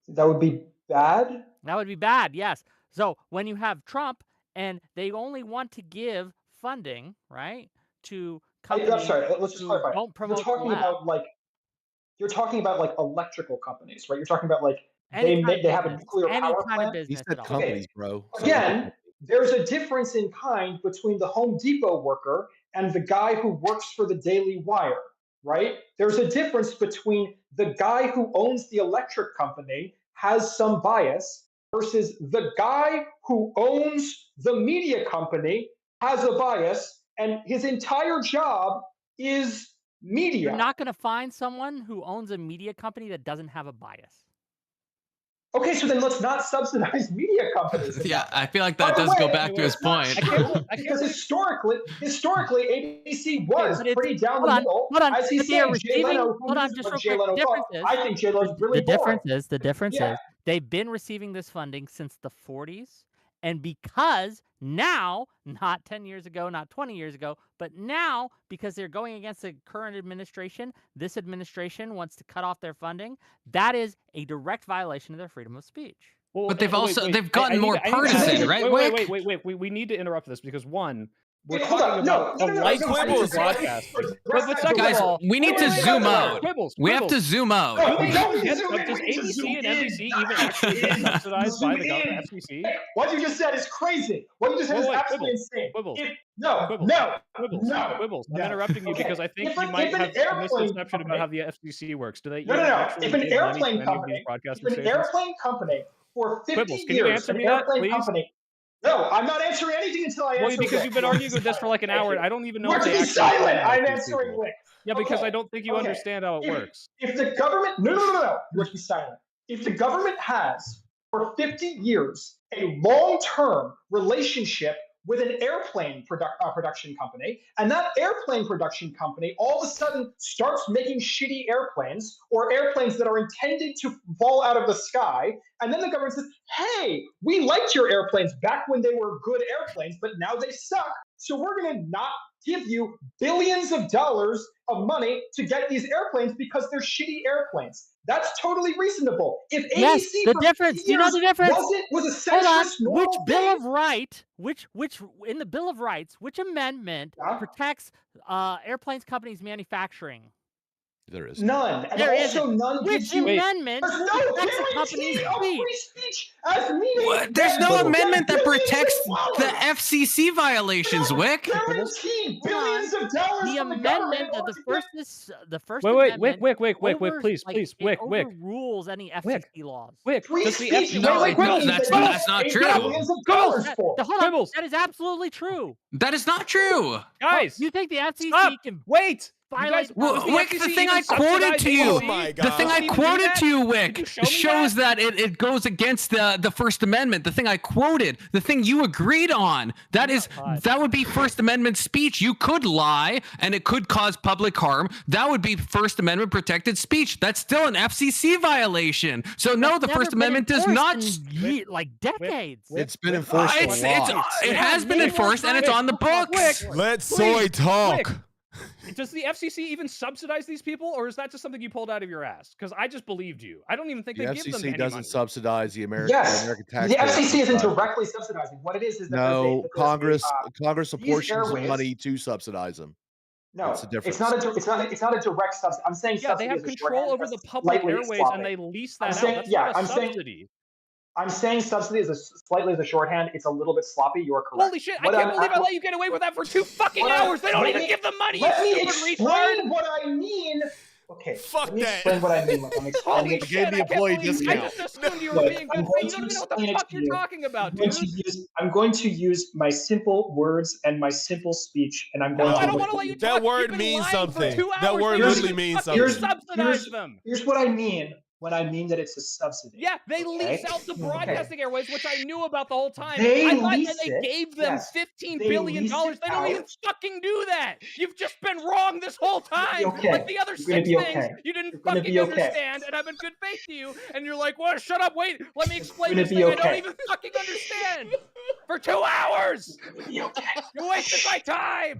That would be bad. That would be bad, yes. So when you have Trump and they only want to give funding, right, to companies I'm sorry. Let's just who clarify. don't You're promote talking the left. about like electrical companies, right? You're talking about like Any kind of they have a business, nuclear any power kind of plant. He business said at all. companies, bro. So Again, there's a difference in kind between the Home Depot worker and the guy who works for the Daily Wire, right? There's a difference between the guy who owns the electric company has some bias versus the guy who owns the media company has a bias and his entire job is media. You're not going to find someone who owns a media company that doesn't have a bias. Okay, so then let's not subsidize media companies. in Yeah, that. I feel like By that the does go way, back to his it's not point. true, I because can't- historically, ABC was But it's- pretty down hold the on, middle. hold on, As he's but they are saying, Jay receiving. Leno, Hold on, just real quick. I think Jay Leno's really The boring. difference Yeah. is they've been receiving this funding since the 40s, and because now, not 10 years ago, not 20 years ago, but now, because they're going against the current administration, this administration wants to cut off their funding. That is a direct violation of their freedom of speech. Well, But they've wait, also- wait. they've gotten more I need to partisan, add- right, Wait. Wick? We need to interrupt this because one, we're Wait, hold talking on. about No, the no, life no, of no, the no, broadcast. But second Guys, of all, we need to wait, zoom wait, out. Quibbles, We have to Quibbles. zoom out. No, we don't need to Does zoom in, we need to ABC zoom and in. NBC even actually get subsidized by the Zoom government, in. FCC? What you just said is crazy. What you just said is Wait, absolutely Quibbles, insane. Quibbles, No, Quibbles, no, Quibbles, no, Quibbles. I'm no. interrupting you Okay. because I think If you an might have a airplane misconception about how the FCC works. Do they No, no, even no. actually If an give money to airplane any of these company, broadcasting if an stations? airplane company for 50 Quibbles, can you years, answer an me that, airplane please? company, No, I'm not answering anything until I Well, answer. because Rick. you've been You must arguing be with this for silent. like an Thank hour. you. And I don't even You know if must they be actually silent. criminalize I'm these answering people. Rick. Yeah, because I Okay. don't think you Okay. understand how it works. If the government, no, you must be silent. If the government has for 50 years a long-term relationship with an airplane production company, and that airplane production company all of a sudden starts making shitty airplanes or airplanes that are intended to fall out of the sky, and then the government says, hey, we liked your airplanes back when they were good airplanes, but now they suck, so we're going to not give you billions of dollars of money to get these airplanes because they're shitty airplanes. That's totally reasonable. If ABC Yes, the for difference. 50 Do you know years the difference? was a Hold on. centrist normal Which Bill thing, of Right, which in the Bill of Rights, which amendment Yeah. protects airplanes companies manufacturing? There is none, and There also isn't. none Which gives you. amendment There's no protects a company's guarantee of speech? free speech as meaning. What? There's that no you get amendment that billions of protects the dollars. FCC violations, Wick. Guaranteed billions of dollars The from the government amendment in that order the to get. first is the first Wait, wait, amendment Wick, please, like, please, it Wick. overrules any FCC laws. Wick, Free does the speech FCC No, wait, Quibbles, that that's you not pay true. billions of dollars for. Hold on, Quibbles. that is absolutely true. That is not true. guys, You think the FCC stop. can Wait, you violate guys, the Well, does Constitution? Wick, the FCC thing even I quoted subsidize to you, Oh ABC? my the thing God. I Does it even do quoted that? to you, Can Wick, you show me shows that it goes against the First Amendment. The thing I quoted, the thing you agreed on, that would be First Amendment speech. You could lie, and it could cause public harm. That would be First Amendment protected speech. That's still an FCC violation. So no, the That's First never been Amendment does not. enforced in like decades. It's been Wick, enforced It's a lot. it has been name one enforced, and time it's on the it's not books. enforced. Let Please, Soy talk. Wick. Does the FCC even subsidize these people, or is that just something you pulled out of your ass? Because I just believed you. I don't even think The they give them FCC any doesn't money. subsidize the American Yes, American the taxpayer. FCC isn't directly subsidizing. What it is that No, there's Congress these apportions airways- money to subsidize them. No, That's the difference. it's not a direct subsidy. I'm saying Yeah, they subsidy have is a control shorthand. over the That's public slightly airways, sloppy. and they lease I'm that saying- out. That's yeah, not a I'm saying- subsidy. I'm saying subsidy is slightly as a shorthand. It's a little bit sloppy. You are correct. Holy shit! I can't believe I let you get away with that for 2 fucking hours. They don't let even me- give them money. Let me you stupid explain retard. what I mean. Okay, Fuck let me that. explain what I mean. Look, I'm explaining Holy it. shit! gave the I can't employee believe discount. I just assumed you were Look, being I'm good. going You to don't even know what the explain it fuck to you're you. talking about, I'm going dude. to use my simple words and my simple speech, and I'm going No, to. I don't want to let you That talk. word You've been means lying something. For 2 hours. That word They don't literally even means fucking something. Subsidize them. Here's what I mean when I mean that it's a subsidy. Yeah, they lease Okay. out the broadcasting airways, which I knew about the whole time. They I thought lease that they it, gave them yes. $15 They billion. lease it They don't even out. fucking do that. You've just been wrong this whole time. okay. Like the other You're gonna 6 be things okay. you didn't You're gonna fucking be okay. understand, and I've been good faith to you, and you're like, well, shut up, wait, let me explain gonna this be thing I don't okay. even fucking understand. For 2 hours. Be okay. You wasted my time.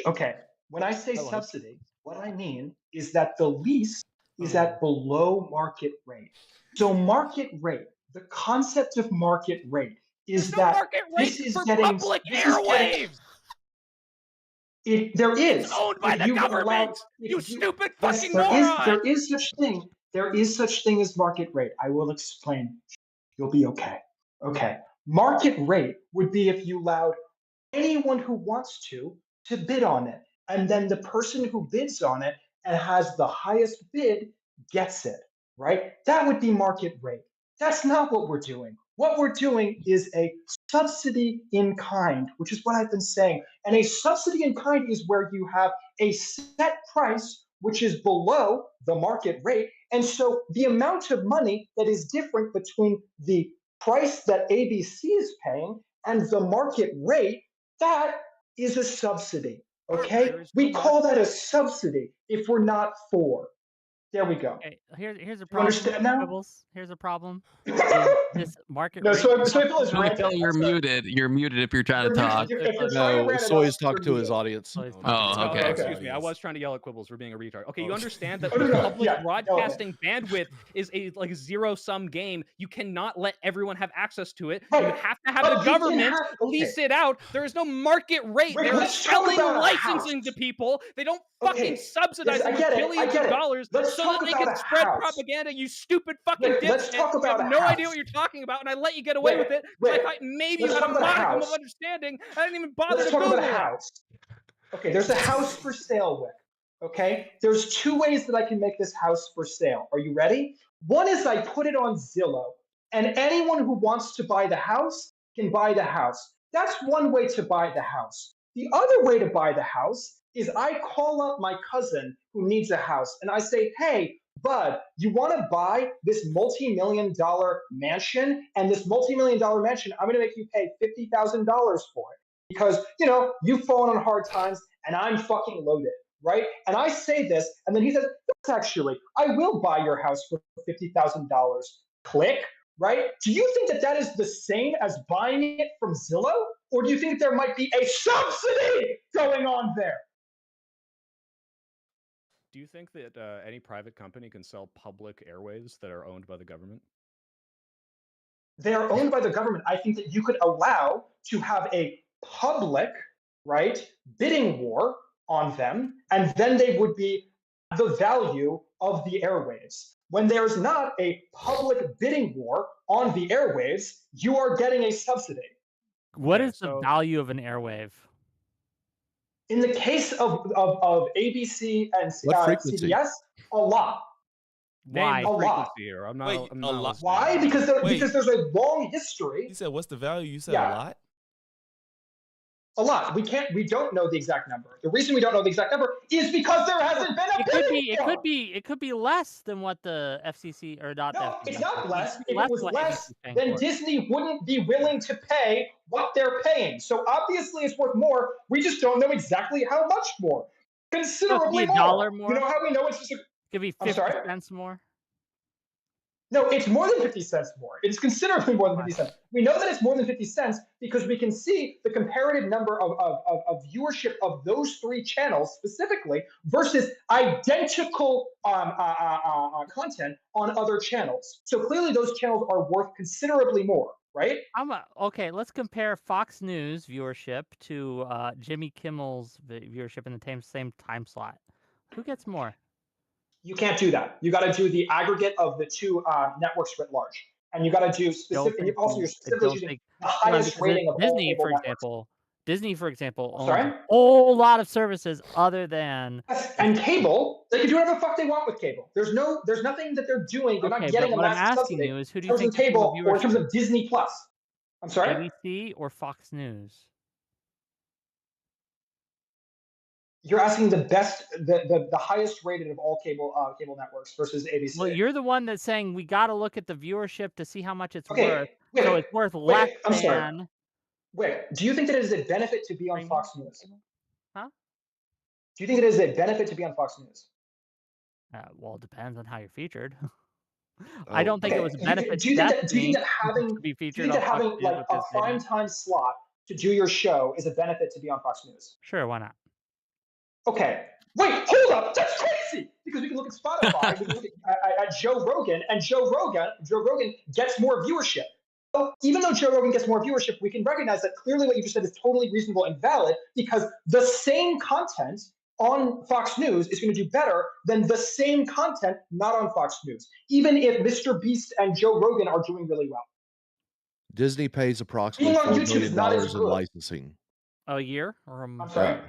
Okay. When I say I like it. subsidy, what I mean is that the lease is at below market rate. So market rate, the concept of market rate is There's no that market rate this is for getting public this is getting- airwaves. There is. It's owned by If the you allow- government. if You you- stupid Yes, fucking there moron. is such thing. There is such thing as market rate. I will explain. You'll be okay. Okay. Market rate would be if you allowed anyone who wants to bid on it. And then the person who bids on it and has the highest bid gets it, right? That would be market rate. That's not what we're doing. What we're doing is a subsidy in kind, which is what I've been saying. And a subsidy in kind is where you have a set price, which is below the market rate. And so the amount of money that is different between the price that ABC is paying and the market rate, that is a subsidy. Okay? There is We no call that a subsidy if we're not for. There we go. Okay, here's a You problem. understand now? Quibbles. Here's a problem. No, This market so rate Phil is subsidy- ranting. Phil, you're I'm sorry. muted. You're muted if you're trying to You're talk. muted. If you're trying to No, rant Soy about is it, talking to you're his muted. audience. So it's- Oh, okay. Excuse me. I was trying to yell at Quibbles for being a retard. Okay, you Oh. understand that Oh, no, the no, public yeah, broadcasting bandwidth is a like zero-sum game. You cannot let everyone have access to it. Right, You have to have but the you can government have- lease okay. it out. There is no market rate. Rick, They're let's talk selling about a licensing house. to people. They don't Okay, fucking subsidize yes, I it get with it, I billions get of it. dollars Let's so talk that they about can a spread house. propaganda. You stupid fucking Rick, let's dipshit. talk You about have a no house. idea what you're talking about, and I let you get away Rick, with it because I Rick, thought maybe you let's had a talk about a modicum of house. understanding. I didn't even bother Let's to talk Google about a it. house. Okay, there's a house for sale, Rick. Okay, there's 2 ways that I can make this house for sale. Are you ready? One is I put it on Zillow, and anyone who wants to buy the house can buy the house. That's one way to buy the house. The other way to buy the house is I call up my cousin who needs a house and I say, hey, bud, you want to buy this multi-million-dollar mansion? And this multi-million-dollar mansion, I'm going to make you pay $50,000 for it because, you know, you've fallen on hard times and I'm fucking loaded, right? And I say this, and then he says, yes, actually, I will buy your house for $50,000. Click, right? Do you think that that is the same as buying it from Zillow? Or do you think there might be a subsidy going on there? Do you think that any private company can sell public airwaves that are owned by the government? They're owned by the government. I think that you could allow to have a public, right, bidding war on them, and then they would be the value of the airwaves. When there's not a public bidding war on the airwaves, you are getting a subsidy. What Okay, is the so- value of an airwave? In the case of ABC and What frequency? CBS, a lot. Why? Name the A lot. frequency here. I'm not. Wait, I'm a not lot. listening. Why? Because Wait. there's a long history. You said what's the value? You said Yeah. a lot. A lot. We don't know the exact number. The reason we don't know the exact number is because there hasn't been a It could bidding be. It war. could be less than what the FCC or not. No, the it's FCC, not less. could be If it was than what less, ABC is paying then for it. Disney wouldn't be willing to pay what they're paying. So obviously it's worth more. We just don't know exactly how much more. Considerably more. $1 more? You know how we know it's just Could be I'm 50 sorry? cents more. No, it's more than 50 cents more. It's considerably more than 50 cents. We know that it's more than 50 cents because we can see the comparative number of viewership of those three channels specifically versus identical content on other channels. So clearly those channels are worth considerably more, right? Okay, let's compare Fox News viewership to Jimmy Kimmel's viewership in the same time slot. Who gets more? You can't do that. You got to do the aggregate of the two networks writ large. And you got to do specific, and also you're specifically using the highest rating of all Disney, cable for networks. example. Disney, for example, owns Sorry? a whole lot of services other than. Yes, and cable, they can do whatever the fuck they want with cable. There's nothing that they're doing. They're not Okay, getting but a what I'm massive asking subsidy you is, who in do you terms of think gets more cable or in terms viewership? of Disney Plus. I'm sorry? ABC or Fox News? You're asking the highest rated of all cable networks versus ABC. Well, you're the one that's saying we got to look at the viewership to see how much it's Okay, worth. wait, So it's worth less I'm sorry. than. Wait, do you think that it is a benefit to be on Premium Fox News? Huh? Do you think it is a benefit to be on Fox News? Well, it depends on how you're featured. Oh, I don't think it Okay, was a benefit do you to think Destiny that having to be do you featured think on that Fox having News like with a this video. prime time slot to do your show is a benefit to be on Fox News? Sure, why not? Okay. Wait, hold up. That's crazy. Because we can look at Spotify, we can look at Joe Rogan, and Joe Rogan gets more viewership. So even though Joe Rogan gets more viewership, we can recognize that clearly what you just said is totally reasonable and valid because the same content on Fox News is going to do better than the same content not on Fox News, even if Mr. Beast and Joe Rogan are doing really well. Disney pays approximately Being on $4 YouTube million is not as in good. licensing. A year or I'm sorry.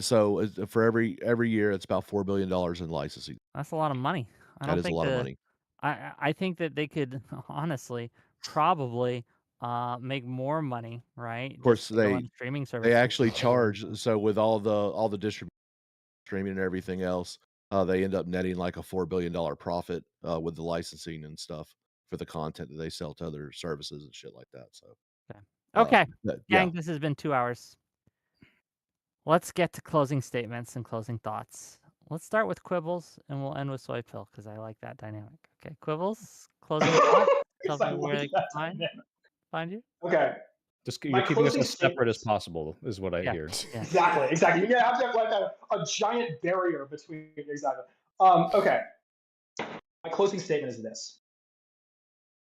So for every year, it's about $4 billion in licensing. that's a lot of money. I That don't is a think lot of money. I think that they could honestly probably make more money, right? Of course, just going streaming services. They actually charge. So with all the distribution, streaming, and everything else, they end up netting like a $4 billion profit with the licensing and stuff for the content that they sell to other services and shit like that. So Okay, yeah, gang, this has been 2 hours. Let's get to closing statements and closing thoughts. Let's start with Quibbles, and we'll end with Soy Pill because I like that dynamic. Okay, Quibbles, closing thoughts. Tell I me where like they can that find you. Okay. Just My you're keeping us closing as separate as statements. possible, is what I Yeah. hear. Yeah. Exactly. You're gonna have to have like a giant barrier between exactly. Okay. My closing statement is this: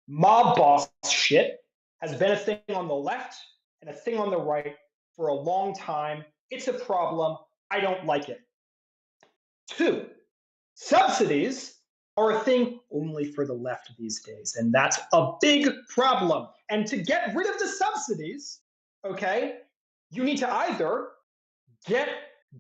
mob boss shit has been a thing on the left and a thing on the right for a long time. It's a problem. I don't like it. 2, subsidies are a thing only for the left these days, and that's a big problem. And to get rid of the subsidies, okay, you need to either get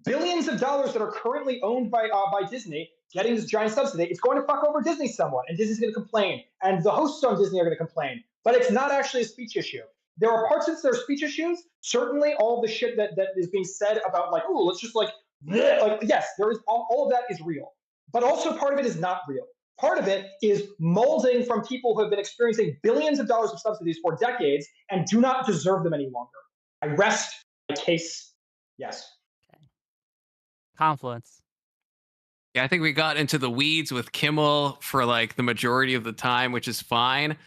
billions of dollars that are currently owned by Disney, getting this giant subsidy. It's going to fuck over Disney somewhat, and Disney's going to complain, and the hosts on Disney are going to complain. But it's not actually a speech issue. There are parts of their speech issues. Certainly, all the shit that is being said about like, oh, let's just like yes, there is all of that is real. But also part of it is not real. Part of it is molding from people who have been experiencing billions of dollars of subsidies for decades and do not deserve them any longer. I rest my case. Yes. Confluence. Yeah, I think we got into the weeds with Kimmel for like the majority of the time, which is fine.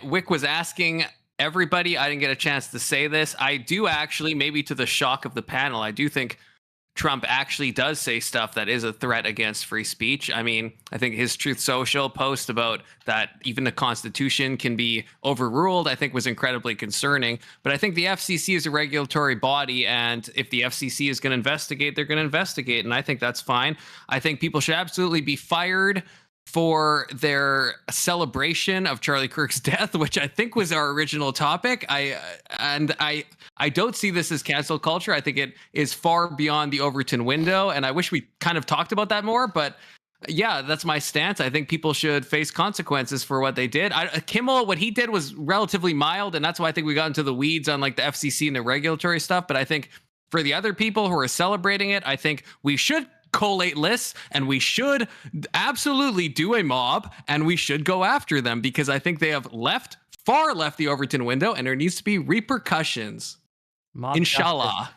Wick was asking everybody. I didn't get a chance to say this. I do actually, maybe to the shock of the panel, I do think Trump actually does say stuff that is a threat against free speech. I mean, I think his Truth Social post about that even the Constitution can be overruled, I think was incredibly concerning. But I think the FCC is a regulatory body, and if the FCC is going to investigate, they're going to investigate, and I think that's fine. I think people should absolutely be fired for their celebration of Charlie Kirk's death, which I think was our original topic. I don't see this as cancel culture. I think it is far beyond the Overton window, and I wish we kind of talked about that more. But yeah, that's my stance. I think people should face consequences for what they did. Kimmel, what he did was relatively mild, and that's why I think we got into the weeds on like the FCC and the regulatory stuff. But I think for the other people who are celebrating it, I think we should collate lists, and we should absolutely do a mob, and we should go after them, because I think they have far left the Overton window, and there needs to be repercussions. Mob Inshallah.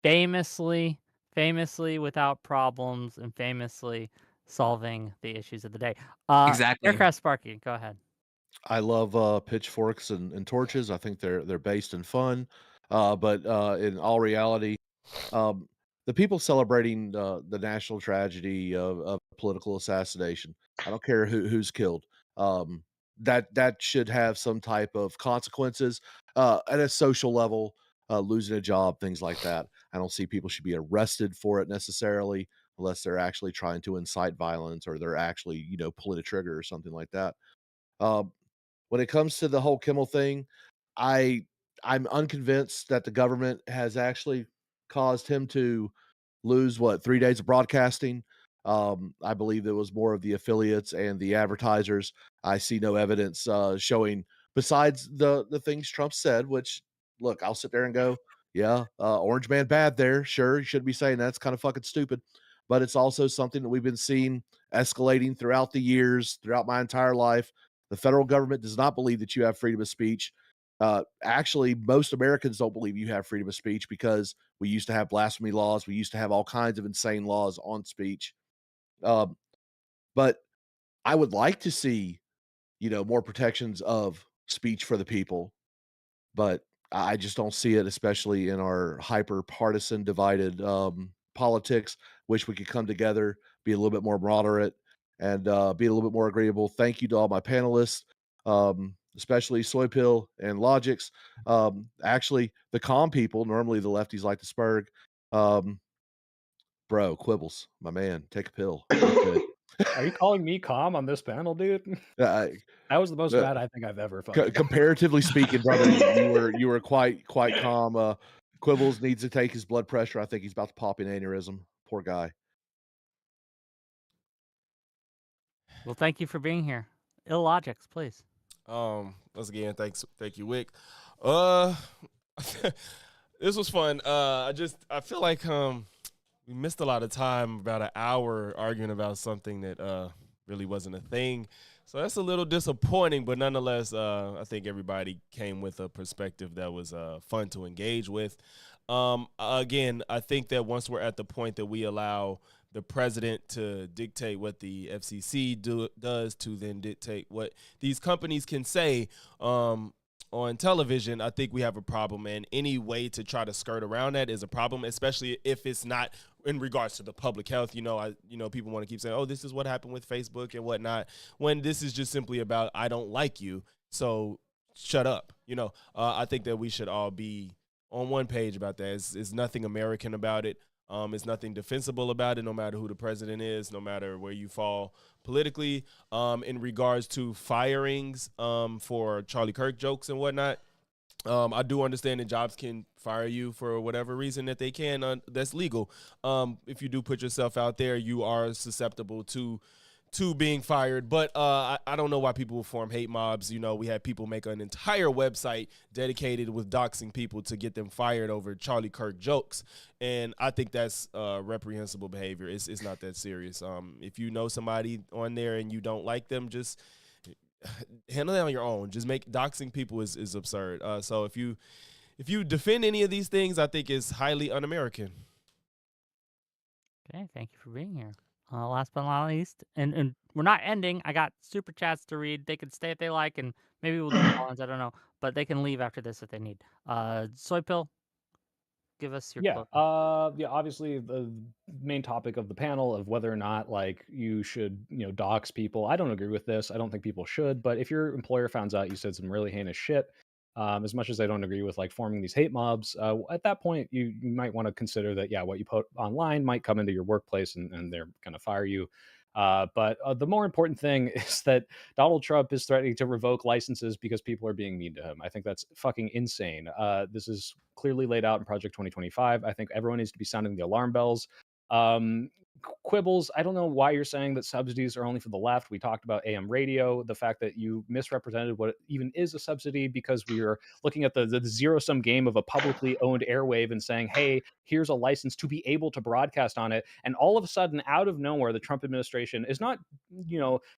justice. Famously without problems, and famously solving the issues of the day. Exactly. Aircraft Sparky, go ahead. I love pitchforks and torches. I think they're based in fun, but in all reality, the people celebrating the national tragedy of political assassination. I don't care who's killed. That should have some type of consequences at a social level. Losing a job, things like that. I don't see people should be arrested for it necessarily, unless they're actually trying to incite violence or they're actually pull a trigger or something like that. When it comes to the whole Kimmel thing, I'm unconvinced that the government has actually caused him to lose 3 days of broadcasting. I believe it was more of the affiliates and the advertisers. I see no evidence showing besides the things Trump said, which look, I'll sit there and go, yeah, Orange Man bad there. Sure, you shouldn't be saying that. It's kind of fucking stupid. But it's also something that we've been seeing escalating throughout the years, throughout my entire life. The federal government does not believe that you have freedom of speech. Actually, most Americans don't believe you have freedom of speech because we used to have blasphemy laws. We used to have all kinds of insane laws on speech. But I would like to see, more protections of speech for the people. But I just don't see it, especially in our hyper partisan divided politics. Wish we could come together, be a little bit more moderate, and be a little bit more agreeable. Thank you to all my panelists, especially Soypill and Logix. Actually, the calm people, normally the lefties like to spurg. Bro, Quibbles, my man, take a pill. Are you calling me calm on this panel, dude? That was the most mad I think I've ever felt. Comparatively speaking, brother, you were quite calm. Quibbles needs to take his blood pressure. I think he's about to pop an aneurysm. Poor guy. Well, thank you for being here. Illogics, please. Once again, thank you, Wick. This was fun. I feel like we missed a lot of time, about an hour arguing about something that really wasn't a thing. So that's a little disappointing, but nonetheless, I think everybody came with a perspective that was fun to engage with. Again, I think that once we're at the point that we allow the president to dictate what the FCC does to then dictate what these companies can say on television, I think we have a problem, and any way to try to skirt around that is a problem, especially if it's not in regards to the public health. People want to keep saying, oh, this is what happened with Facebook and whatnot, when this is just simply about, I don't like you, so shut up. I think that we should all be on one page about that. It's nothing American about it. It's nothing defensible about it, no matter who the president is, no matter where you fall politically. In regards to firings for Charlie Kirk jokes and whatnot, I do understand that jobs can fire you for whatever reason that they can. That's legal. If you do put yourself out there, you are susceptible to to being fired, but I don't know why people will form hate mobs. You know, we had people make an entire website dedicated with doxing people to get them fired over Charlie Kirk jokes, and I think that's reprehensible behavior. It's not that serious. If you know somebody on there and you don't like them, just handle it on your own. Just doxing people is absurd. So if you defend any of these things, I think it's highly un-American. Okay, thank you for being here. Last but not least, and we're not ending. I got super chats to read. They can stay if they like, and maybe we'll do call-ins. I don't know, but they can leave after this if they need. Soy Pill, give us your Yeah, closing. yeah. Obviously, the main topic of the panel of whether or not like you should, dox people. I don't agree with this. I don't think people should. But if your employer finds out you said some really heinous shit, as much as I don't agree with like forming these hate mobs, at that point you might want to consider that what you put online might come into your workplace and they're going to fire you. But the more important thing is that Donald Trump is threatening to revoke licenses because people are being mean to him. I think that's fucking insane. This is clearly laid out in Project 2025. I think everyone needs to be sounding the alarm bells. Quibbles, I don't know why you're saying that subsidies are only for the left. We talked about AM radio, the fact that you misrepresented what even is a subsidy because we are looking at the zero-sum game of a publicly owned airwave and saying, hey, here's a license to be able to broadcast on it. And all of a sudden, out of nowhere, the Trump administration is not,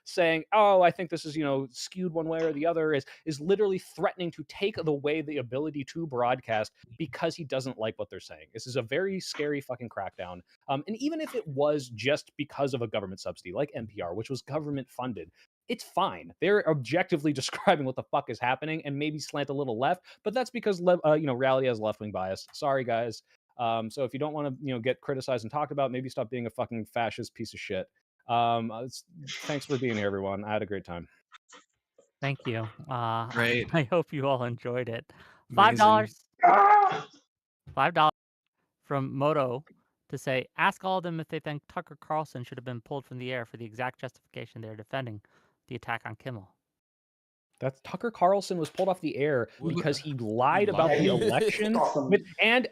saying, oh, I think this is, skewed one way or the other, is literally threatening to take away the ability to broadcast because he doesn't like what they're saying. This is a very scary fucking crackdown. And even if it was just because of a government subsidy like NPR, which was government funded, it's fine. They're objectively describing what the fuck is happening and maybe slant a little left, but that's because reality has left-wing bias. Sorry, guys. So if you don't want to get criticized and talked about, maybe stop being a fucking fascist piece of shit. Thanks for being here, everyone. I had a great time. Thank you. Great. I hope you all enjoyed it. Amazing. $5 from Moto to say, ask all of them if they think Tucker Carlson should have been pulled from the air for the exact justification they're defending the attack on Kimmel. That's Tucker Carlson was pulled off the air because he lied about the election and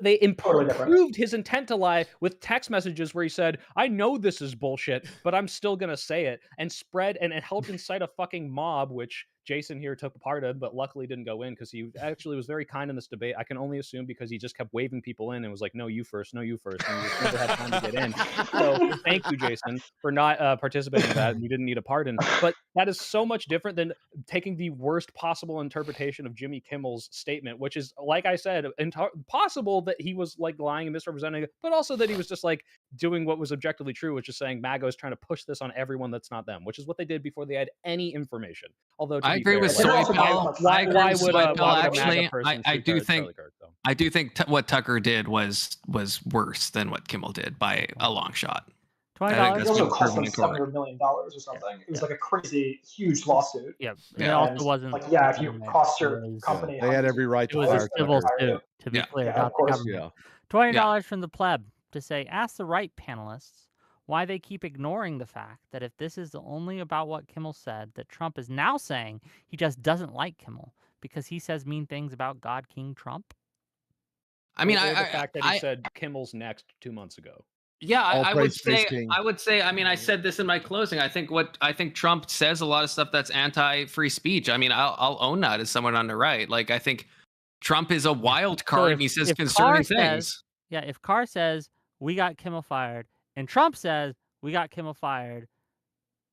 they improved his intent to lie with text messages where he said, I know this is bullshit, but I'm still going to say it, and spread and it helped incite a fucking mob, which Jason here took part of, but luckily didn't go in because he actually was very kind in this debate. I can only assume because he just kept waving people in and was like, no, you first, no, you first. And he just never had time to get in. So thank you, Jason, for not participating in that. You didn't need a pardon. But that is so much different than taking the worst possible interpretation of Jimmy Kimmel's statement, which is, like I said, possible that he was like lying and misrepresenting it, but also that he was just like doing what was objectively true, which is saying MAGA is trying to push this on everyone that's not them, which is what they did before they had any information. Although I agree with Soy Pill. Why would actually? I do think what Tucker did was worse than what Kimmel did by a long shot. $20. It also cost them $700 million or something. It was like a crazy, huge lawsuit. Yeah, it also wasn't. Like, if you cost your company, they had every right to fire civil Tucker. suit, to be clear. Of course. $20 from the pleb to say, ask the right panelists why they keep ignoring the fact that if this is only about what Kimmel said, that Trump is now saying he just doesn't like Kimmel because he says mean things about God King Trump. I mean, the fact that he said Kimmel's next 2 months ago. Yeah, I would say. I mean, I said this in my closing. I think Trump says a lot of stuff that's anti-free speech. I mean, I'll own that as someone on the right. Like, I think Trump is a wild card and he says concerning things. If Carr says we got Kimmel fired and Trump says we got Kimmel fired,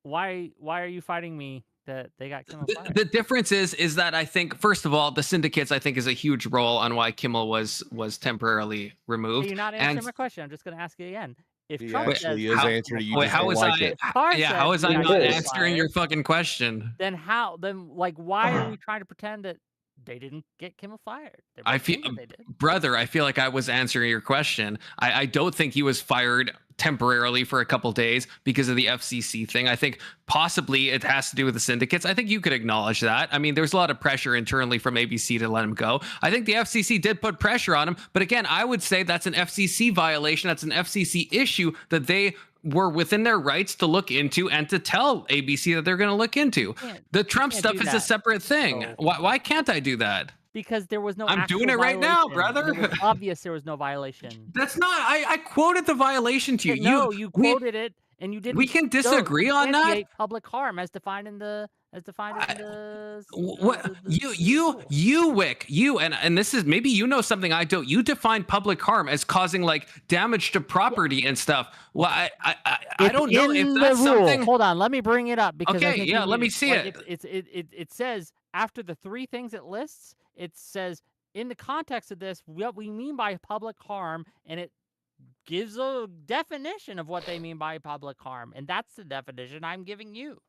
why are you fighting me that they got Kimmel fired? The difference is that I think, first of all, the syndicates I think is a huge role on why Kimmel was temporarily removed. You're not answering my question. I'm just going to ask you again. If Trump actually is answering you, how was I not answering your fucking question? Then why are we trying to pretend that they didn't get Kimmel fired? I feel, brother, I feel like I was answering your question. I don't think he was fired temporarily for a couple days because of the FCC thing. I think possibly it has to do with the syndicates. I think you could acknowledge that. I mean, there's a lot of pressure internally from ABC to let him go. I think the FCC did put pressure on him. But again, I would say that's an FCC violation. That's an FCC issue that they were within their rights to look into and to tell ABC that they're going to look into. The Trump stuff is a separate thing. Why can't I do that? Because there was no. I'm doing it right now, brother. It was obvious there was no violation. That's not. I quoted the violation to you. No, you quoted it, and you didn't. We can disagree on that. substantiate public harm as defined in the What you Wick, and this is maybe you know something I don't. You define public harm as causing like damage to property and stuff. Well, I don't know if that's something. Hold on, let me bring it up because I Okay, think yeah, you let need me see like, it. It says after the 3 things it lists, it says in the context of this what we mean by public harm, and it gives a definition of what they mean by public harm, and that's the definition I'm giving you.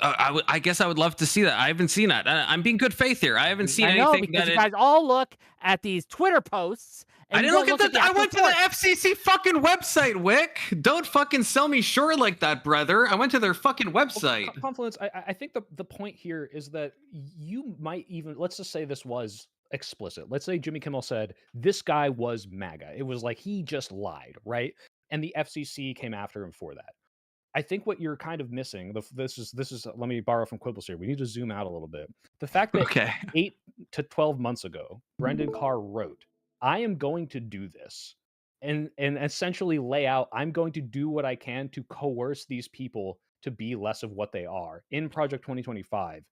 I guess I would love to see that. I haven't seen that. I'm being good faith here. I haven't seen I know, anything because that you guys all look at these Twitter posts. And I you didn't don't look at the. I went to the actual FCC fucking website, Wick. Don't fucking sell me short like that, brother. I went to their fucking website. Confluence, I think the point here is that you might even, let's just say this was explicit. Let's say Jimmy Kimmel said, this guy was MAGA. It was like he just lied, right? And the FCC came after him for that. I think what you're kind of missing, this is let me borrow from Quibbles here. We need to zoom out a little bit. The fact that 8 to 12 months ago, Brendan Carr wrote, I am going to do this and essentially lay out, I'm going to do what I can to coerce these people to be less of what they are in Project 2025.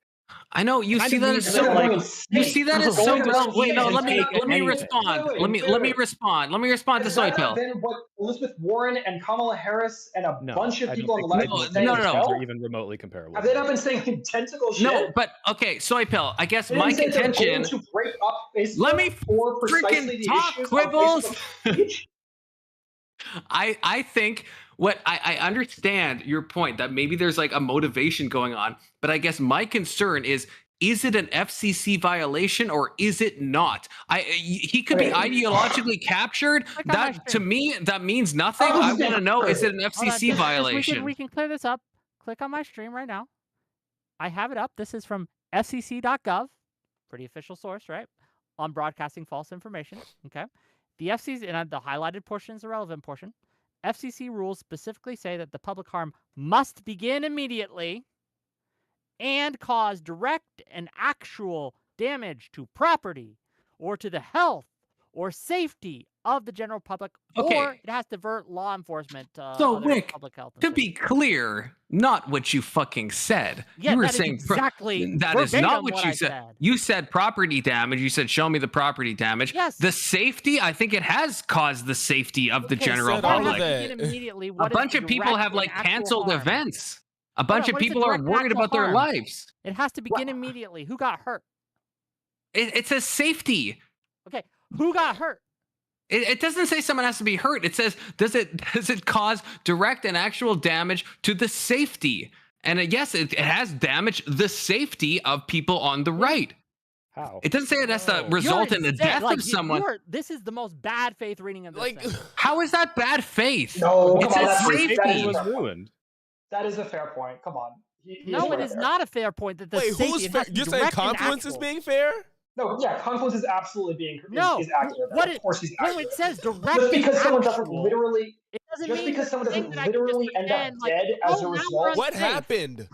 I know you Kind see of that means as that, so like, you see that as so going to well. Wait, no, and let me take anything. respond. Wait, Let me respond. Let me respond to Has that Soypill. not been what Elizabeth Warren and Kamala Harris and a bunch of I people don't on the think left these have been saying no. as well? are even remotely comparable. Have they not been saying identical shit? No, but okay, Soypill. I guess They my didn't say they're contention. going to break up Facebook Let me for precisely freaking the talk, issues Quibbles. on Facebook speech? I think what I understand your point that maybe there's like a motivation going on, but I guess my concern is it an FCC violation or is it not? He could be ideologically captured. That to me that means nothing. I want to know, is it an FCC violation? We can clear this up. Click on my stream right now. I have it up. This is from FCC.gov, pretty official source, right? On broadcasting false information. Okay. The FCC, and the highlighted portion is the relevant portion. FCC rules specifically say that the public harm must begin immediately and cause direct and actual damage to property or to the health or safety of the general public, or it has to divert law enforcement so Wick, public health. To be clear, not what you fucking said. Yeah, you were that is saying exactly that is not what you I said. You said property damage. You said show me the property damage. Yes. The safety, I think it has caused the safety of the general said all of public. that. Immediately, A bunch of people have like canceled events. A bunch of people are worried about their lives. It has to begin immediately. Who got hurt? It says safety. Okay, who got hurt? It doesn't say someone has to be hurt. It says, does it cause direct and actual damage to the safety? And yes, it has damaged the safety of people on the right. How? It doesn't say it has to result in the death of someone. This is the most bad faith reading of this thing. How is that bad faith? No, it says safety. Was ruined. That is a fair point. Come on. No, it is not a fair point. That the safety, who's fair? You're saying Confluence is being fair? No, yeah, Confluence is absolutely being is accurate. What of course he's accurate. When it says direct, just because someone doesn't literally, it doesn't just mean because someone doesn't that I can literally just end up pretend, like, dead as a result. What happened?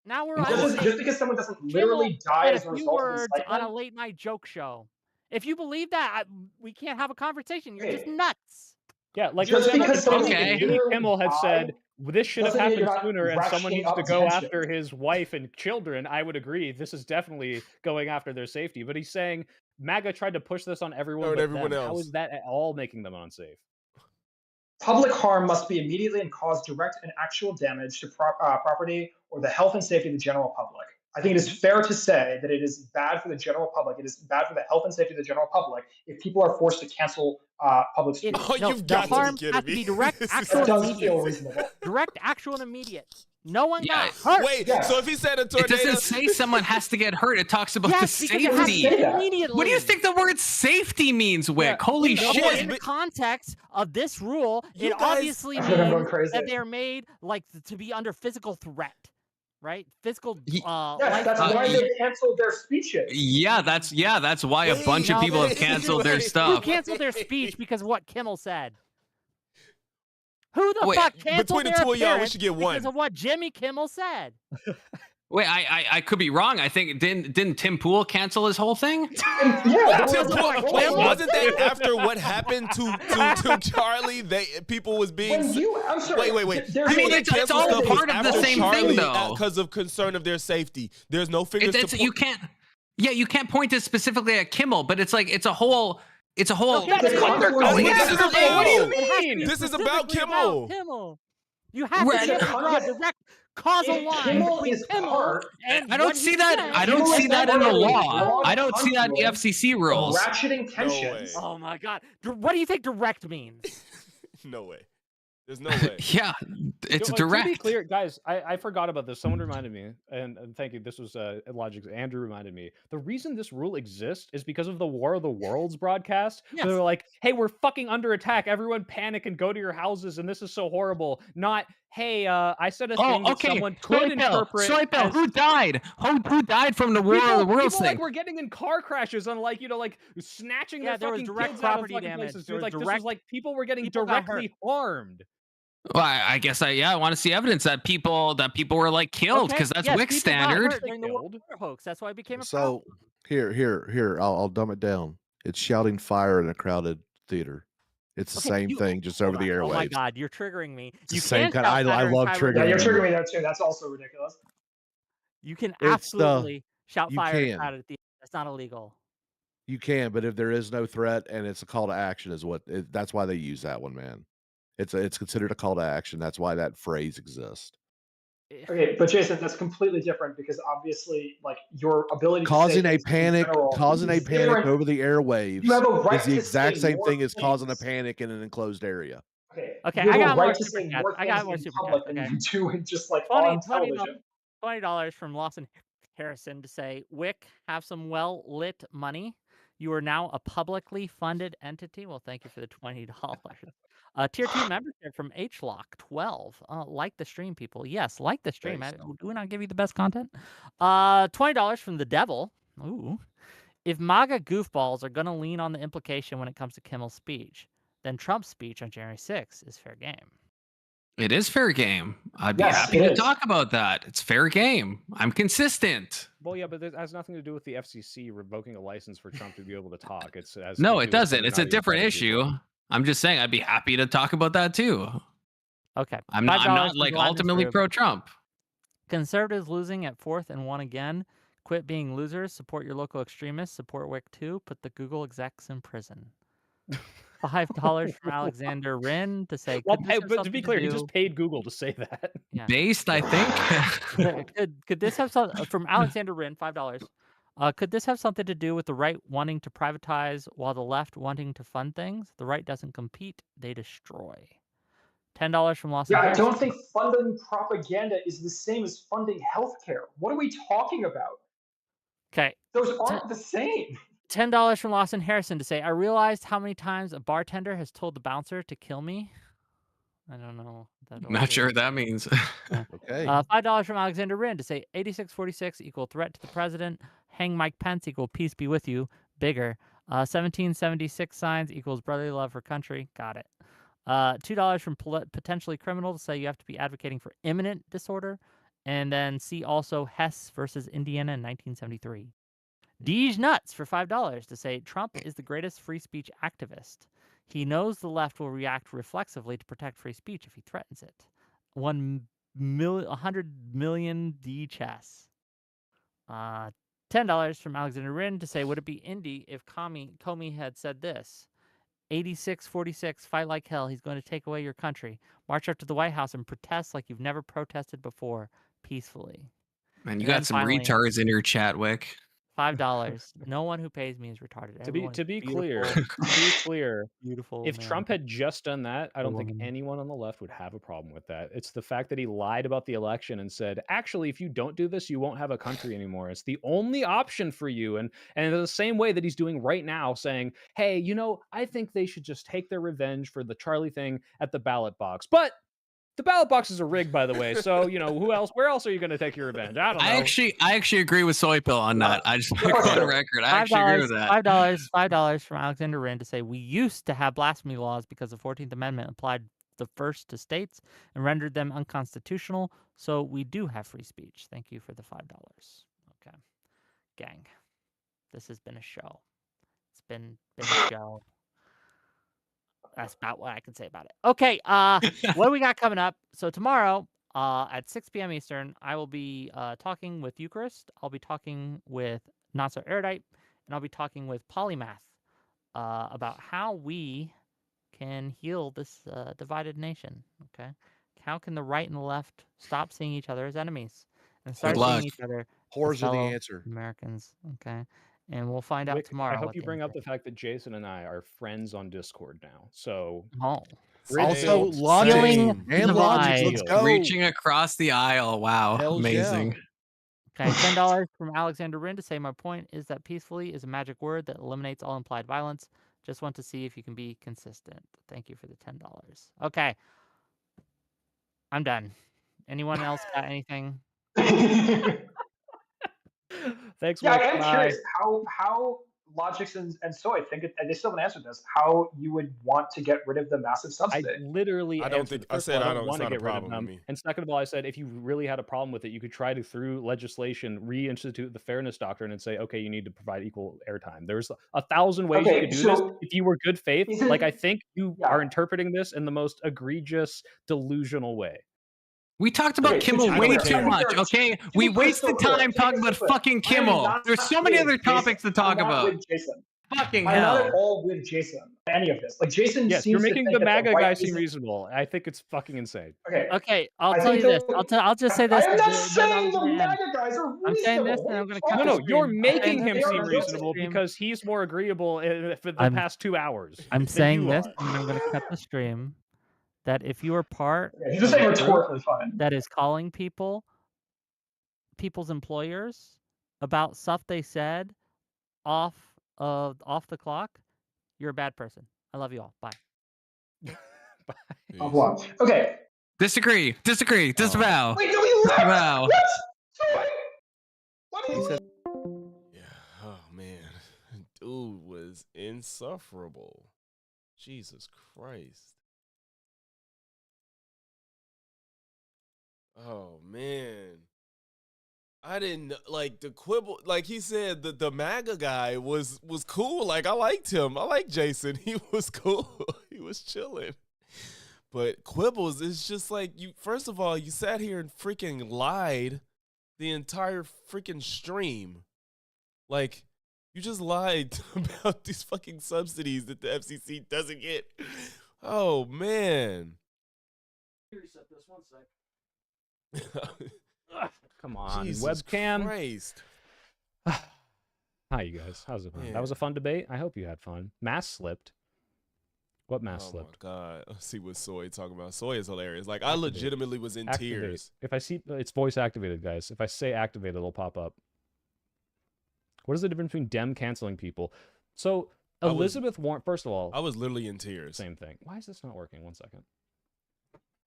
Now we're just because someone doesn't literally die as a result of words on a late night joke show. If you believe that, we can't have a conversation. You're just nuts. Yeah, like just because Jimmy Kimmel had said this should have happened sooner, and ratcheting someone needs up to go tension. after his wife and children. I would agree. This is definitely going after their safety. But he's saying MAGA tried to push this on everyone, but everyone else. How is that at all making them unsafe? Public harm must be immediately and cause direct and actual damage to property or the health and safety of the general public. I think it is fair to say that it is bad for the general public. It is bad for the health and safety of the general public if people are forced to cancel public speech. You've got harm to be has to be direct, actual, That does and feel immediate. reasonable. Direct, actual, and immediate. No one got hurt. Wait, Yeah. so if he said a It tornado, doesn't say someone has to get hurt. It talks about the Yes, because it has to safety. be immediately. What do you think the word safety means, Wick? Yeah. Holy No, shit. in the context of this rule, You it guys- obviously I feel like I'm going means crazy. that they're made like to be under physical threat, right? Physical. Yes, life that's threat. why they canceled their speeches. Yeah, that's why a Wait, bunch of no, people have wait, canceled their wait. Who stuff. canceled their speech because of what Kimmel said? Who the Wait, fuck canceled between the their two of y'all, we appearance should get one. because of what Jimmy Kimmel said? Wait, I could be wrong. I think didn't Tim Pool cancel his whole thing? Yeah, Tim there were- Pool- wait, wasn't that after what happened to Charlie? People was being. When you, I'm sorry. Wait. There's People it's that cancel all stuff part was of the after same Charlie thing, though. because of concern of their safety. There's no figures to You can't. Yeah, you can't point it specifically at Kimmel, but it's like it's a whole. It's a whole. Yeah, it's what they're controversy. going Yeah, after. this is about- It has to be This is about specifically Kimmel. Kimmel. You have Right. to It's a draw a controversy. direct causal If line Kimmel between is Kimmel part- and I don't what see he that. said. I don't Kimmel see is that in the literally law. broad I don't see that in the confluence FCC of rules. ratcheting tensions. way. Oh my god. What do you think direct means? No way. There's no way. Yeah, it's To be direct. clear, guys, I forgot about this. Someone reminded me, and thank you. This was Logic's. Andrew reminded me. The reason this rule exists is because of the War of the Worlds broadcast. Yes. They're like, "Hey, we're fucking under attack. Everyone panic and go to your houses, and this is so horrible." Not, "Hey, I said a thing that someone could interpret." Soy Pill. as- Who died? Who died from the War of the Worlds people thing? like we're getting in car crashes and like snatching Yeah, their there was fucking direct kids out of property fucking damage. places, There dude. was Like this direct- was like people were getting people got directly harmed. Well, I guess I want to see evidence that people were like killed Okay, because that's yes, WIC people got standard. hurt during the War Killed. hoax. That's why it became a So problem. here, I'll dumb it down. It's shouting fire in a crowded theater. It's the Okay, same you- thing, just Hold over the on. airwaves. Oh my god, you're triggering me. It's the You same can't kind- shout I fire in love Tyler triggering Yeah, Durden. you're you. triggering me there too. That's also ridiculous. You can It's the- absolutely shout you fire in a can. crowded theater. That's not illegal. You can, but if there is no threat and it's a call to action, that's why they use that one, man. It's considered a call to action. That's why that phrase exists. Okay, but Jason, that's completely different because obviously, like your ability to Causing say a things in panic, general causing a is panic different. over the airwaves You have a right is the to exact say same more thing as causing a things. panic in an enclosed area. Okay, Okay, you I have got a more right to super say chats. more I got things more in super public chats, than okay. you do in just like 20 on television. $20 from Lawson Harrison to say, Wick, have some well-lit money. You are now a publicly funded entity. Well, thank you for the $20. Tier 2 membership from HLock12. Like the stream, people. Yes, like the stream. Thanks. Do we not give you the best content? $20 from the devil. Ooh. If MAGA goofballs are going to lean on the implication when it comes to Kimmel's speech, then Trump's speech on January 6th is fair game. It is fair game. I'd be Yes, happy it to is. talk about that. It's fair game. I'm consistent. Well, yeah, but it has nothing to do with the FCC revoking a license for Trump to be able to talk. It's has No, to it do with doesn't. whether It's or a not he's different fighting people. issue. I'm just saying I'd be happy to talk about that too. Okay. I'm not $5 from like Gladys ultimately Group. pro Trump. Conservatives losing at 4th and 1 again. Quit being losers. Support your local extremists. Support WIC 2. Put the Google execs in prison. $5 from Alexander Wren to say. Well, could this have but to something be clear, he do- just paid Google to say that. Yeah. Based, I think. could this have something from Alexander Wren? $5. Could this have something to do with the right wanting to privatize while the left wanting to fund things? The right doesn't compete; they destroy. $10 from Los Yeah, I Angeles. don't think funding propaganda is the same as funding healthcare. What are we talking about? Okay. Those aren't the same. $10 from Lawson Harrison to say, I realized how many times a bartender has told the bouncer to kill me. I don't know. What that Not order sure is. what that means. Okay. $5 from Alexander Wren to say 8646 equal threat to the president. Hang Mike Pence equal peace be with you. Bigger. 1776 signs equals brotherly love for country. Got it. $2 from potentially criminal to say you have to be advocating for imminent disorder. And then see also Hess versus Indiana in 1973. Deej Nuts for $5 to say Trump is the greatest free speech activist. He knows the left will react reflexively to protect free speech if he threatens it. 100 million D chess. $10 from Alexander Wren to say, would it be Indy if Comey had said this? 8646, fight like hell. He's going to take away your country. March up to the White House and protest like you've never protested before, peacefully. Man, you And got then some finally- retards in your chat, Wick. $5. No one who pays me is retarded. To be Everyone's clear, beautiful if man. Trump had just done that, I don't think woman. anyone on the left would have a problem with that. It's the fact that he lied about the election and said, actually, if you don't do this, you won't have a country anymore. It's the only option for you. And in the same way that he's doing right now, saying, hey, I think they should just take their revenge for the Charlie thing at the ballot box. But the ballot boxes are rigged, by the way. So, where else are you going to take your revenge? I don't know. I actually agree with Soy Pill on that. I just want to go on record. I actually agree with that. $5 from Alexander Wren to say we used to have blasphemy laws because the 14th Amendment applied the first to states and rendered them unconstitutional. So we do have free speech. Thank you for the $5. Okay, gang, this has been a show. It's been a show. That's about what I can say about it. Okay, what do we got coming up? So tomorrow, at 6 p.m. Eastern, I will be talking with Eucharist. I'll be talking with Not So Erudite, and I'll be talking with Polymath about how we can heal this divided nation. Okay, how can the right and the left stop seeing each other as enemies and start luck. seeing each other as Whores are the fellow answer. Americans? Okay, and we'll find out Wick, tomorrow. I hope what you the bring up the answer fact that Jason and I are friends on Discord now. So is. Oh. Also, Same, logic Healing same. and logic. Let's divide. go. Reaching across the aisle. Wow. Hells Amazing. yeah. Okay, $10 from Alexander Rin to say my point is that peacefully is a magic word that eliminates all implied violence. Just want to see if you can be consistent. Thank you for the $10. Okay. I'm done. Anyone else got anything? Thanks, Yeah, I Wick. am Bye. curious how Logix and Soy think it, and they still haven't answered this. How you would want to get rid of the massive I subsidy? literally I don't answered, think I first of said all, I I don't don't. want It's to not a get rid of problem with them. me. And second of all, I said if you really had a problem with it, you could try to, through legislation, reinstitute the fairness doctrine and say, okay, you need to provide equal airtime. There's 1,000 ways you Okay, could do this so if you were good faith. is it- Like, I think you Yeah. are interpreting this in the most egregious, delusional way. We talked about Okay, so Kimmel just to way be too clear, much, to be okay? crystal We clear, wasted time talking about fucking I am Kimmel. not There's so many with other Jason. topics to talk I'm not about. with Jason. Fucking I'm not at hell. all with Jason on any of this. Like Jason Yes, seems you're to making think the that MAGA right guy seem isn't- reasonable. I think it's fucking insane. Okay. Okay, I'll I tell think you this. the- I'll just say this. I am not and then saying I'm the gonna end. MAGA guys are reasonable. I'm saying this, What and are I'm you gonna talking cut No, the no, about? you're stream. I'm making saying him this, They seem are and I'm gonna cut the reasonable stream. because he's more agreeable for the I'm- past 2 hours. I'm than saying you this, are. and I'm going to cut the stream. That if you are part Yeah, he's just of saying a group rhetorically fine. that is calling people's employers about stuff they said off the clock, you're a bad person. I love you all. Bye. Au revoir. Okay. Disagree. Disavow. Wait, no, you left. Wow. What? Soy? What are He you? said- Yeah. Oh man, dude was insufferable. Jesus Christ. Oh man. I didn't like the quibble. Like he said, the MAGA guy was cool. Like I liked him. I like Jason. He was cool. He was chilling. But quibbles is just like you. First of all, you sat here and freaking lied the entire freaking stream. Like you just lied about these fucking subsidies that the FCC doesn't get. Oh man. Reset this 1 sec. Come on, Jesus webcam. Christ. Hi, you guys. How's it going? Yeah. That was a fun debate. I hope you had fun. Mask slipped. What mask Oh slipped? my god. Let's see what Soy talking about. Soy is hilarious. Like I Activate. legitimately was in Activate. tears. If I see it's voice activated, guys. If I say activate, it'll pop up. What is the difference between Dem canceling people? So I was- Elizabeth Warren. First of all, I was literally in tears. same thing. Why is this not working? 1 second.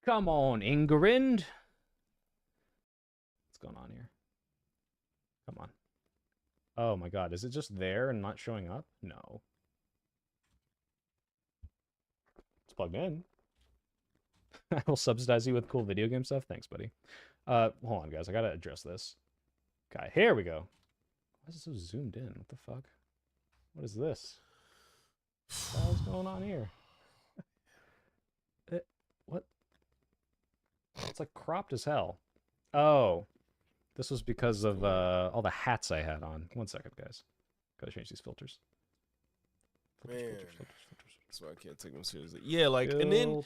Come on, Ingrid. What's going on here? Come on. Oh my god, is it just there and not showing up? No. It's plugged in. I will subsidize you with cool video game stuff. Thanks, buddy. Hold on, guys. I gotta address this. Okay, here we go. Why is it so zoomed in? What the fuck? What is this? What the hell's going on here? What? It's like cropped as hell. Oh. This was because of all the hats I had on. 1 second, guys. Gotta change these filters. Man. That's why I can't take them seriously. Yeah, like and then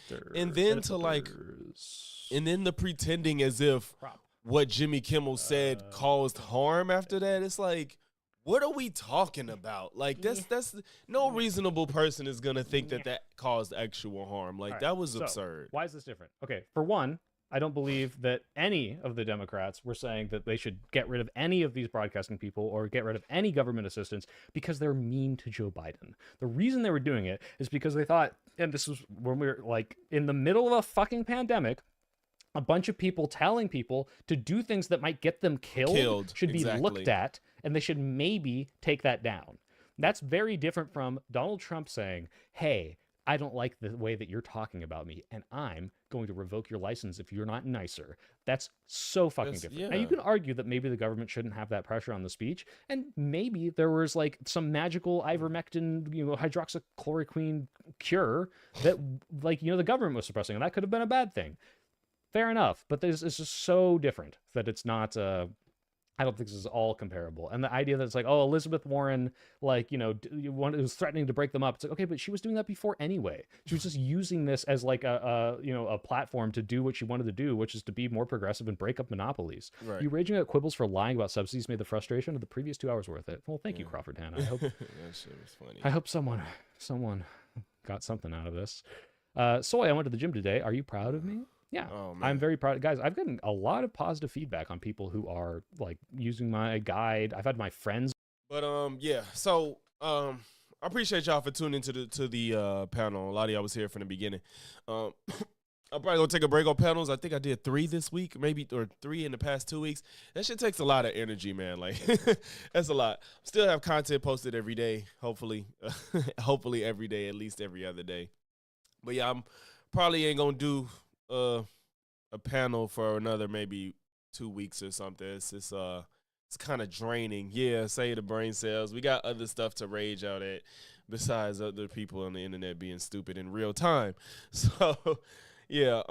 the pretending as if Crop. what Jimmy Kimmel said caused harm after that. It's like, what are we talking about? Like that's no reasonable person is gonna think that caused actual harm. Like All right, that was so, absurd. Why is this different? Okay, for one, I don't believe that any of the Democrats were saying that they should get rid of any of these broadcasting people or get rid of any government assistance because they're mean to Joe Biden. The reason they were doing it is because they thought, and this was when we were like in the middle of a fucking pandemic, a bunch of people telling people to do things that might get them killed should be looked exactly. at, and they should maybe take that down. That's very different from Donald Trump saying, hey, I don't like the way that you're talking about me, and I'm going to revoke your license if you're not nicer. That's so fucking different. Now, you can argue that maybe the government shouldn't have that pressure on the speech, and maybe there was like some magical ivermectin, hydroxychloroquine cure that, like, the government was suppressing, and that could have been a bad thing. Fair enough, but this is just so different that it's not. I don't think this is all comparable. And the idea that it's like, oh, Elizabeth Warren, like, was threatening to break them up. It's like, okay, but she was doing that before anyway. She was just using this as like a platform to do what she wanted to do, which is to be more progressive and break up monopolies. Right. You raging at quibbles for lying about subsidies made the frustration of the previous 2 hours worth it. Well, thank you, Crawford Hanna. I hope that shit was funny. I hope someone got something out of this. Soy, I went to the gym today. Are you proud of me? Yeah, I'm very proud. Guys, I've gotten a lot of positive feedback on people who are like using my guide. I've had my friends. But yeah. So I appreciate y'all for tuning to the panel. A lot of y'all was here from the beginning. I'm probably gonna take a break on panels. I think I did 3 this week, maybe, or 3 in the past 2 weeks. That shit takes a lot of energy, man. Like that's a lot. Still have content posted every day, hopefully, hopefully every day, at least every other day. But yeah, I'm probably ain't gonna do a panel for another maybe 2 weeks or something. It's just it's kind of draining. Yeah, say the brain cells. We got other stuff to rage out at besides other people on the internet being stupid in real time. So yeah,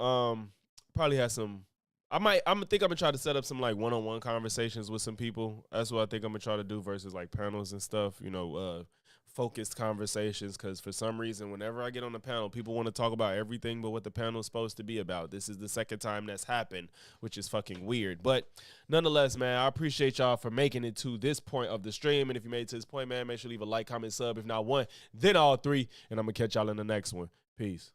probably have some. I'm gonna try to set up some like one-on-one conversations with some people. That's what I think I'm gonna try to do versus like panels and stuff. Focused conversations, because for some reason whenever I get on the panel, people want to talk about everything but what the panel is supposed to be about. This is the second time that's happened, which is fucking weird. But nonetheless, man, I appreciate y'all for making it to this point of the stream. And if you made it to this point, man, make sure to leave a like, comment, sub. If not one, then all 3. And I'm gonna catch y'all in the next one. Peace.